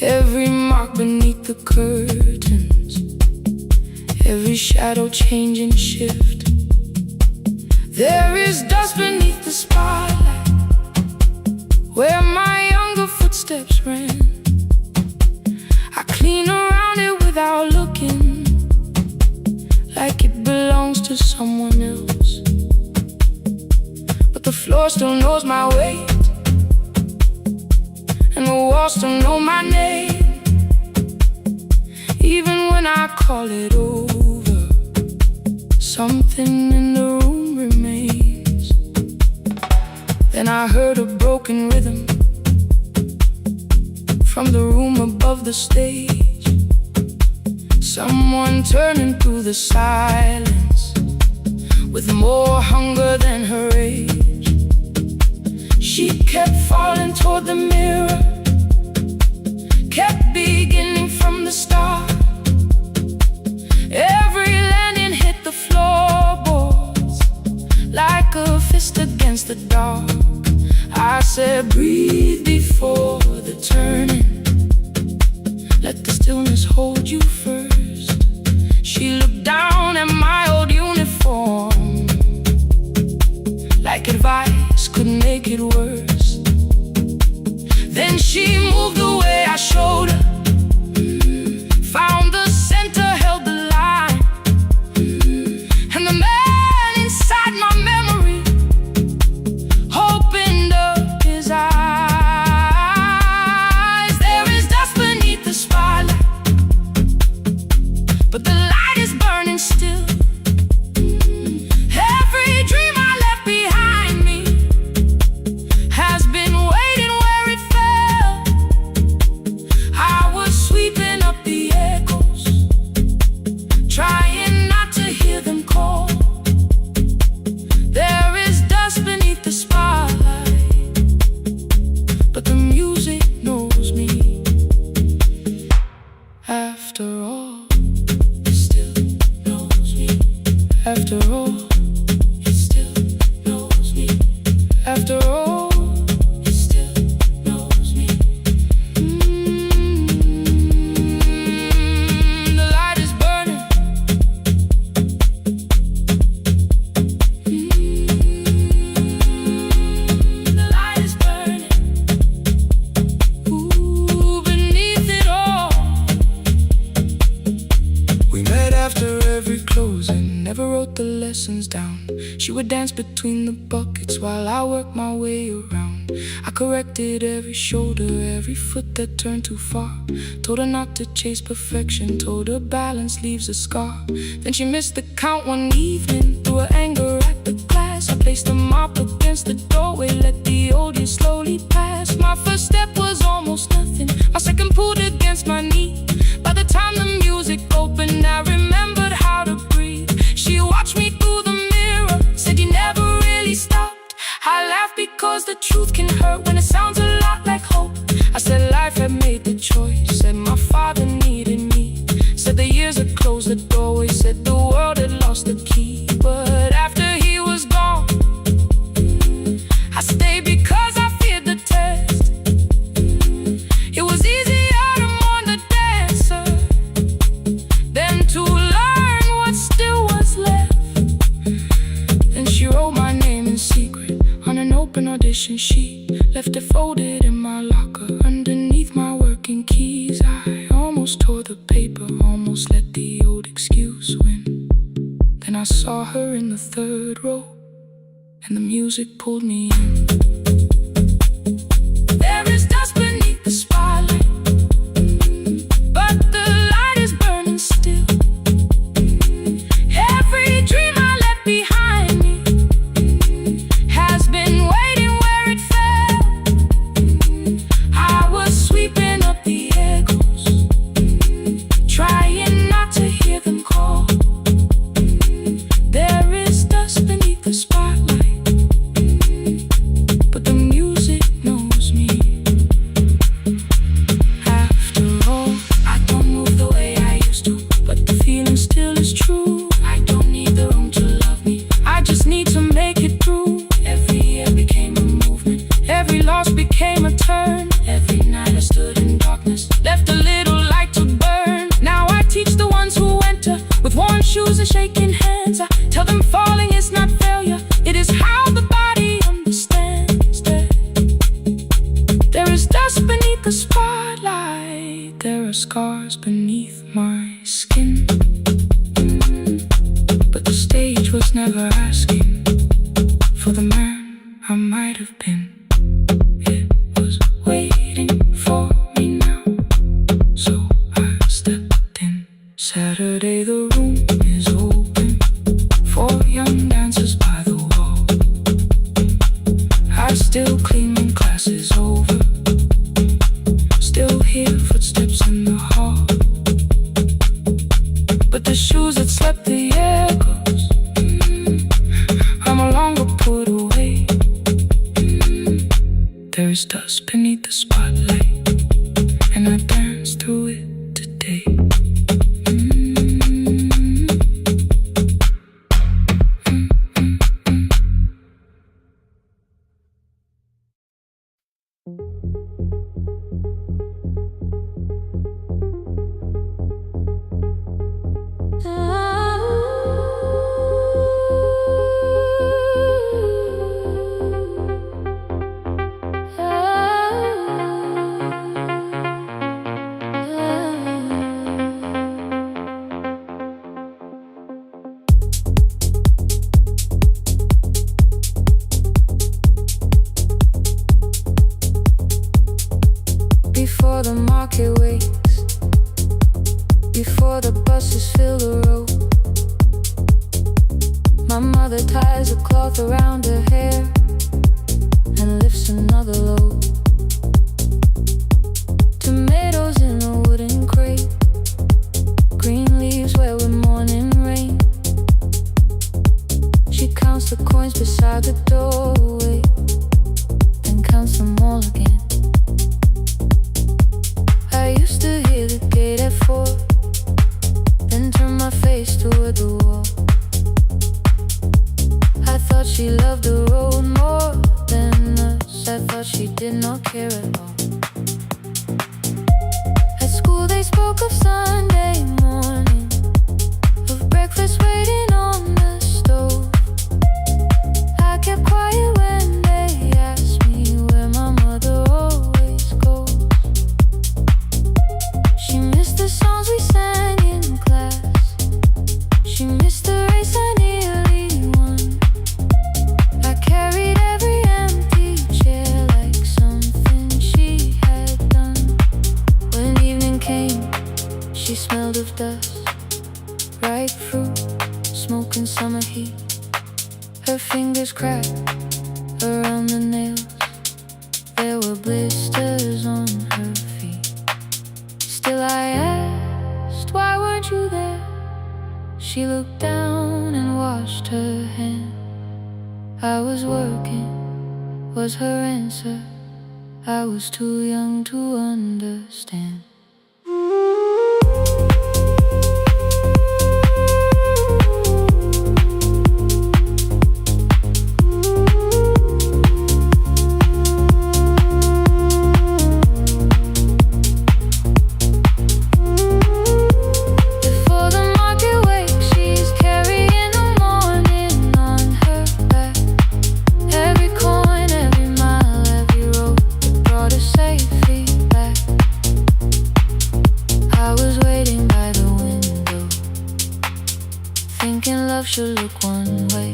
every mark beneath the curtains, every shadow change and shift. There is dust beneath the spotlight where my younger footsteps ran. I clean around it without looking, like it belongs to someone else. But the floor still knows my weight, and the walls still know my name. Even when I call it over, something in the room remains. Then I heard a broken rhythm from the room above the stage. Someone turning through the silence with more hunger than her age. She kept falling toward the mirror, kept beginning from the start. Every landing hit the floorboards like a fist against the dark. I said, breathe before the turning, let the stillness hold you first. She looked down at my old uniform, like advice could make it worse. Then she moved away, I showed her, found the center, held the line, and the man inside my memory opened up his eyes. There is dust beneath the spotlight, but the light is burning still. Every dream I left behind me has been waiting where it fell. I was sweeping up the echoes, trying not to hear them call. There is dust beneath the spotlight, but the music knows me. After all, it still knows me. After all, it still knows me. After all, it still knows me. The light is burning. The light is burning. Ooh, beneath it all. We met after every closing, never wrote the lessons down. She would dance between the buckets while I worked my way around. I corrected every shoulder, every foot that turned too far. Told her not to chase perfection, told her balance leaves a scar. Then she missed the count one evening, threw her anger at the glass. I placed a mop against the doorway, let the old years slowly pass. My first step was almost nothing, my second pulled against my knee. By the time the music opened, I remembered how to breathe. She watched me through the mirror, said you never really stopped. I laughed because the truth can hurt when it sounds a lot like hope. confession sheet, left it folded in my locker underneath my working keys. I almost tore the paper, almost let the old excuse win. Then I saw her in the third row, and the music pulled me in. There is dust beneath the spotlight, but the light is burning still. Every dream I left behind me has been waiting where it fell. I was sweeping up the echoes, trying not to hear them call. There is dust beneath the spotlight, but the music knows me. After all, I don't move the way I used to, but the feeling still is true. I don't need the room to love me, I just need to make it through. Every year became a movement, every loss became a turn. Every night I stood in darkness, left a little light to burn. Now I teach the ones who enter with worn shoes and shaking hands. I tell them falling is not failure, it is how the body understands. There is dust beneath the spotlight, there are scars beneath my skin, but the stage was never asking for the man I might have been. It was waiting for me now, so I stepped in. Saturday the room is open for young dancers by the wall. I still clean when class is over, still hear footsteps in the hall, but the shoes that slept the echoes are no longer put away. There is dust beneath the spotlight, and I dance through it today. Before the market wakes, before the buses fill the road, my mother ties a cloth around her hair and lifts another load. Tomatoes in a wooden crate, green leaves where we're morning rain. She counts the coins beside the doorway, then counts them all again. I used to hear the gate at 4, then turn my face toward the wall. I thought she loved the road more than us, I thought she did not care at all. At school they spoke of Sunday morning, of breakfast waiting on the stove. I kept quiet when they asked me where my mother always goes. She missed the songs we sang in class, she missed the race I nearly won. I carried every empty chair like something she had done. When evening came, she smelled of dust, ripe fruit, smoke and summer heat. Her fingers cracked around the nails, there were blisters on her feet. Still I asked, why weren't you there? She looked down and washed her hand. I was working, was her answer. I was too young to understand. Every coin, every mile work one way,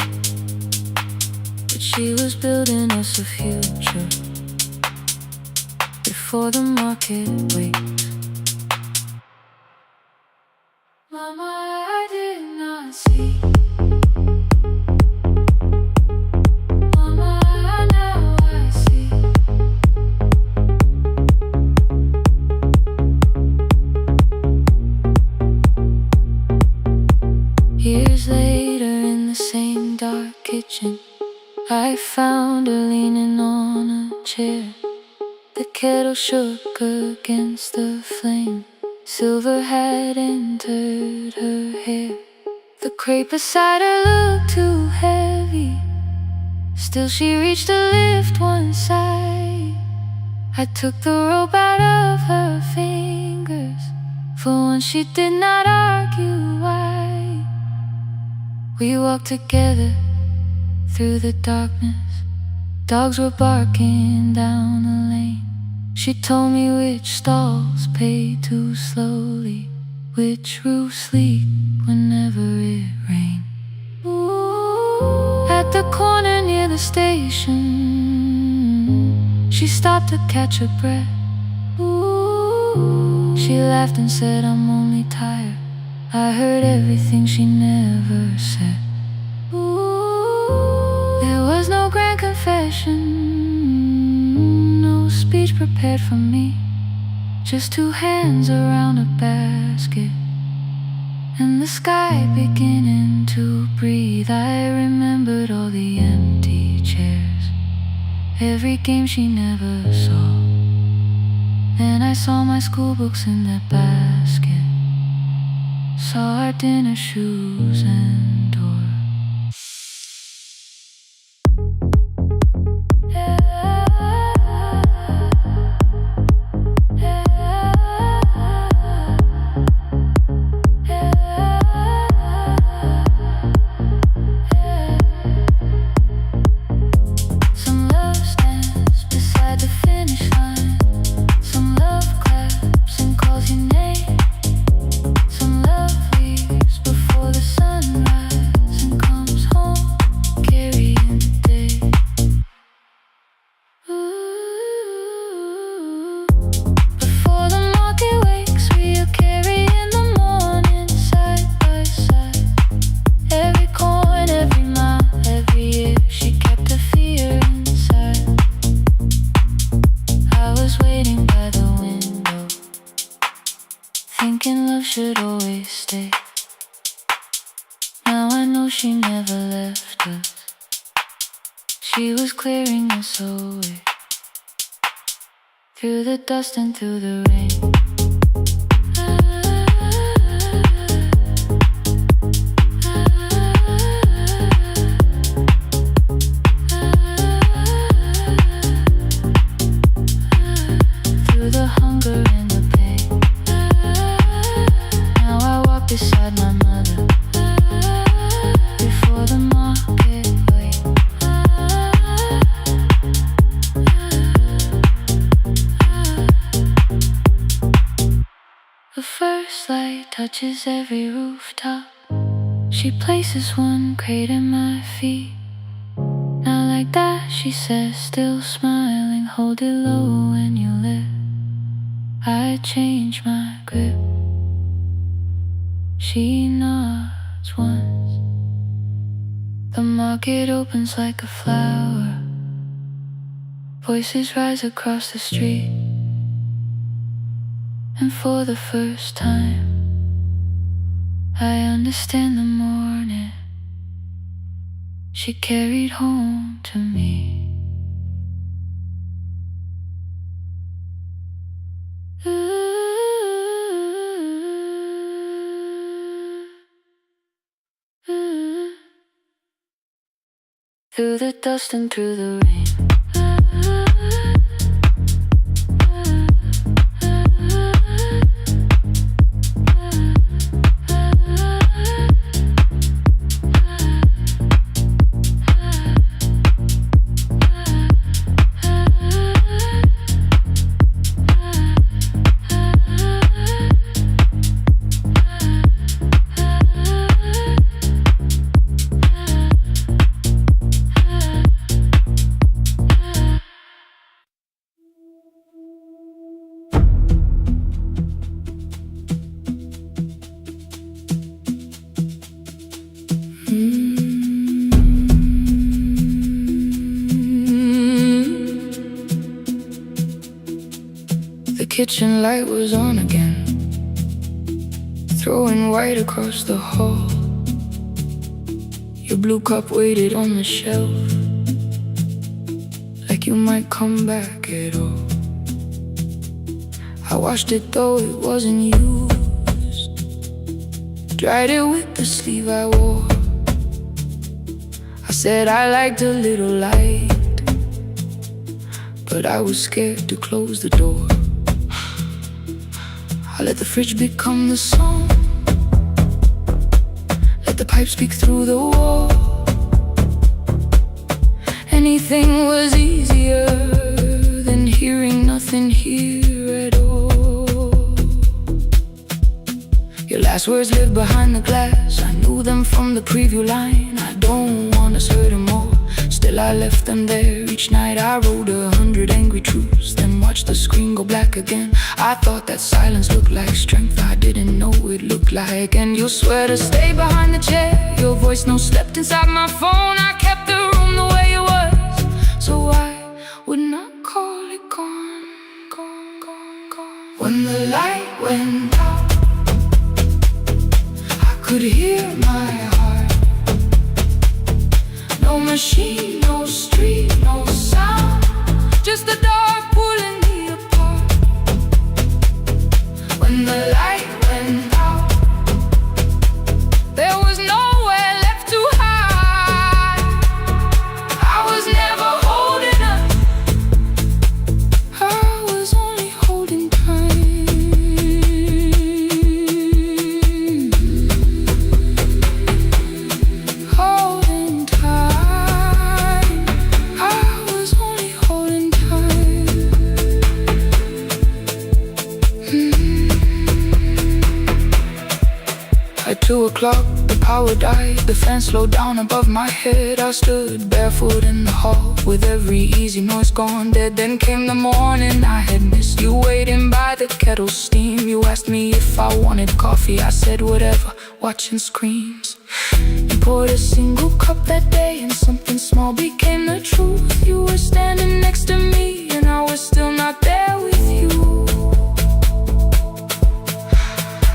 but she was building us a future before the market waits. Mama, I did not see. Mama, now I see. Years later in the same dark kitchen, I found her leaning on a chair. The kettle shook against the flame. Silver had entered her hair. The crepe beside her looked too heavy. Still she reached to lift one side. I took the rope out of her fingers. For once she did not argue why. We walked together through the darkness. Dogs were barking down the lane. She told me which stalls pay too slowly, which roofs leak whenever it rained. At the corner near the station, she stopped to catch her breath. She laughed and said, I'm only tired. I heard everything she never said. There was no grand confession, no speech prepared for me. Just two hands around a basket and the sky beginning to breathe. I remembered all the empty chairs, every game she never saw. Then I saw my school books in that basket, saw our dinner shoes and door. Thinking love should always stay. Now I know she never left us. She was clearing us away, through the dust and through the rain. Through the hunger and the pain. Now I walk beside my mother, before the market waits. The first light touches every rooftop. She places one crate at my feet. Now like that, she says, still smiling, hold it low when you lift. I change my grip. She nods once. The market opens like a flower. Voices rise across the street. And for the first time, I understand the morning she carried home to me. Through the dust and through the rain. kitchen light was on again, throwing white across the hall. Your blue cup waited on the shelf, like you might come back at all. I washed it though it wasn't used, dried it with the sleeve I wore. I said I liked a little light, but I was scared to close the door. I let the fridge become the song, let the pipe speak through the wall. Anything was easier than hearing nothing here at all. Your last words lived behind the glass, I knew them from the preview line. I don't want us hurting more, still I left them there. Each night I wrote 100 angry truths, then watched the screen go black again. I thought that silence looked like strength, I didn't know it looked like. And you swear to stay behind the chair, your voice no slept inside my phone. I kept the room the way it was, so I would not call it gone, gone, gone, gone. When the light went out, I could hear my heart. No machine, no street, no sound, just the dark pulling me apart. When the light went out, there was nowhere left to hide. I was never holding up, I was only holding time. Holding time, I was only holding time. At 2 o'clock, the power died, the fan slowed down above my head. I stood barefoot in the hall, with every easy noise gone dead. Then came the morning, I had missed you waiting by the kettle steam. You asked me if I wanted coffee, I said whatever, watching screens. You poured a single cup that day, and something small became the truth. You were standing next to me, and I was still not there with you.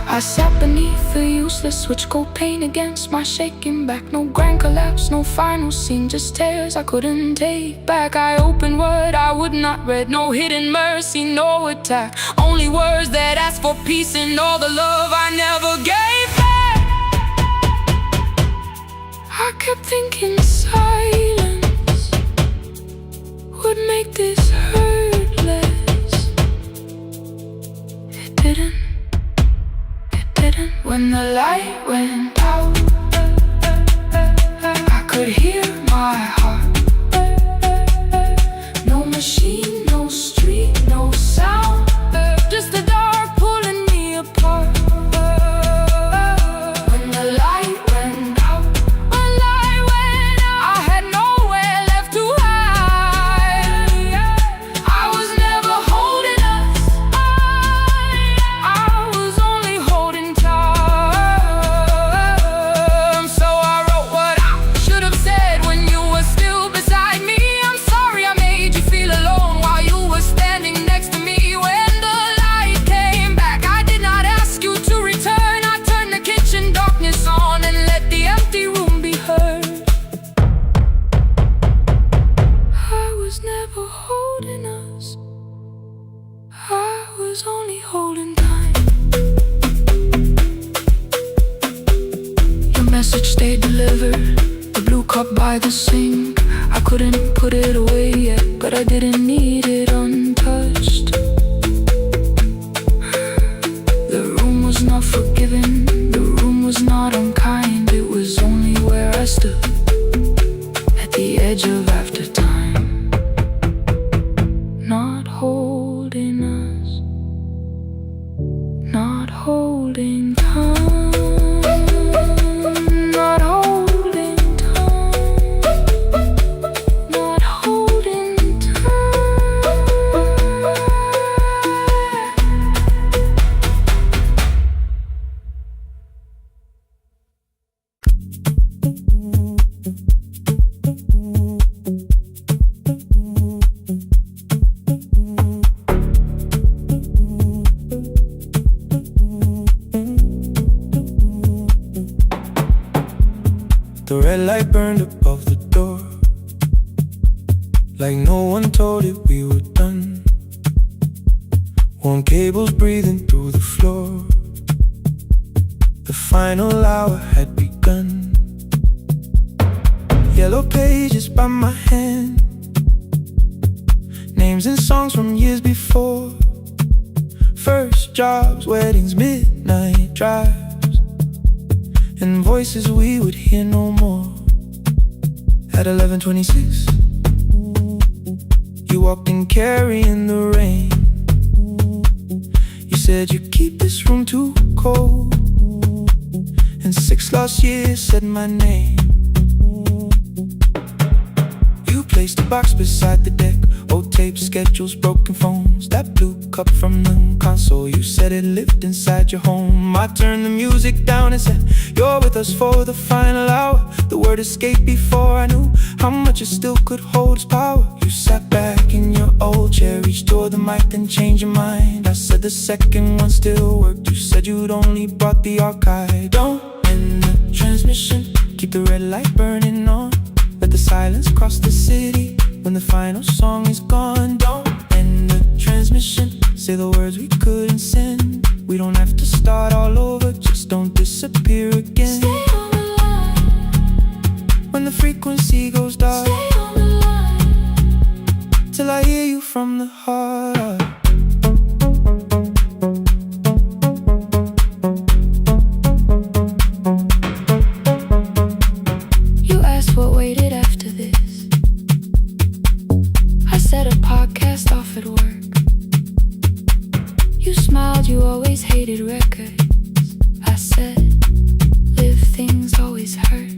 I sat beneath the useless switch, cold pain against my shaking back. No grand collapse, no final scene, just tears I couldn't take back. I opened what I would not read, no hidden mercy, no attack, only words that asked for peace and all the love I never gave back. I kept thinking silence would make this hurt less. It didn't. When the light went out, I could hear my heart. No machine, no street, no sound, just the dark pulling me apart. When the light went out, I had nowhere left to hide. I was never holding us, I was only holding time. Only holding time. Your message stayed delivered, the blue cup by the sink. I couldn't put it away yet, but I didn't need it untouched. The room was not forgiving, the room was not unkind. It was only where I stood, at the edge of after time, not holding us, not holding time, not holding time, not holding time. red light burned above the door, like no one told it we were done. Warm cables breathing through the floor. The final hour had begun. Yellow pages by my hand, names and songs from years before. First jobs, weddings, midnight drives, and voices we would hear no more. At 11:26, you walked in carrying the rain. You said you keep this room too cold, and 6 lost years said my name. You placed a box beside the deck, old tapes, schedules, broken phones, that blue cup from the console. You said it lived inside your home. I turned the music down and said, you're with us for the final hour. The word escaped before I knew how much it still could hold its power. You sat back in your old chair, reached toward the mic, then changed your mind. I said the second one still worked. You said you'd only brought the archive. Don't end the transmission, keep the red light burning on. Let the silence cross the city when the final song is gone. Don't end the transmission, say the words we couldn't send. We don't have to start all over, just don't disappear again. Stay on the line. When the frequency goes dark, Stay on the line. till I hear you from the heart. You asked what waited after this. I said a podcast off at work. You smiled, you always hated records. I said, live things always hurt.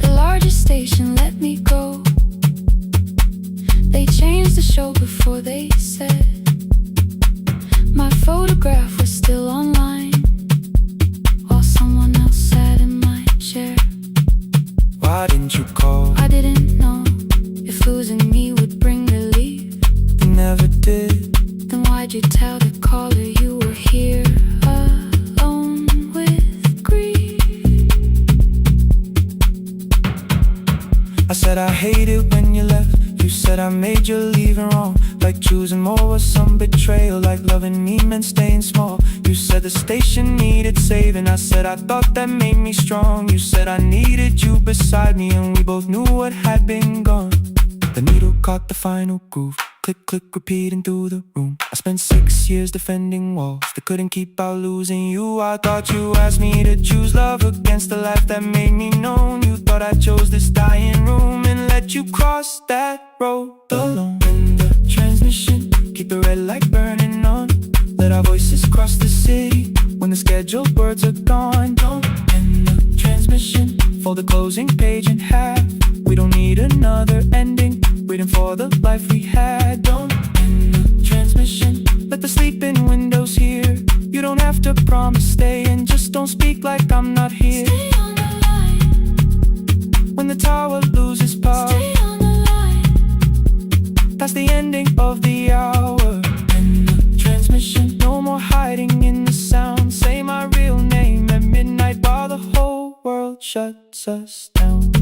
The largest station let me go. They changed the show before they said my photograph was still online, while someone else sat in my chair. Why didn't you call? I didn't know if losing me would bring relief. You never did. Then why'd you tell the caller you were here alone with grief? I said I hate it when you left. You said I made you leaving wrong, like choosing more was some betrayal, like loving me meant staying small. You said the station needed saving. I said I thought that made me strong. You said I needed you beside me, and we both knew what had been gone. The needle caught the final groove, click, click, repeating through the room. I spent 6 years defending walls that couldn't keep out losing you. I thought you asked me to choose love against the life that made me known. You thought I chose this dying room and let you cross that road alone. In the transmission, keep the red light burning on. Let our voices cross the city when the scheduled words are gone. Don't end the transmission, fold the closing page in half. We don't need another ending, waiting for the life we had. Don't end the transmission, let the sleeping windows hear. You don't have to promise stay, and just don't speak like I'm not here. Stay on the line. When the tower loses power, Stay on the line. that's the ending of the hour. End the transmission, no more hiding in the sound. Say my real name at midnight while the whole world shuts us down.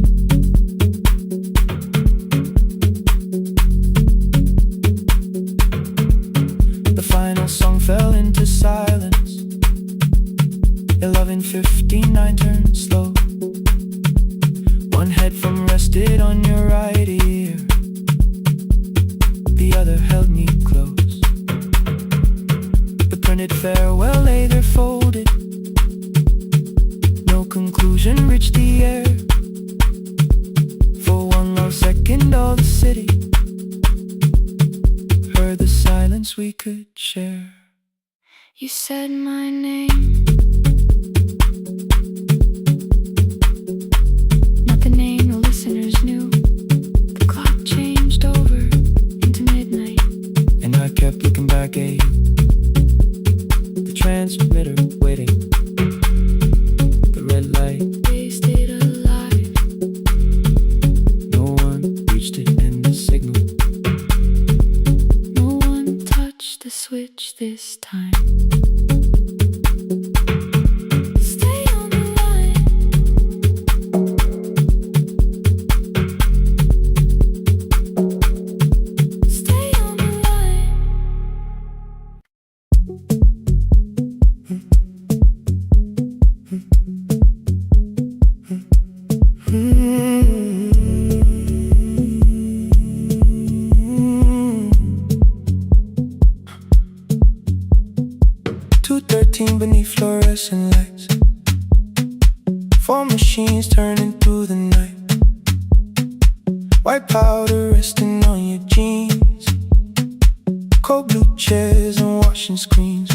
The final song fell into silence. 11:59 turned slow. One headphone rested on your right ear, the other held me close. The printed farewell lay there folded. No conclusion reached the air. For one long second all the city heard the silence we could share. You said my name, not the name the listeners knew. The clock changed over into midnight, And I kept looking back at you, the transmitter waiting, the red light, they stayed alive. no one reached it, and the signal, No one touched the switch this time. Stay on the line. 213 beneath fluorescent lights. 4 machines turning through the night. White powder resting on your jeans. Cold blue chairs and washing screens.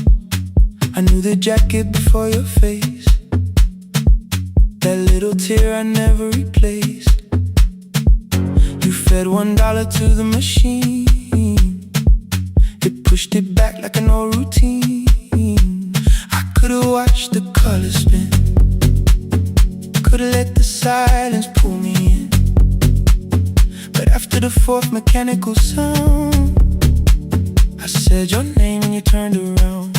I knew the jacket before your face. That little tear I never replaced. You fed $1 to the machine. It pushed it back like an old routine. I could've watched the colors spin. Could've let the silence pull me in. But after the 4th mechanical sound, I said your name and you turned around.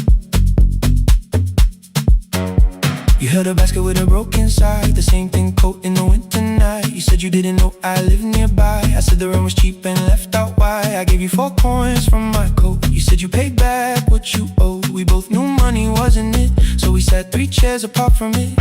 You held a basket with a broken side, the same thing coat in the winter night. You said you didn't know I lived nearby. I said the rent was cheap and left out why. I gave you 4 coins from my coat. You said you paid back what you owed. We both knew money wasn't it, so we sat 3 chairs apart from it.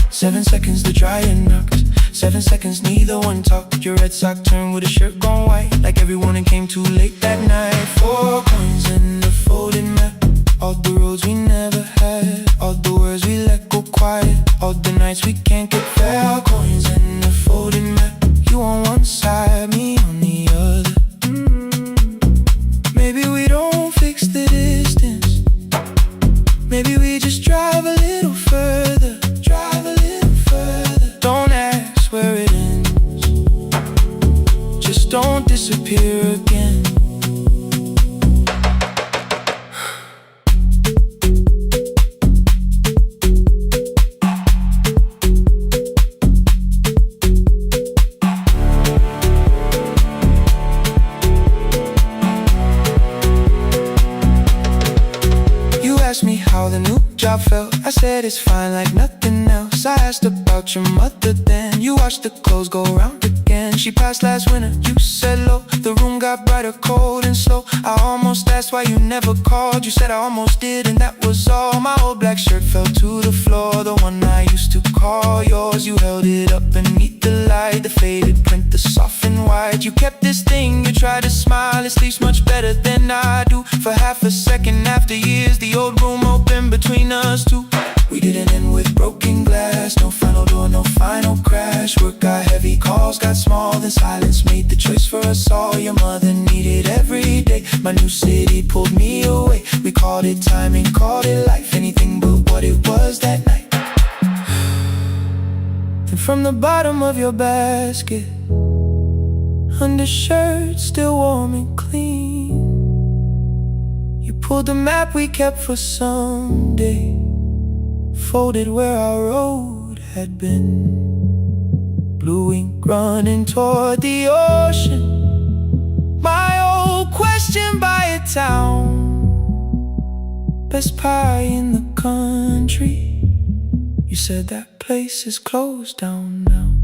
7 seconds the dryer knocked. 7 seconds neither one talked. Your red sock turned with a shirt gone white, like everyone came too late that night. 4 coins in the folded map. All the roads we never had, all the words we let go quiet, all the nights we can't get fair. Coins in the folded map. You on one side, me on the other. Maybe we don't fix the distance. Maybe we just drive a little further. Drive a little further. Don't ask where it ends. Just don't disappear again. How the new job felt. I said it's fine like nothing else. I asked about your mother then. You watched the clothes go round again. She passed last winter, you said low. The room got brighter, cold and slow. I almost asked why you never called. You said I almost did and that was all. My old black shirt fell to the floor. The one I used to call yours. You held it up beneath the light. The faded print, the soft and white. You kept this thing, you tried to smile. It sleeps much better than I do. For half a second after years, the old room opened between us two. We didn't end with broken glass. No final door, no final crash. Work got heavy, calls got small. Then silence made the choice for us all. Your mother needed every day. My new city pulled me away. We called it timing, called it life. Anything but what it was that night. Then from the bottom of your basket, undershirt still warm and clean, you pulled the map we kept for someday. Folded where our road had been. Blue ink running toward the ocean. My old question by a town. Best pie in the country. You said that place is closed down now.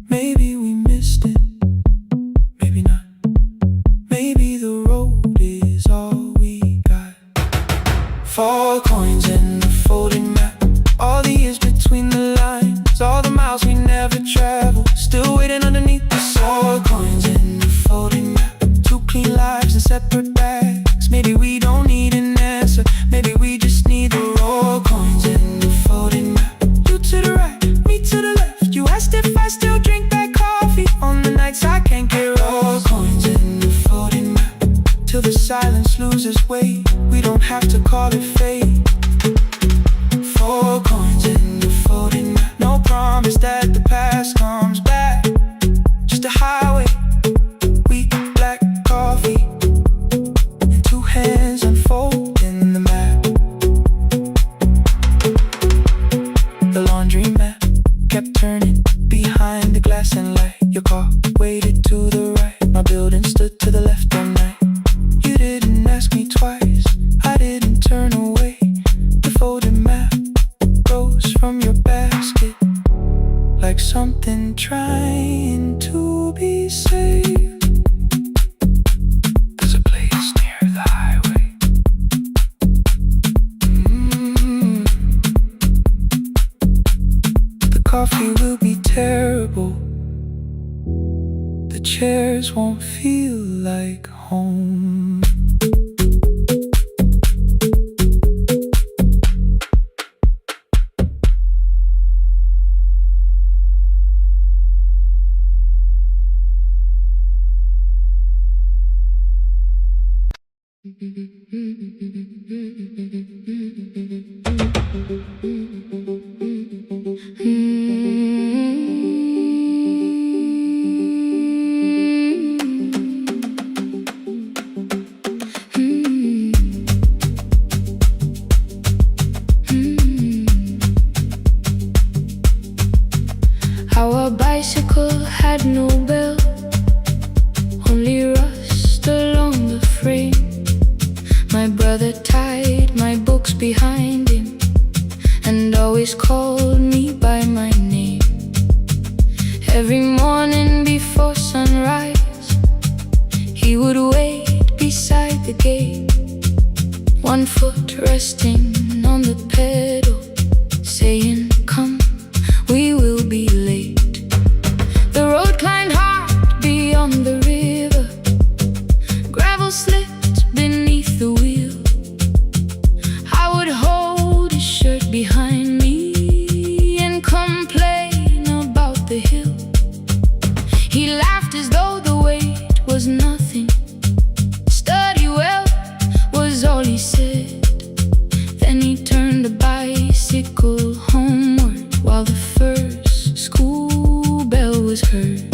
Maybe we missed it, maybe not. Maybe the road is all we got. 4 coins in the folded map. All the years between the lines, all the miles we never traveled, still waiting underneath the sun. 4 coins in the folded map. 2 clean lives in separate bags. Maybe we don't need an answer. Maybe we just need the raw coins in the folded map. You to the right, me to the left. You asked if I still drink that coffee on the nights I can't get raw coins in the folded map. Till the silence loses weight. We don't have to call it fate. 4 coins in the folded map. No promise that the past comes back. Just a highway, weak black coffee, and 2 hands unfolding the map. The laundry mat kept turning behind the glass and light. Your car waited to the right. My building stood to the left all night. You didn't ask me twice, I didn't turn away. The folded map rose from your basket like something trying to be saved. There's a place near the highway. The coffee will be terrible. The chairs won't feel like home. Our bicycle had no bell, only rust along the frame. My brother tied my books behind him and always called me by my name. Every morning before sunrise, he would wait beside the gate, one foot resting on the pedal, saying, "Come, we will be late." The road climbed hard beyond the river, gravel slipped beneath the wheel. I would hold his shirt behind me and complain about the hill. He laughed as though the weight was nothing. "Study well," was all he said. Then he turned the bicycle homeward while the first school bell was heard.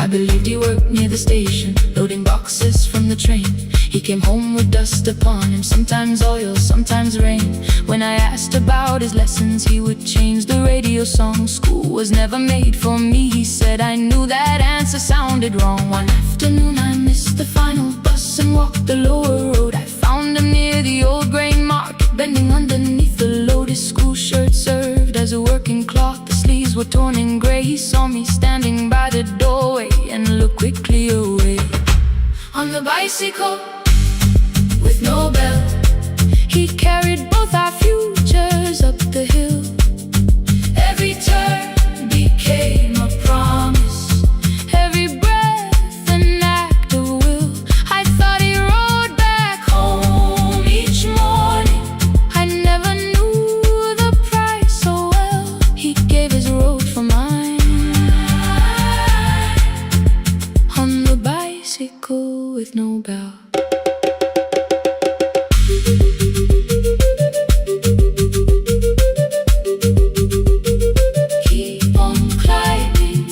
I believed he worked near the station, loading boxes from the train. He came home with dust upon him, sometimes oil, sometimes rain. When I asked about his lessons, he would change the radio song. "School was never made for me," he said. I knew that answer sounded wrong. One afternoon I missed the final bus and walked the lower road. I found him near the old grain market, bending underneath the load. His school shirt served as a working cloth, the sleeves were torn and gray. He saw me standing by the doorway and looked quickly away. On the bicycle with no bell, he carried both our futures up the hill. Every turn became a promise, every breath an act of will. I thought he rode back home each morning. I never knew the price so well. He gave his road for mine. On the bicycle with no bell. Keep on climbing.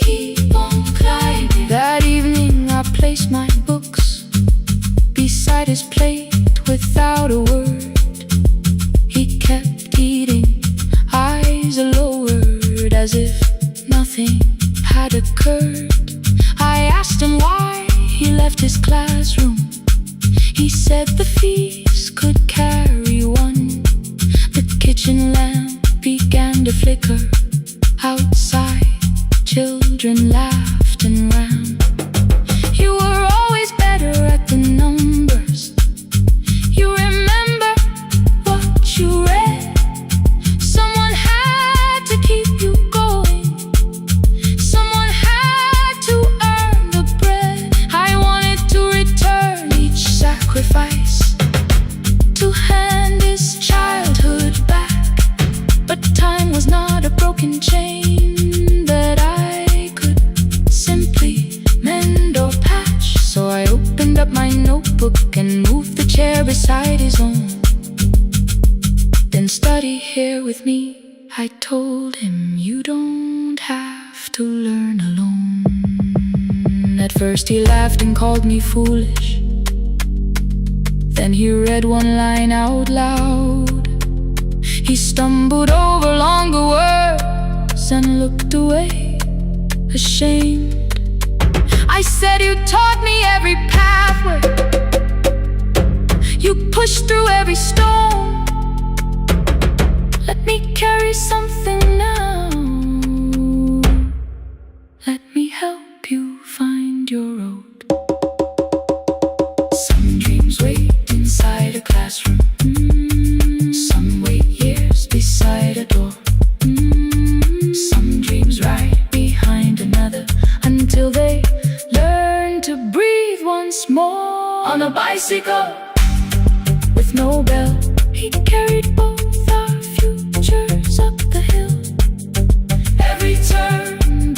Keep on climbing. That evening I placed my books beside his plate without a word. He kept eating, eyes lowered, as if nothing had occurred. I asked him why he left his classroom. He said the fees could carry one. The kitchen lamp began to flicker. Outside, children laughed and ran. You were always better at the numbers. You remember what you read. Someone had to keep you going. Someone had to earn the bread. I wanted to return each sacrifice, to hand his childhood back. But time was not a broken chain that I could simply mend or patch. So I opened up my notebook and moved the chair beside his own. Then study here with me, I told him. You don't have to learn alone. At first he laughed and called me foolish. Then he read one line out loud. He stumbled over longer words and looked away, ashamed. I said, "You taught me every pathway. You pushed through every stone. Let me carry something now. Let me help you find your road." Some dreams wait inside a classroom. Some wait years beside a door. Some dreams right behind another until they learn to breathe once more. On a bicycle with no bell, he carried both our futures up the hill. Every turn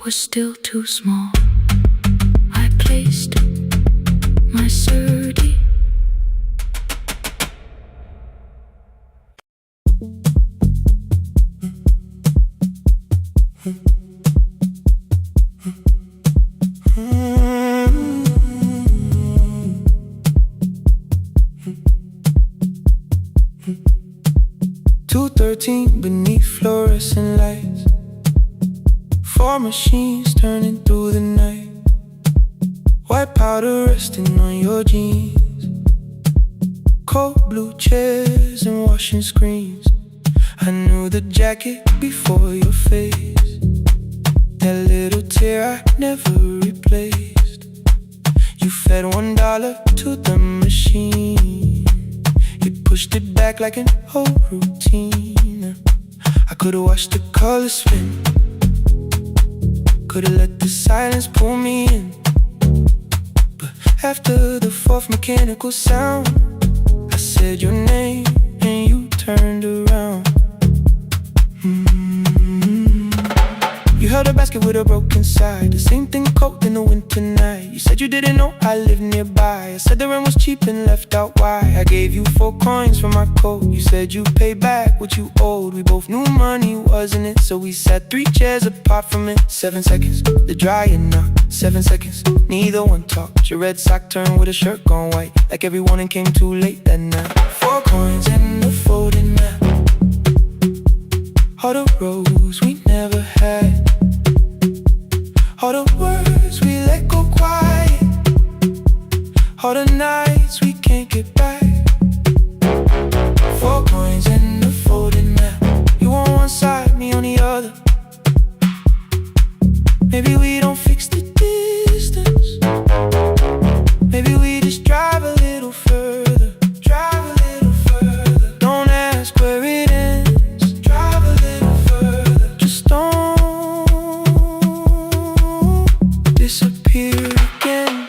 was still too small. I placed my sturdy. Beneath fluorescent lights, four machines turning through the night. White powder resting on your jeans, cold blue chairs and washing screens. I knew the jacket before your face, that little tear I never replaced. You fed $1 to the machine, it pushed it back like an old routine. I could've watched the colors spin, could've let the silence pull me in. But after the fourth mechanical sound, I said your name and you turned around. You held a basket with a broken side, the same thing cold in the winter night. You said you didn't know I lived nearby. I said the rent was cheap and left out why. I gave you 4 coins for my coat. You said you paid back what you owed. We both knew money wasn't it, so we sat 3 chairs apart from it. 7 seconds, the dryer knocked. 7 seconds, neither one talked. Your red sock turned with a shirt gone white, like every morning came too late that night. 4 coins and a folding map, all the roads we never had, all the words we let go quiet, all the nights we can't get back. 4 coins and a folding map, you on one side, me on the other. Maybe we don't fix the distance, maybe we just drive a little further. Drive a little further, don't ask where it ends. Drive a little further, just don't disappear again.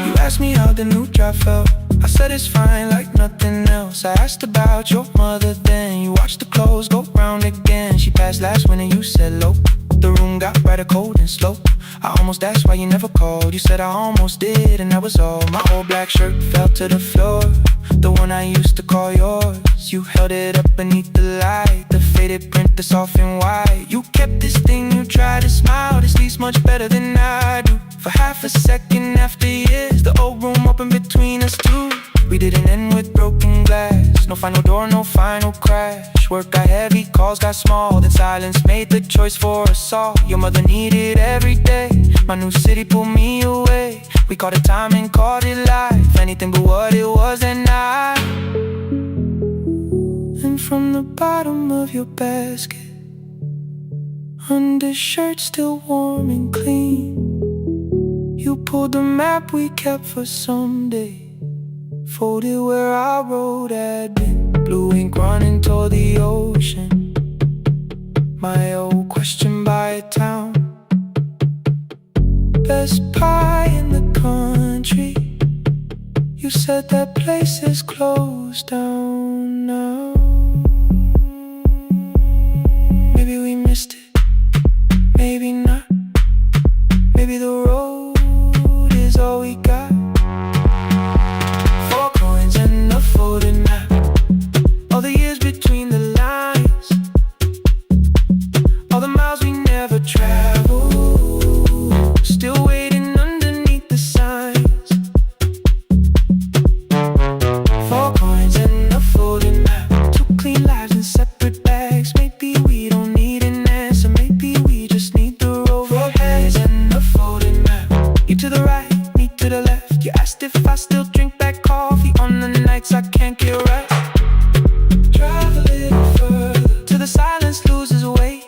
You asked me how the new job felt, I said it's fine like nothing else. I asked about your mother then, you watched the clothes go round again. She passed last winter, you said low, the room got rather cold and slow. I almost asked why you never called, you said I almost did and that was all. My old black shirt fell to the floor, the one I used to call yours. You held it up beneath the light, the faded print that's off in white. You kept this thing, you tried to smile, this leaves much better than I do. For half a second after years, the old room opened between us two. We didn't end with broken glass, no final door, no final crash. Work got heavy, calls got small, then silence made the choice for us all. Your mother needed every day, my new city pulled me away. We called it time and called it life, anything but what it was that night. And from the bottom of your basket, undershirt still warm and clean, you pulled the map we kept for someday, folded where our road had been. Blue ink running toward the ocean, my old question by a town. Best pie in the country, you said that place is closed down now. Maybe we missed it, maybe not. Maybe the road is all we got. 4 coins and a folded map, all the years between the lines, all the miles we never traveled, still waiting underneath the signs. 4 coins and a folded map, 2 clean lives in separate bags. Maybe we don't need an answer, maybe we just need the road. 4 hands and a folded map, you to the right, me to the left. You asked if I still drink that coffee on the nights I can't get right. Drive a little further, till the silence loses weight.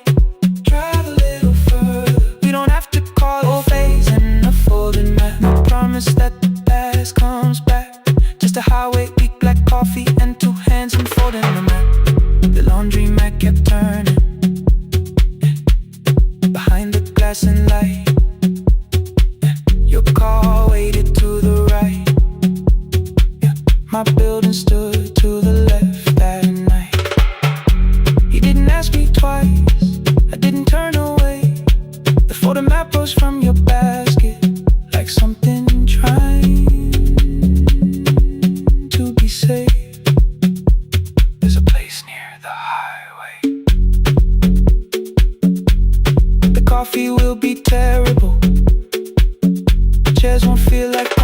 Drive a little further, we don't have to call it phase and a folded map. No promise that the past comes back, just a highway, weak black coffee and 2 hands and folding the map. The laundry mat kept turning, behind the glass and light. coffee will be terrible. Chairs won't feel like home.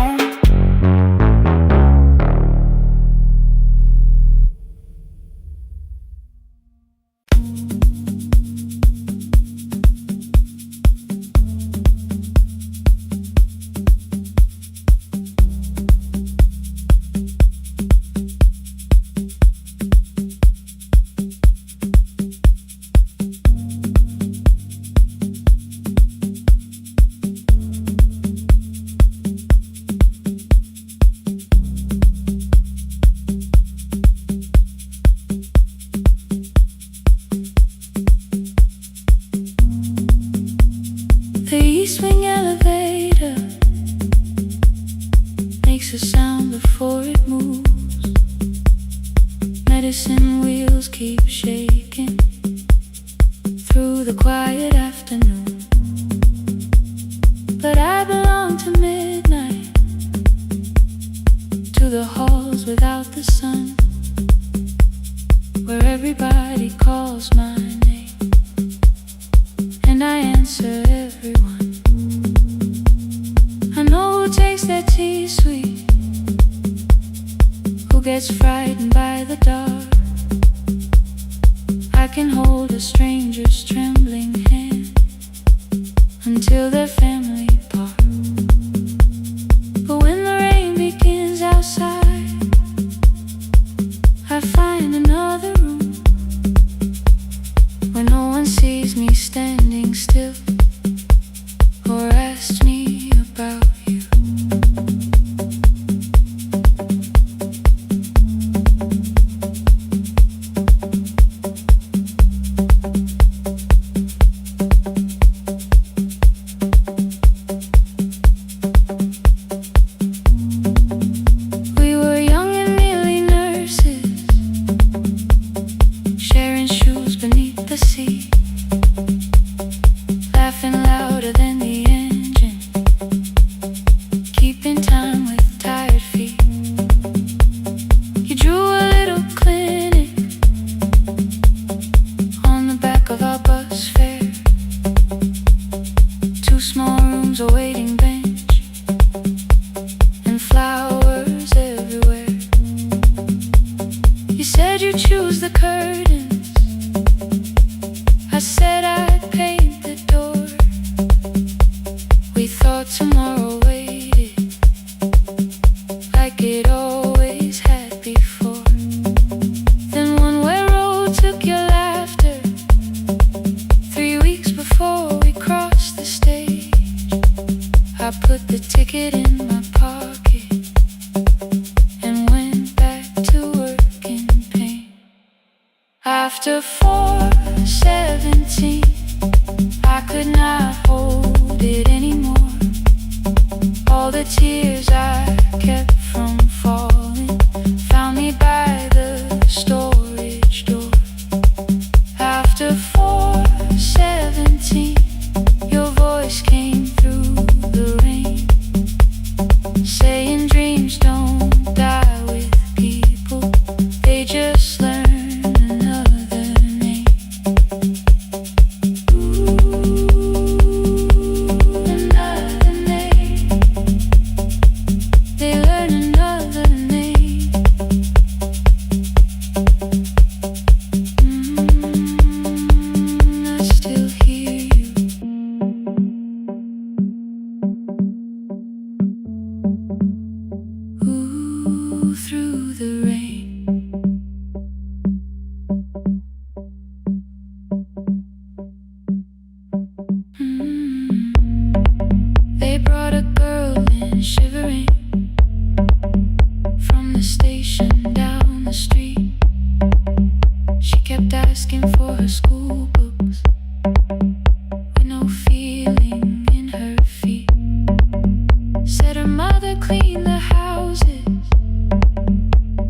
The east wing elevator makes a sound before it moves. Medicine wheels keep shaking through the quiet afternoon. But I belong to midnight, to the halls without the sun, where everybody calls my name and I answer everyone. I know who takes their tea sweet, who gets frightened by the dark. I can hold a stranger's trembling hand until their family part. But when the rain begins outside, I find another room where no one sees me standing still or asks me about you. We were young and nearly nurses, sharing shoes beneath the sea, laughing louder than the engine, keeping time with tired feet. You drew a little clinic on the back of our bus fare, 2 small rooms, a waiting bench, and flowers everywhere. You said you'd choose the curtains, I said I'd paint the door. We thought tomorrow waited like it always had before. Then one way road took your laughter, 3 weeks before we crossed the stage. I put the ticket in my pocket and went back to work in pain. After 4:17, I could not hold it anymore. All the tears I kept from falling found me by the storage door. After 4:17, your voice came through the rain, saying dreams don't die with people, they just learn another name. Another name. They learn another name. I still hear you. Ooh, through the rain. They brought a girl in shivering from the station down the street. She kept asking for her school books with no feeling in her feet. Said her mother cleaned the houses,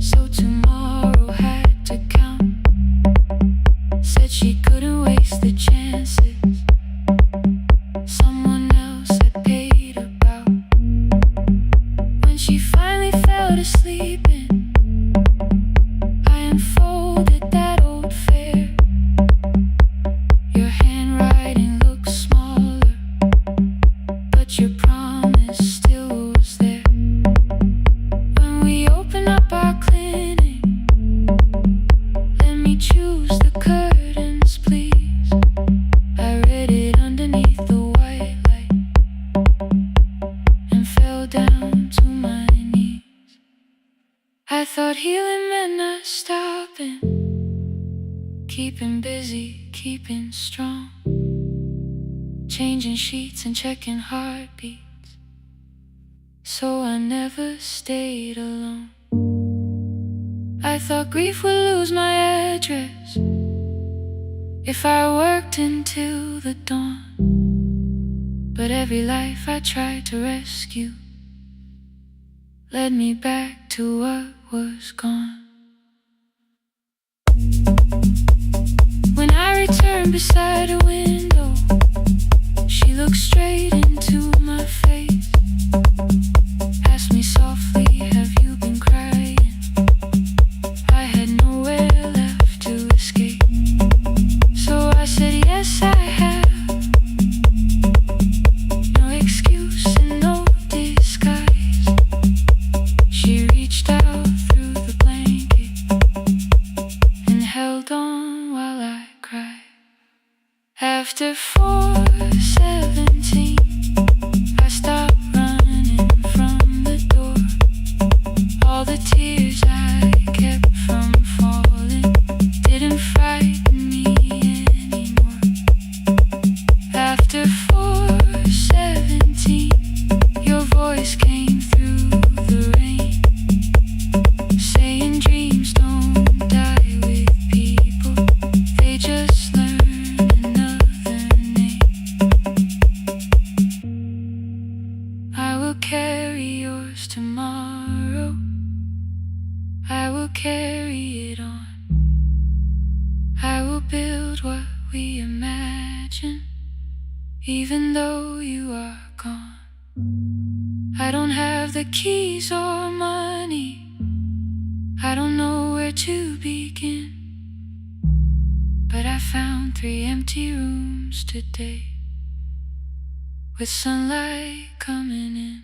so tomorrow had to count. Said she couldn't waste the chances someone else had paid about. When she finally fell to sleeping, I unfolded that old fare. Your handwriting looks small keeping busy, keeping strong, changing sheets and checking heartbeats, so I never stayed alone. I thought grief would lose my address if I worked until the dawn, but every life I tried to rescue led me back to what was gone. When I returned beside a window, she looked straight into my face, asked me softly, have you been crying? I had nowhere left to escape, so I said yes I have. No excuse and no disguise. She reached out through the blanket and held on while I cried. After 4:17, I stopped running from the door. All the tears I kept from falling didn't frighten me anymore. After 4:17, your voice came through the rain, saying dreams don't die with people, they just learn another name. I will carry yours tomorrow, I will carry it on. I will build what we imagine, even though you are gone. I don't have the keys or money, I don't know where to begin, but I found 3 empty rooms today, with sunlight coming in.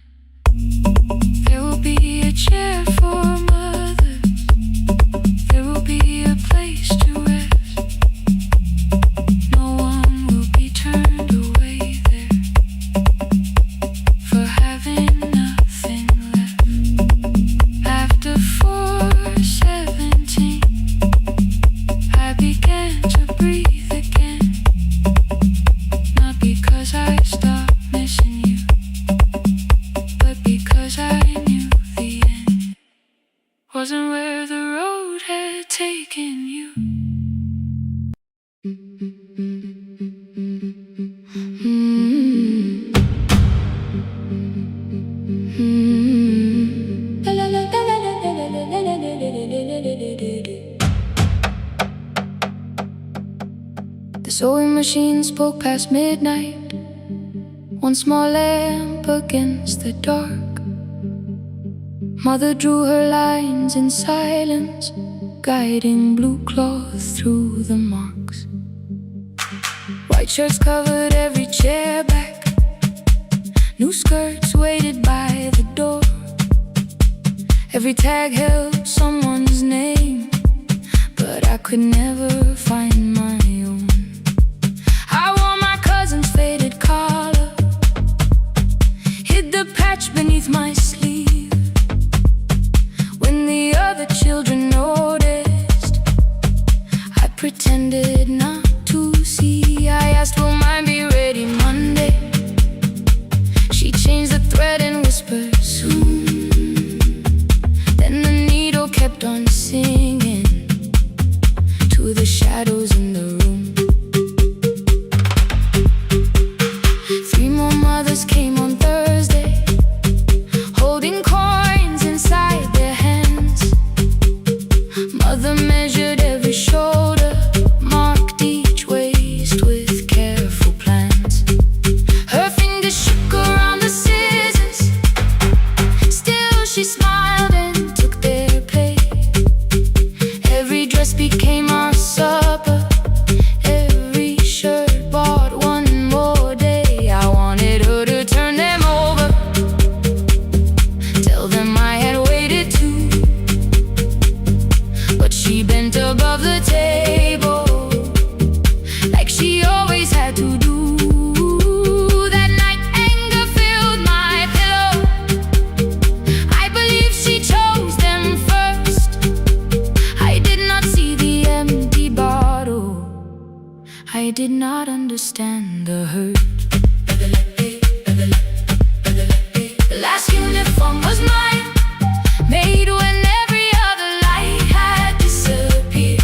There will be a chair for mothers, there will be a place to rest. No one will be turned away there for having nothing left. After 4:17, I began to breathe again, not because I stopped missing you, but because I knew the end wasn't where the road had taken you. The sewing machine spoke past midnight, one small lamp against the dark. Mother drew her lines in silence, guiding blue cloth through the marks. White shirts covered every chair back, new skirts waited by the door. Every tag held someone's name, but I could never find my own. I wore my cousin's faded collar, hid the patch beneath my sleeve. When the other children noticed, I pretended not to see. I asked, will mine be ready Monday? She changed the thread and whispered, soon. Then the needle kept on singing to the shadows in the not understand the hurt. The last uniform was mine, made when every other light had disappeared.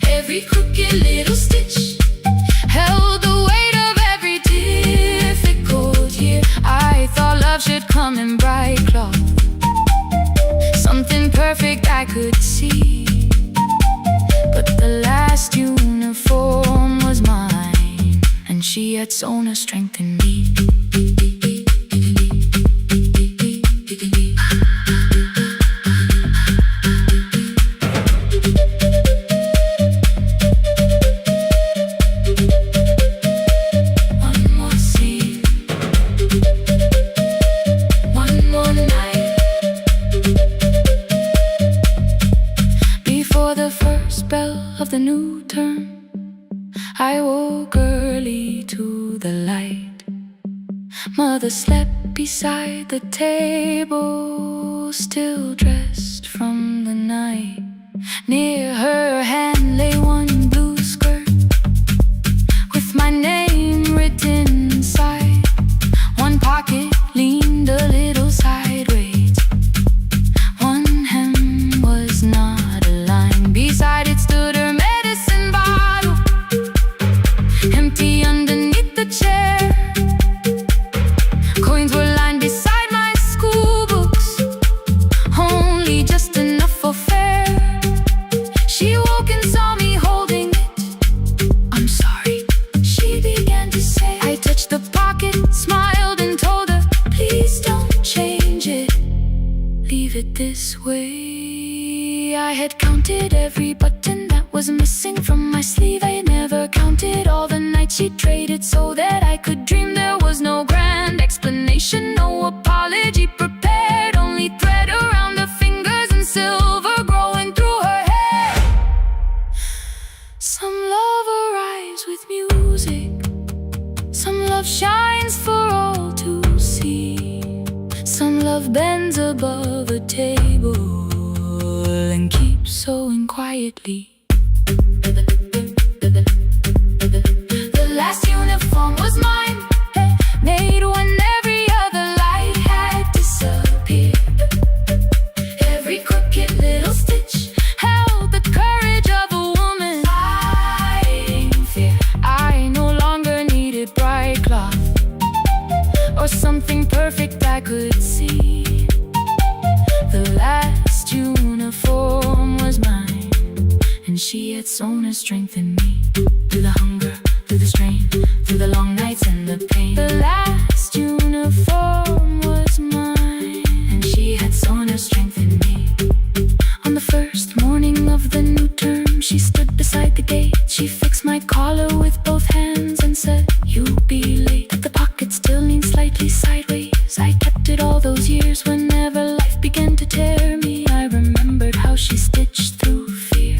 Every crooked little stitch held the weight of every difficult year. I thought love should come in bright cloth, something perfect I could see. But the last uniform was mine, and she had sewn her strength in me. The new term, I woke early to the light. Mother slept beside the table, still dressed from the night. Near her hand lay one blue skirt with my name written inside. One pocket leaned a little sideways, one hem was not aligned. Beside it stood her medicine bottle, empty underneath the chair. Coins were lined beside my school books, only just enough for fare. She woke and saw me holding it. I'm sorry, she began to say. I touched the pocket, smiled and told her, please don't change it, leave it this way. I had counted every button that was missing from my sleeve. I had never counted all the nights she traded so that I could dream. There was no grand explanation, no apology prepared, only thread around her fingers and silver growing through her hair. Some love arrives with music, some love shines for all to see. Some love bends above a table and keeps sewing quietly. The last uniform was mine, made when every other light had disappeared. Every crooked little stitch held the courage of a woman fighting fear. I no longer needed bright cloth or something perfect I could see. The last uniform was mine, and she had sewn her strength in me. Through the hunger, through the strain, through the long nights and the pain. The last uniform was mine, and she had sewn her strength in me. On the first morning of the new term, she stood beside the gate. She fixed my collar with both hands and said, you'll be late. But the pocket still leaned slightly sideways. I kept it all those years. Whenever life began to tear me, I remembered how she stitched through fear.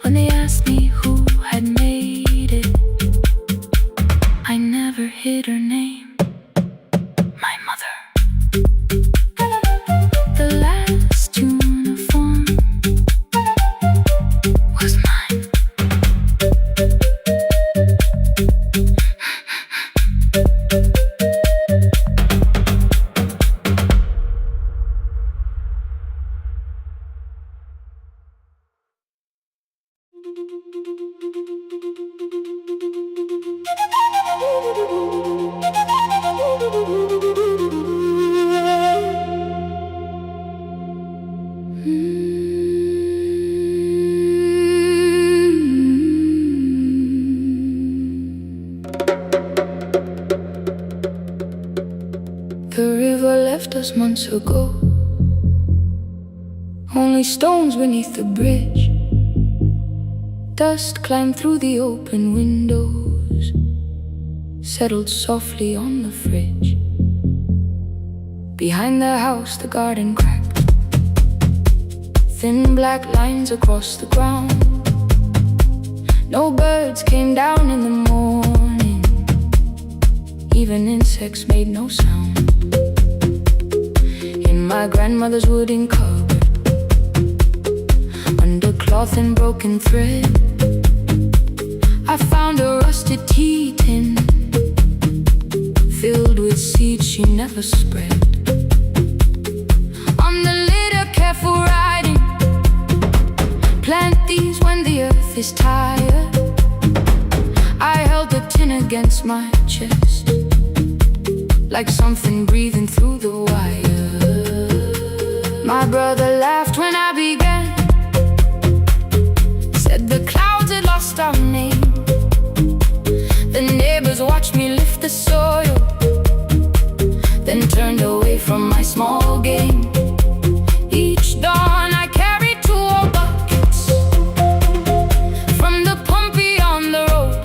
When they asked me who had made it, I never hid her name, my mother. The last uniform was mine. The river left us months ago, only stones beneath the bridge. Dust climbed through the open windows, settled softly on the fridge. Behind the house the garden cracked, thin black lines across the ground. No birds came down in the morning, even insects made no sound. In my grandmother's wooden cupboard, under cloth and broken thread, I found a rusted tea tin filled with seeds she never spread. On the litter, careful riding. Plant these when the earth is tired. I held the tin against my chest, like something breathing through the wire. My brother laughed when I began, said the clouds had lost our name. The neighbors watched me lift the soil, then turned away from my small game. Each dawn I carried 2 old buckets from the pump beyond the road.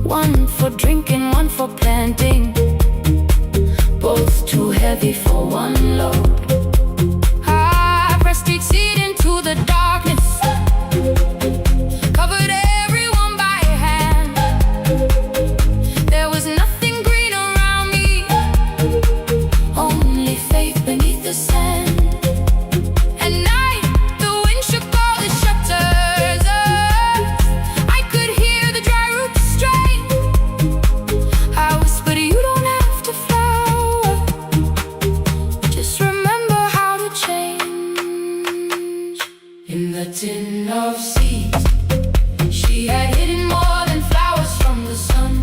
One for drinking, one for planting, both too heavy for one load. I pressed each seed into the darkness, covered everyone by hand. There was nothing green around me, only faith beneath the sand. At night, the wind shook all the shutters up. I could hear the dry roots strain. I whispered, you don't have to flower, just remember how to change. In the tin of seeds, she had hidden more than flowers from the sun.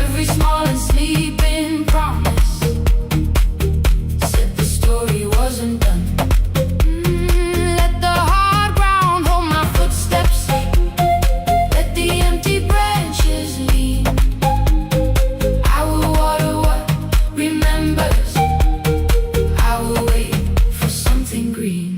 Every small and sleeping promise said the story wasn't done. Let the hard ground hold my footsteps, let the empty branches lean. I will water what remembers, I will wait for something green.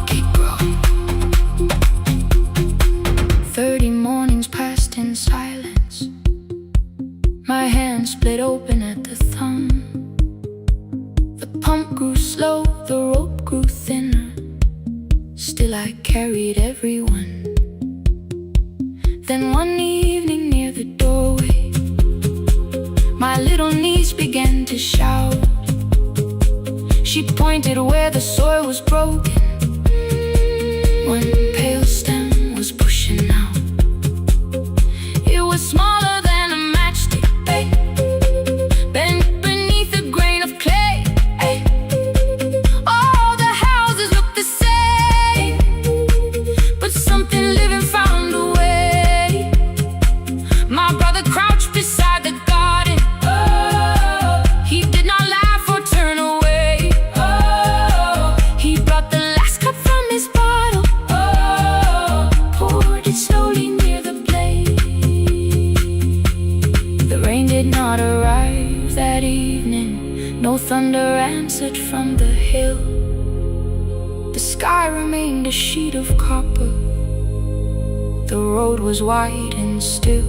Keep growing. 30 mornings passed in silence. My hand split open at the thumb. The pump grew slow, the rope grew thinner. Still I carried everyone. Then one evening near the doorway, my little niece began to shout. She pointed where the soil was broken. One pale stem was pushing out. It was smaller than a matchstick, babe, bent beneath a grain of clay. All the houses looked the same, but something living found a way. My brother crouched beside the garden. He did not laugh or turn away. He brought the last cup from his bottle, poured it slowly near the blaze. The rain did not arrive that evening. No thunder answered from the hill. The sky remained a sheet of copper. The road was wide and still.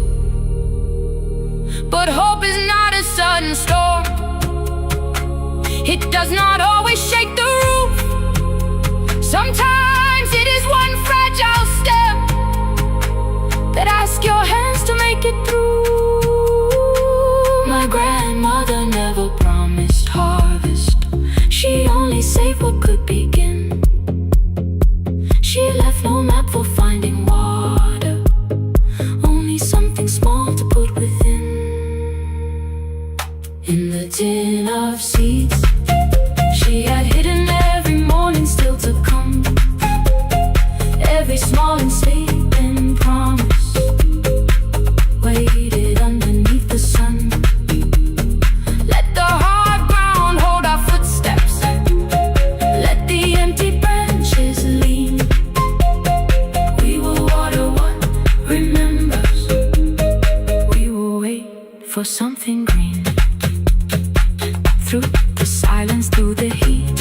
But hope is not a sudden storm. It does not always shake the roof. Sometimes it is one fragile step that asks your hands to make it through. My grandmother never promised harvest. She only saved what could begin. She left no map for finding water, only something small to put within. In the tin of seeds, she had hidden every morning still to come. Every small and sleeping promise waited underneath the sun. Let the hard ground hold our footsteps, let the empty branches lean. We will water what remembers, we will wait for something green. Through the silence, through the heat,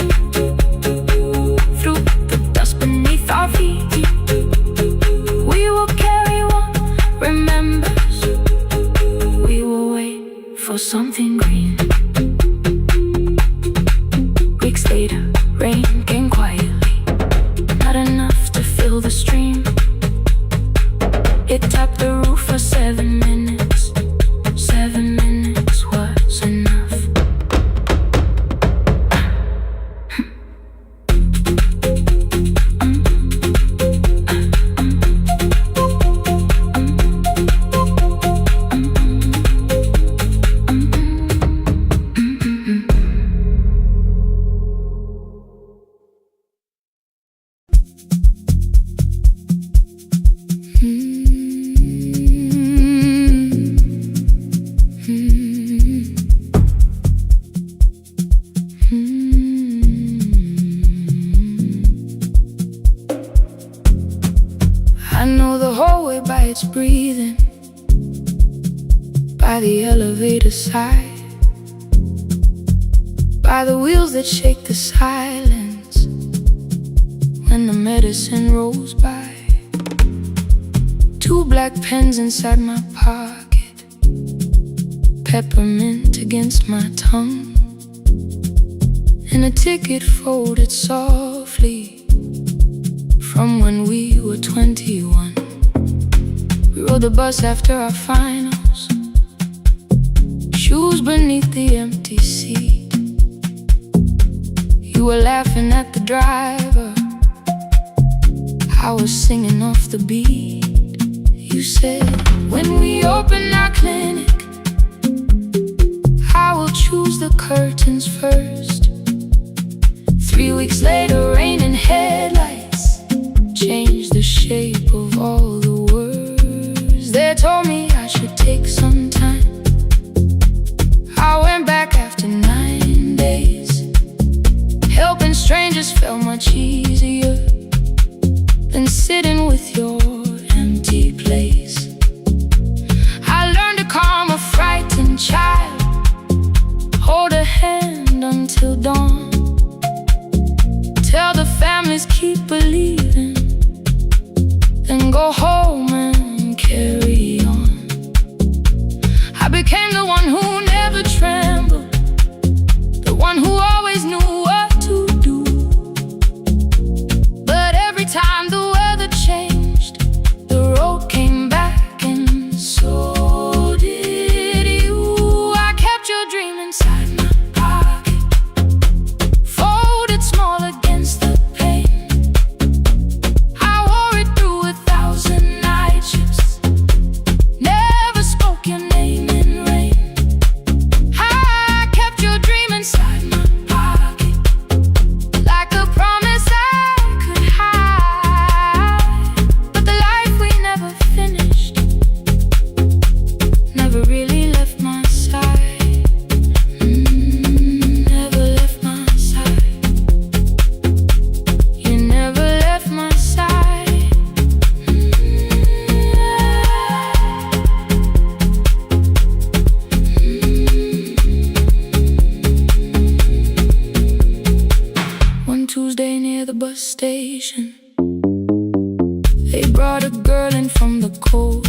through the dust beneath our feet, we will carry what remembers, we will wait for something green. Weeks later, rain came quietly, not enough to fill the stream. They tapped the roof for 7 minutes. 7 minutes was enough. I know the hallway by its breathing, by the elevator side, by the wheels that shake the silence when the medicine rolls by. 2 black pens inside my pocket, peppermint against my tongue, and a ticket folded softly from when we were 21. We rode the bus after our finals, shoes beneath the empty seat. You were laughing at the driver, I was singing off the beat. You said, when we open our clinic, I will choose the curtains first. 3 weeks later, rain and headlights changed the shape of all the words. They told me I should take some time. I went back after 9 days. Helping strangers felt much easier than sitting with your empty place. I learned to calm a frightened child, hold a hand until dawn, tell the families keep believing, then go home and carry on. I became the one who never trembled, the one who always knew what to do. But every time the weather changed, the road came back, and so did you. I kept your dream inside my pocket, folded small against the pain. I wore it through 1,000 night shifts, never spoke your name in rain. I kept your dream inside my pocket, like a promise I could hide. But the life we never finished never really left my side. Never left my side. You never left my side. One Tuesday near the bus station, they brought a girl in from the cold,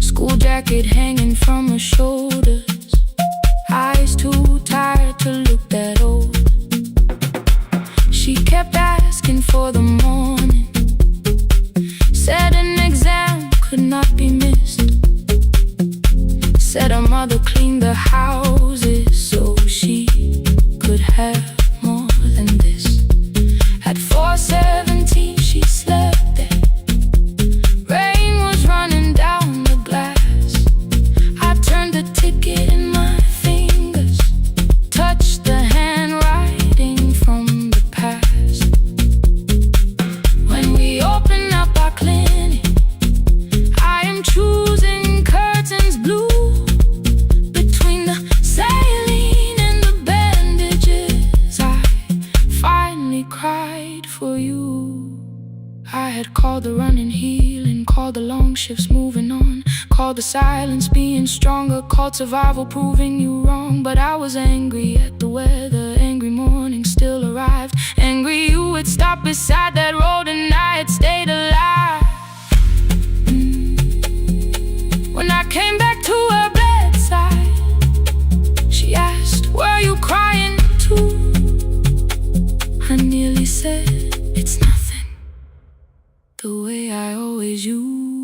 school jacket hanging from her shoulders, eyes too tired to look that old. She kept asking for the morning, said an exam could not be missed, said her mother cleaned the houses so she could have more than this. At 4:17 she slept there, rain was running down the glass. I turned the ticket in my fingers, touched the handwriting from the past. When we open up our clinic, I am choosing curtains blue, between the saline and the bandages. I finally cried for you. I had called the running healing, called the long shifts moving on, called the silence being stronger, called survival proving you wrong. But I was angry at the weather, angry morning still arrived, angry you had stopped beside that road and I had stayed alive. When I came back to her bedside, she asked, were you crying too? I nearly said, it's nothing, the way I always used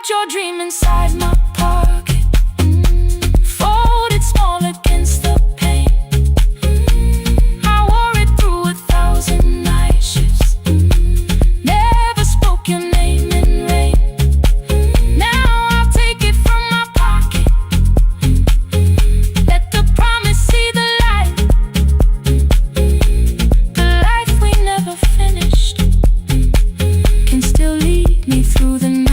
kept your dream inside my pocket, folded small against the pain. I wore it through 1,000 night shifts, never spoke your name in rain. Now I'll take it from my pocket, let the promise see the light. The life we never finished can still lead me through the night.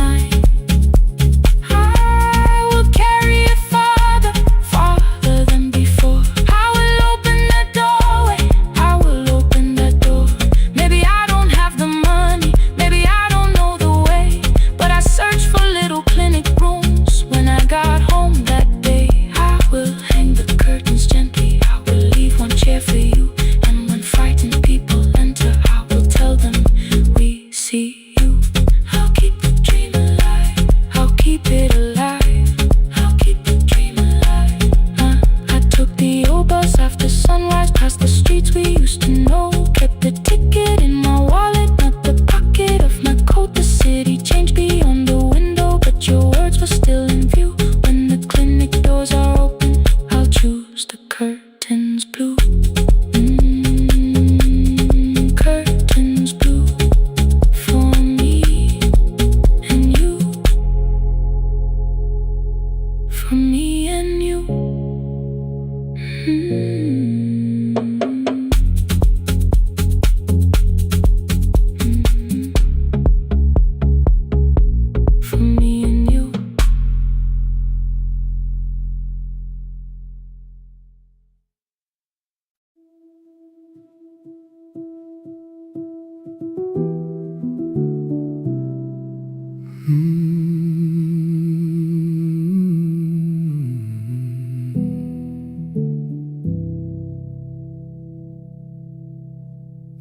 I will carry it farther, farther than before. I will open the doorway, I will open the door. Maybe I don't have the money, maybe I don't know the way, but I searched for little clinic rooms when I got home that day. I will hang the curtains gently, I will leave one chair for you, and when frightened people enter, I will tell them we see you. I'll keep the dream alive, I'll keep it alive, I'll keep the dream alive. I took the old bus after sunrise, past the streets we used to know. Kept the ticket in my wallet, not the pocket of my coat. The city changed beyond the window, but your words were still in view. When the clinic doors are open, I'll choose the curtains blue. Curtains blue for me and you, for me and you. For me and you.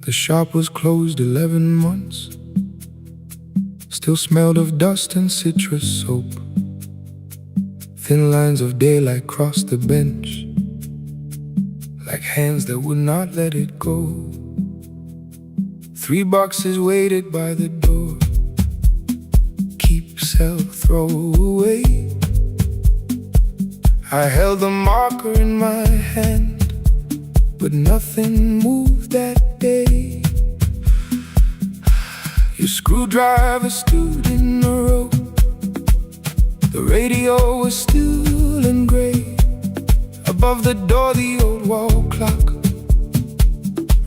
The shop was closed 11 months. Still smelled of dust and citrus soap. Thin lines of daylight crossed the bench, like hands that would not let it go. 3 boxes waited by the door. Keep, sell, throw away. I held the marker in my hand, but nothing moved that day. Your screwdriver stood in a row. The radio was still and gray. Above the door the old wall clock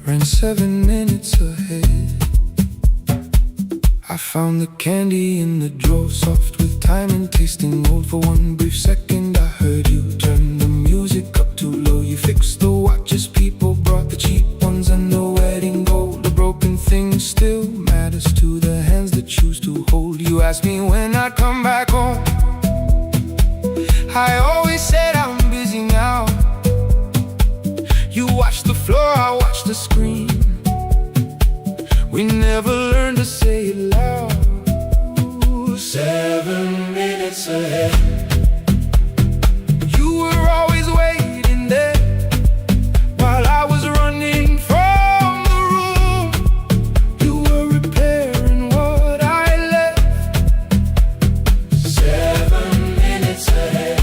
ran 7 minutes ahead. I found the candy in the drawer, soft with time and tasting old. For one brief second I heard you turn the music up too low. You fixed the watches, people brought the cheap ones and the wedding gold. The broken thing still matters to the hands that choose to hold. You asked me when I'd come back home. I always said I'm busy now. You watched the floor, I watched the screen. We never learned to say it loud. 7 minutes ahead. You were always waiting there while I was running from the room. You were repairing what I left. 7 minutes ahead.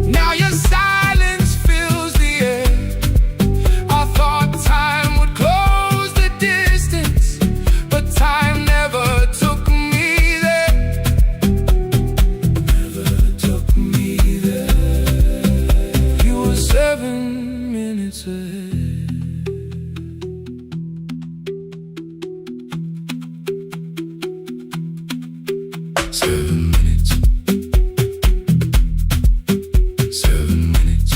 Now your silence fills the air. I thought time would close the distance, but time never took me there. Never took me there. You were 7 minutes ahead. 7 minutes. 7 minutes.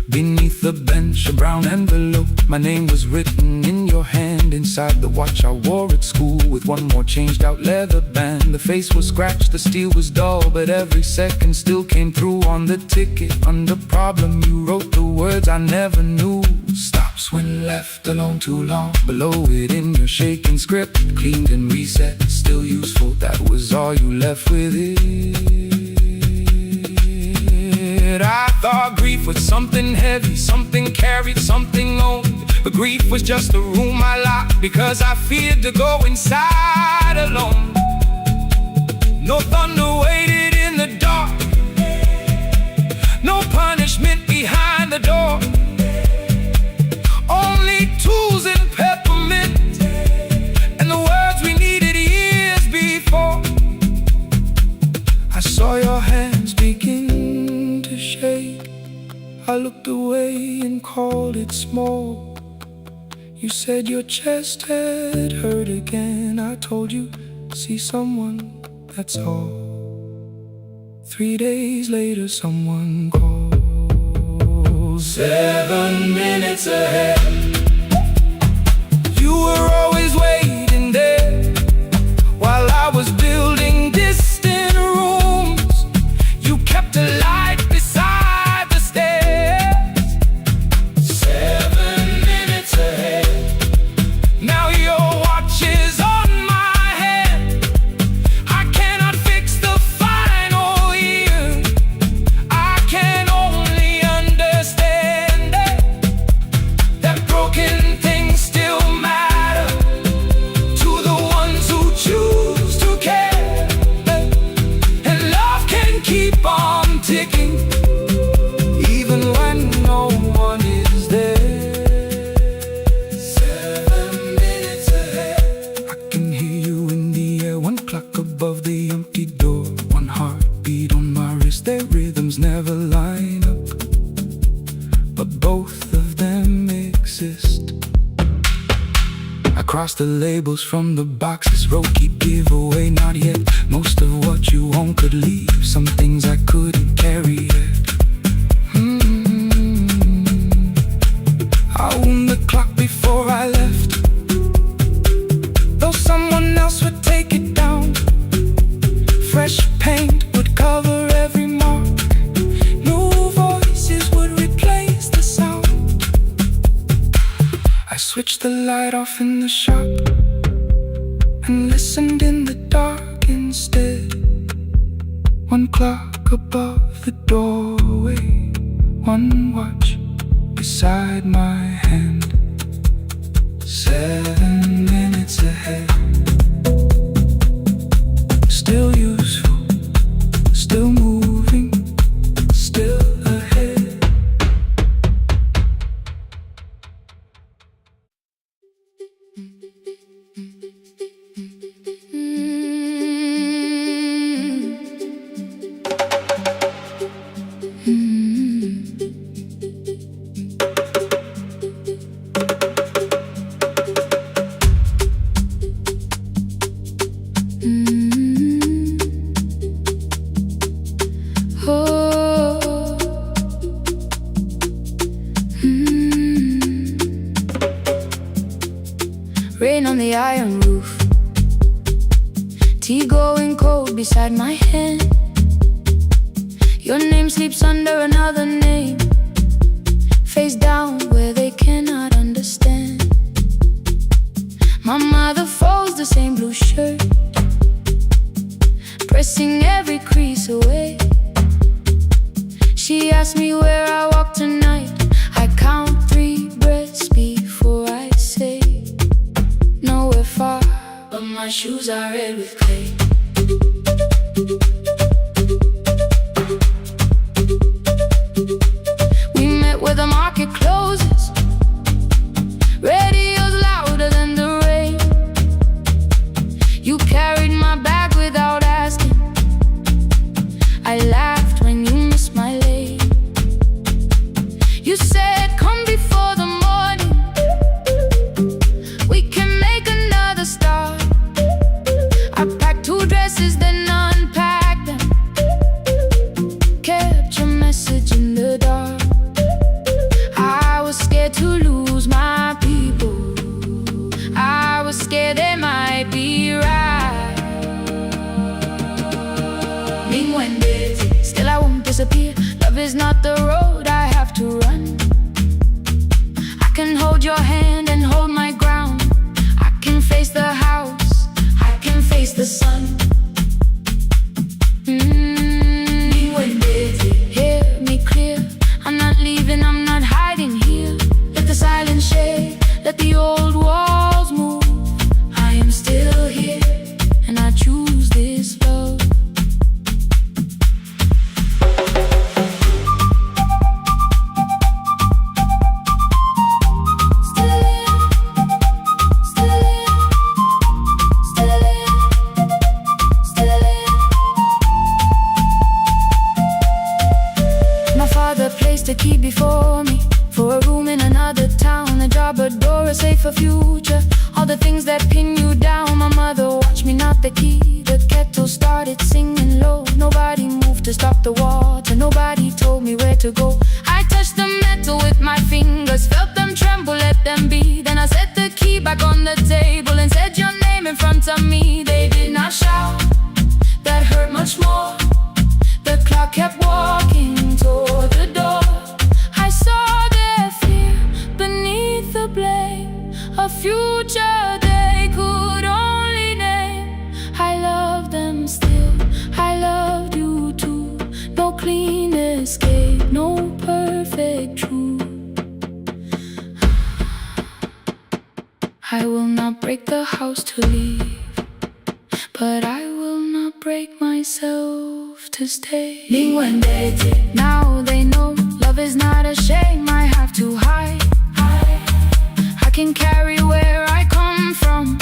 Beneath the bench, a brown envelope. My name was written in your hand. Inside the watch I wore at school, with one more changed out leather band. The face was scratched, the steel was dull, but every second still came through. On the ticket, under problem, you wrote the words I never knew. Stops when left alone too long. Below it in your shaking script, cleaned and reset, still useful. That was all you left with it. I thought grief was something heavy, something carried, something owned. But grief was just a room I locked because I feared to go inside alone. No thunder waited in the dark, no punishment behind the door. Only tools and peppermint, and the words we needed years before. I saw your hands begin to shake. I looked away and called it small. You said your chest had hurt again. I told you, see someone, that's all. 3 days later someone called. 7 minutes ahead. You were always waiting there while I was building distant rooms. You kept a light beside the stairs. 7 minutes ahead. Now your watch is on my hand. I cannot fix the final year. I can only understand that broken things still matter to the ones who choose to care. And love can keep on ticking even when no one is there. 7 minutes ahead. I can hear you in the air, one clock above the empty door, one heartbeat on my wrist. Their rhythms never line up, but both of them exist. I cross the labels from the boxes, wrote keep, give away, not yet. Most of what you own could leave, some things I couldn't carry yet. I wound the clock before I left, though someone else would take it down. Fresh paint would cover every mark, new voices would replace the sound. I switched the light off in the shop and listened in the dark instead. One clock above the doorway, one watch beside my hand. 7 minutes ahead. Still useful, still moving, still ahead. Rain on the iron roof, tea going cold beside my hand. Your name sleeps under another name, face down where they cannot understand. My mother folds the same blue shirt, pressing every crease away. She asks me where I walk tonight. I count 3 breaths before I say nowhere far, but my shoes are red with clay. We met where the market closes, radio's louder than the rain. You carried my bag without asking. I laughed when you missed my lane. You said come before the morning, we can make another start. I packed 2 dresses, then unpacked them, kept your message in the dark. I was scared to lose my people, I was scared they might be right. Mean when busy, still I won't disappear. Love is not the road I have to run. I can hold your hand and hold my ground. I can face the house, I can face the sun. Mean when busy, hear me clear. I'm not leaving, I'm not hiding here. Let the silence shake. future. All the things that pin you down. My mother watched me knock the key. The kettle started singing low. Nobody moved to stop the water. Nobody told me where to go. I touched the metal with my fingers, felt them tremble, let them be. Then I set the key back on the table and said your name in front of me. They did not shout, that hurt much more. The clock kept walking toward the door. I saw their fear beneath the blame. A future they could only name. I love them still, I loved you too. No clean escape, no perfect truth. I will not break the house to leave, but I will not break myself to stay. Now they know love is not a shame I have to hide. I can carry where I come from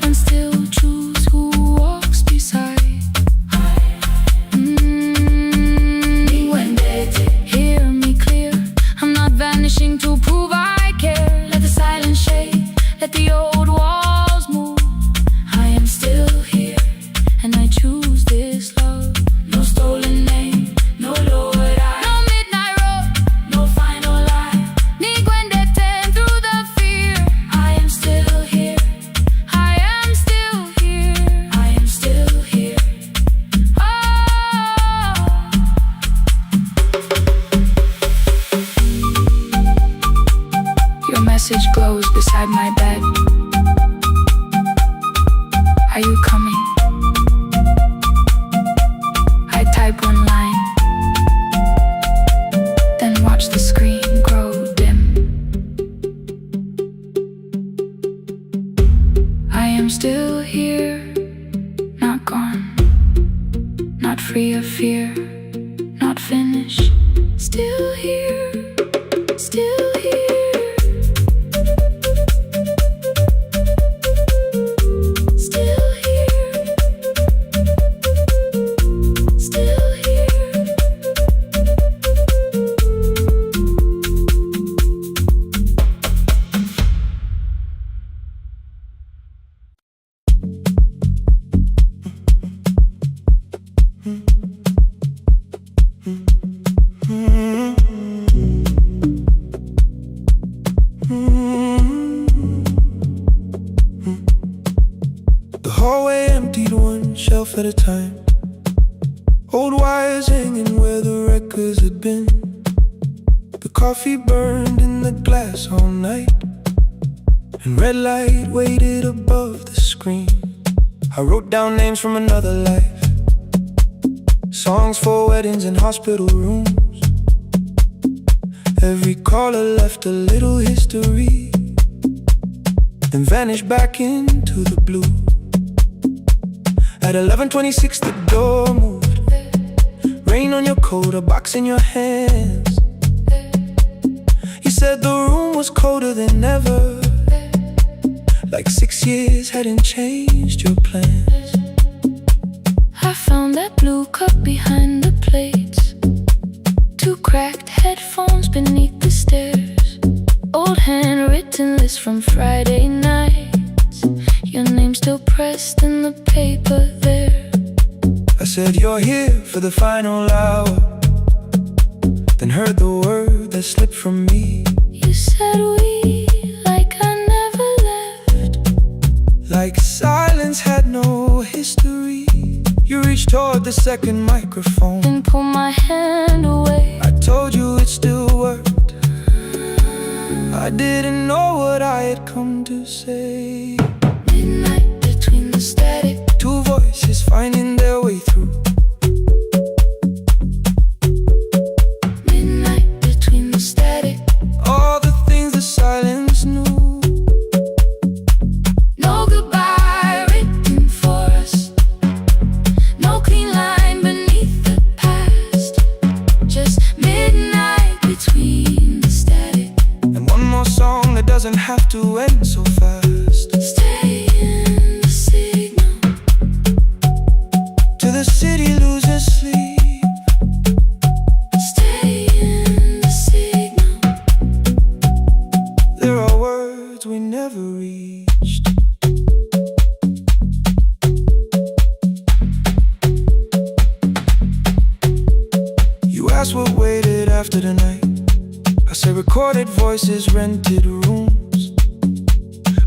and still choose who walks beside. Hear me clear, I'm not vanishing to prove I care. Let the silence shake, let the old walls move. I am still here, and I choose this love. No stolen name, no lowered eye, no midnight road, no final lie. Ni ten through the fear. I am still here, I am still here, I am still here. Oh, your message glows beside my bed. Are you coming? I type one line, then watch the screen grow dim. I am still here, not gone, not free of fear, not finished. Still here, still here. Still here, still here. The hallway emptied one shelf at a time. Old wires hanging where the records had been. The coffee burned in the glass all night, and red light waited above the screen. I wrote down names from another life, songs for weddings and hospital rooms. Every caller left a little history, then vanished back into the blue. At 11:26 the door moved. Rain on your coat, a box in your hands. You said the room was colder than ever, like 6 years hadn't changed your plans. I found that blue cup behind the plates, 2 cracked headphones beneath the stairs, old handwritten list from Friday nights, your name still pressed in the paper there. I said you're here for the final hour, then heard the word that slipped from me. You said we, like I never left, like silence had no history. You reached toward the second microphone, then pulled my hand away. I told you it still worked. I didn't know what I had come to say. Midnight between the static, 2 voices finding their way through. midnight between the static. All the things the silence knew. No goodbye written for us, no clean line beneath the past, just midnight between the static. And one more song that doesn't have to end so fast. Stay in the signal, To the city reached. You asked what waited after the night. I said recorded voices, rented rooms,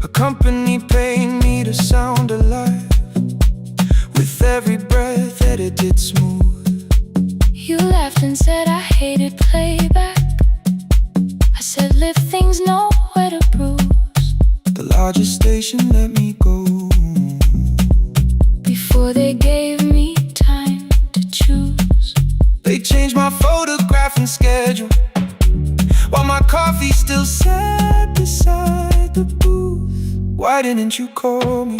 a company paying me to sound alive, with every breath edited smooth. You laughed and said I hated playback. I said live things nowhere to bruise. The largest station let me go before they gave me time to choose. They changed my photograph and schedule, while my coffee still sat beside the booth. Why didn't you call me?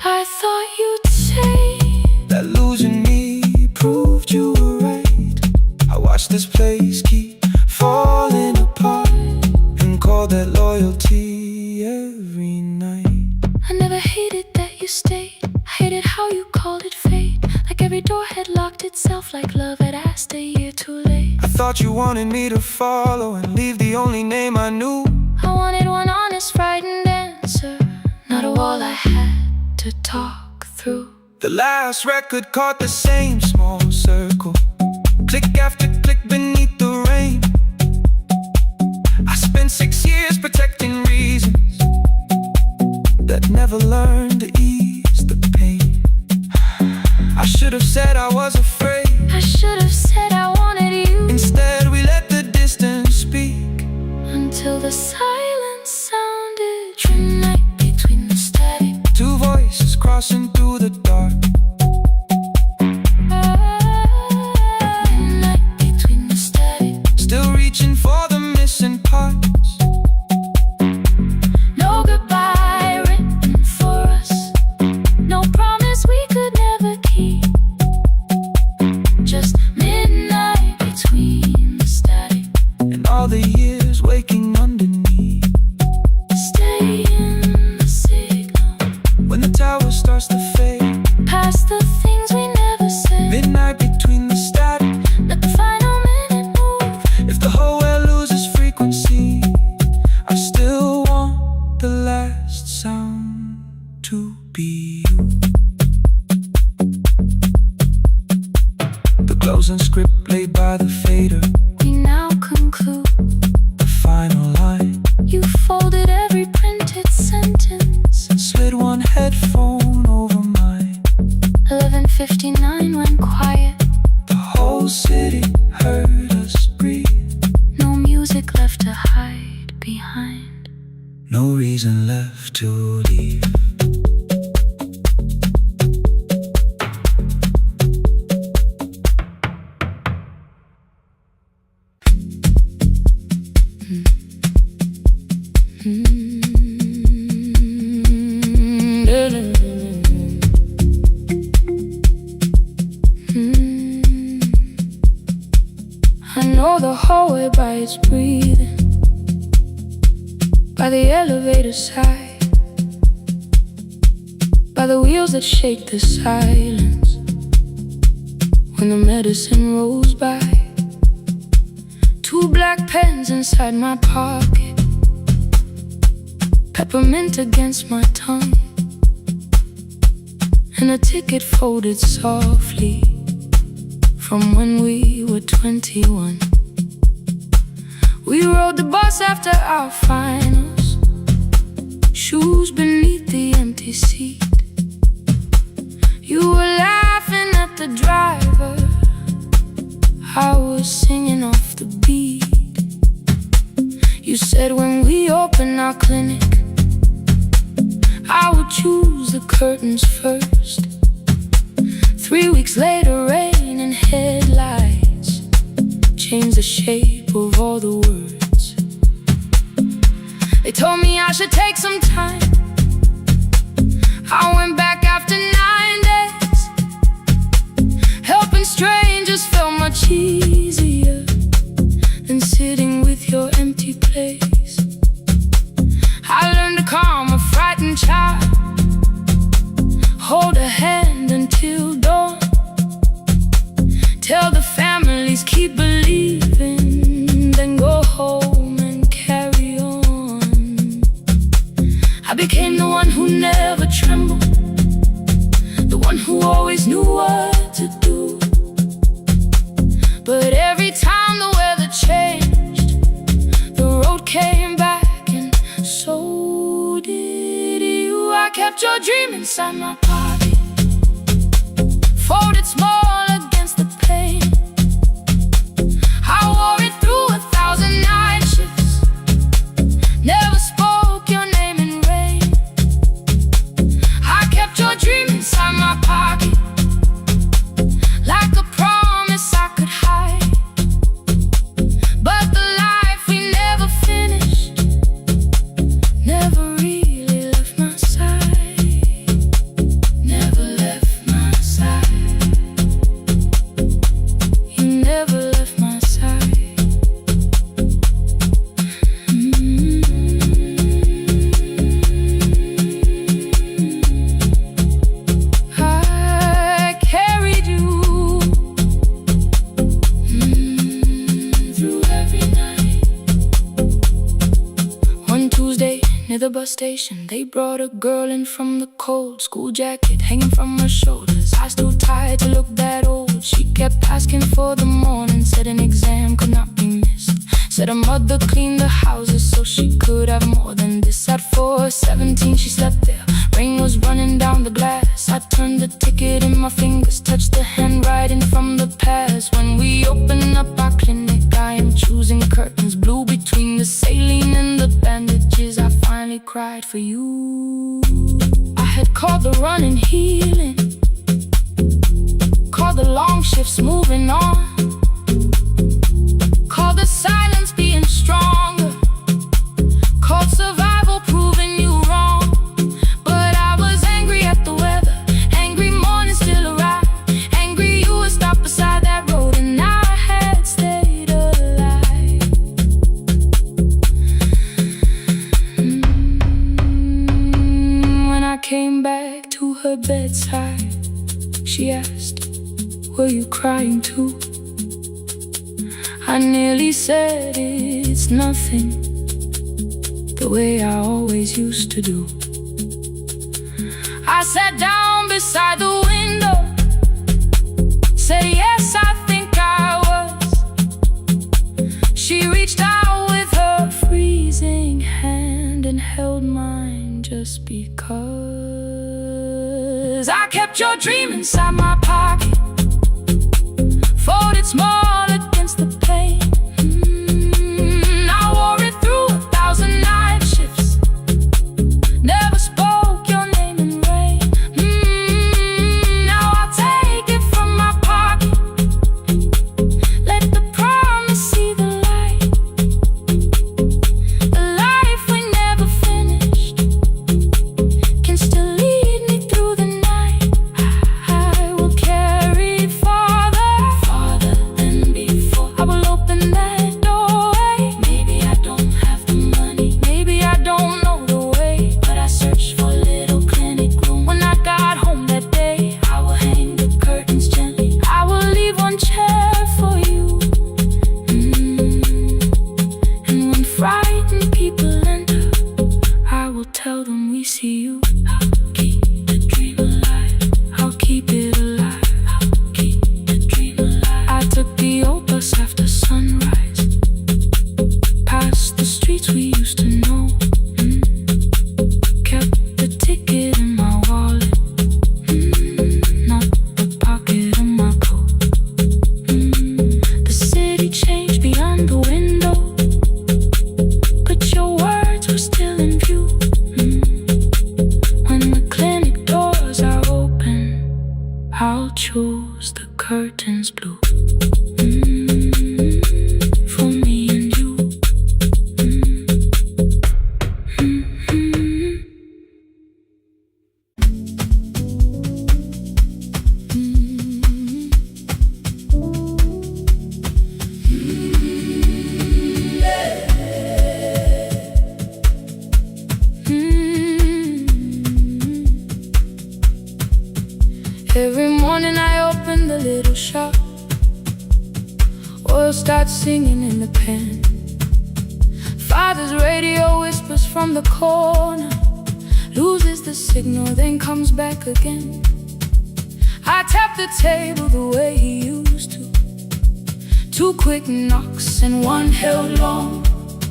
I thought you'd say that losing me proved you were right. I watched this place keep falling apart and called that loyalty every night. I never hated that you stayed. I hated how you called it fate. Like every door had locked itself, like love had asked a year too late. I thought you wanted me to follow and leave the only name I knew. I wanted one honest, frightened answer, not a wall I had to talk through. The last record caught the same small circle, click after click beneath the rain. I spent 6 years protecting reasons that never learned to ease the pain. I should have said I was afraid. I should have said I wanted you. Instead we let the distance speak, until the silence sounded midnight between the static. Two voices crossing through the dark. Midnight between the static. Still reaching for the missing parts. No goodbye written for us, no promise we could never keep. Just midnight between the static And all the years waking underneath. stay in the signal. When the tower starts to fade, Past the things we never said. midnight between the static. Let the final minute move. If the whole world loses frequency, I still want the last sound to be you. The closing script laid by the fader, We now conclude. the final line. You folded every printed sentence. And slid one headphone over mine. 11:59 went quiet. The whole city heard us breathe. No music left to hide behind. No reason left to leave. I know the hallway by its breathing, by the elevator side, by the wheels that shake the silence when the medicine rolls by. Two black pens inside my pocket, peppermint against my tongue, and a ticket folded softly from when we were 21. We rode the bus after our finals, shoes beneath the empty seat. You were laughing at the driver, I was singing off the beat. You said when we open our clinic, I would choose the curtains first. 3 weeks later, rain and headlights changed the shape of all the words. They told me I should take some time. I went back after 9 days. Helping strangers felt much easier than sitting with your empty place. I learned to calm a frightened child, hold a hand until dawn, tell the families keep believing, then go home and carry on. I became the one who never trembled, the one who always knew what to do. But every time the weather changed, the road came back, and so did you. I kept your dream inside my pocket, folded small against the pain. I wore it through 1,000 night shifts, never spoke your name in rain. I kept your dream inside my pocket, like a promise I could hide. But the life we never finished never really left my side, never left my side. You never left my side. I carried you through every night. One Tuesday near the bus station, they brought a girl in from the cold, school jacket hanging from her shoulders, eyes too tired to look that old. She kept asking for the morning, said an exam could not be missed, said her mother cleaned the houses so she could have more than this. At 4:17 she slept there, rain was running down the glass. I turned the ticket in my fingers, touched the handwriting from the past. When we open up our clinic, I am choosing curtains blue between the saline and the bandages. I finally cried for you. I had called the running healing, called the long shifts moving on, called the silence being stronger, called survival proving you wrong. But I was angry at the weather, angry morning still arrived, angry you would stop beside that road and I had stayed alive. When I came back to her bedside, she asked, were you crying too? I nearly said it's nothing, the way I always used to do. I sat down beside the window, said yes, I think I was. She reached out with her freezing hand and held mine just because. I kept your dream inside my pocket, folded small against the pain. I wore it through 1,000 night shifts, never spoke your name in rain. Now I'll take it from my pocket, let the promise see the light. The life we never finished can still lead me through the night. I will carry it farther, farther than before. I will open that doorway. Maybe I don't have the money, maybe I don't know the way, but I searched for a little clinic room. When I got home that day, I will hang the curtains gently, I will leave one chair for you. And when frightened people enter, I will tell them we see you. I'll keep the dream alive, I'll keep it alive, I'll keep the dream alive. I took the old bus after sunrise, past the streets we used to know. Kept the ticket in my wallet, not the pocket of my coat. The city changed beyond the window, but your words were still in view. When the clinic doors are open, I'll choose the curtains blue. For me and you. Every morning I open the little shop, oil starts singing in the pan. Father's radio whispers from the corner, loses the signal, then comes back again. I tap the table the way he used to. Two quick knocks and one held long.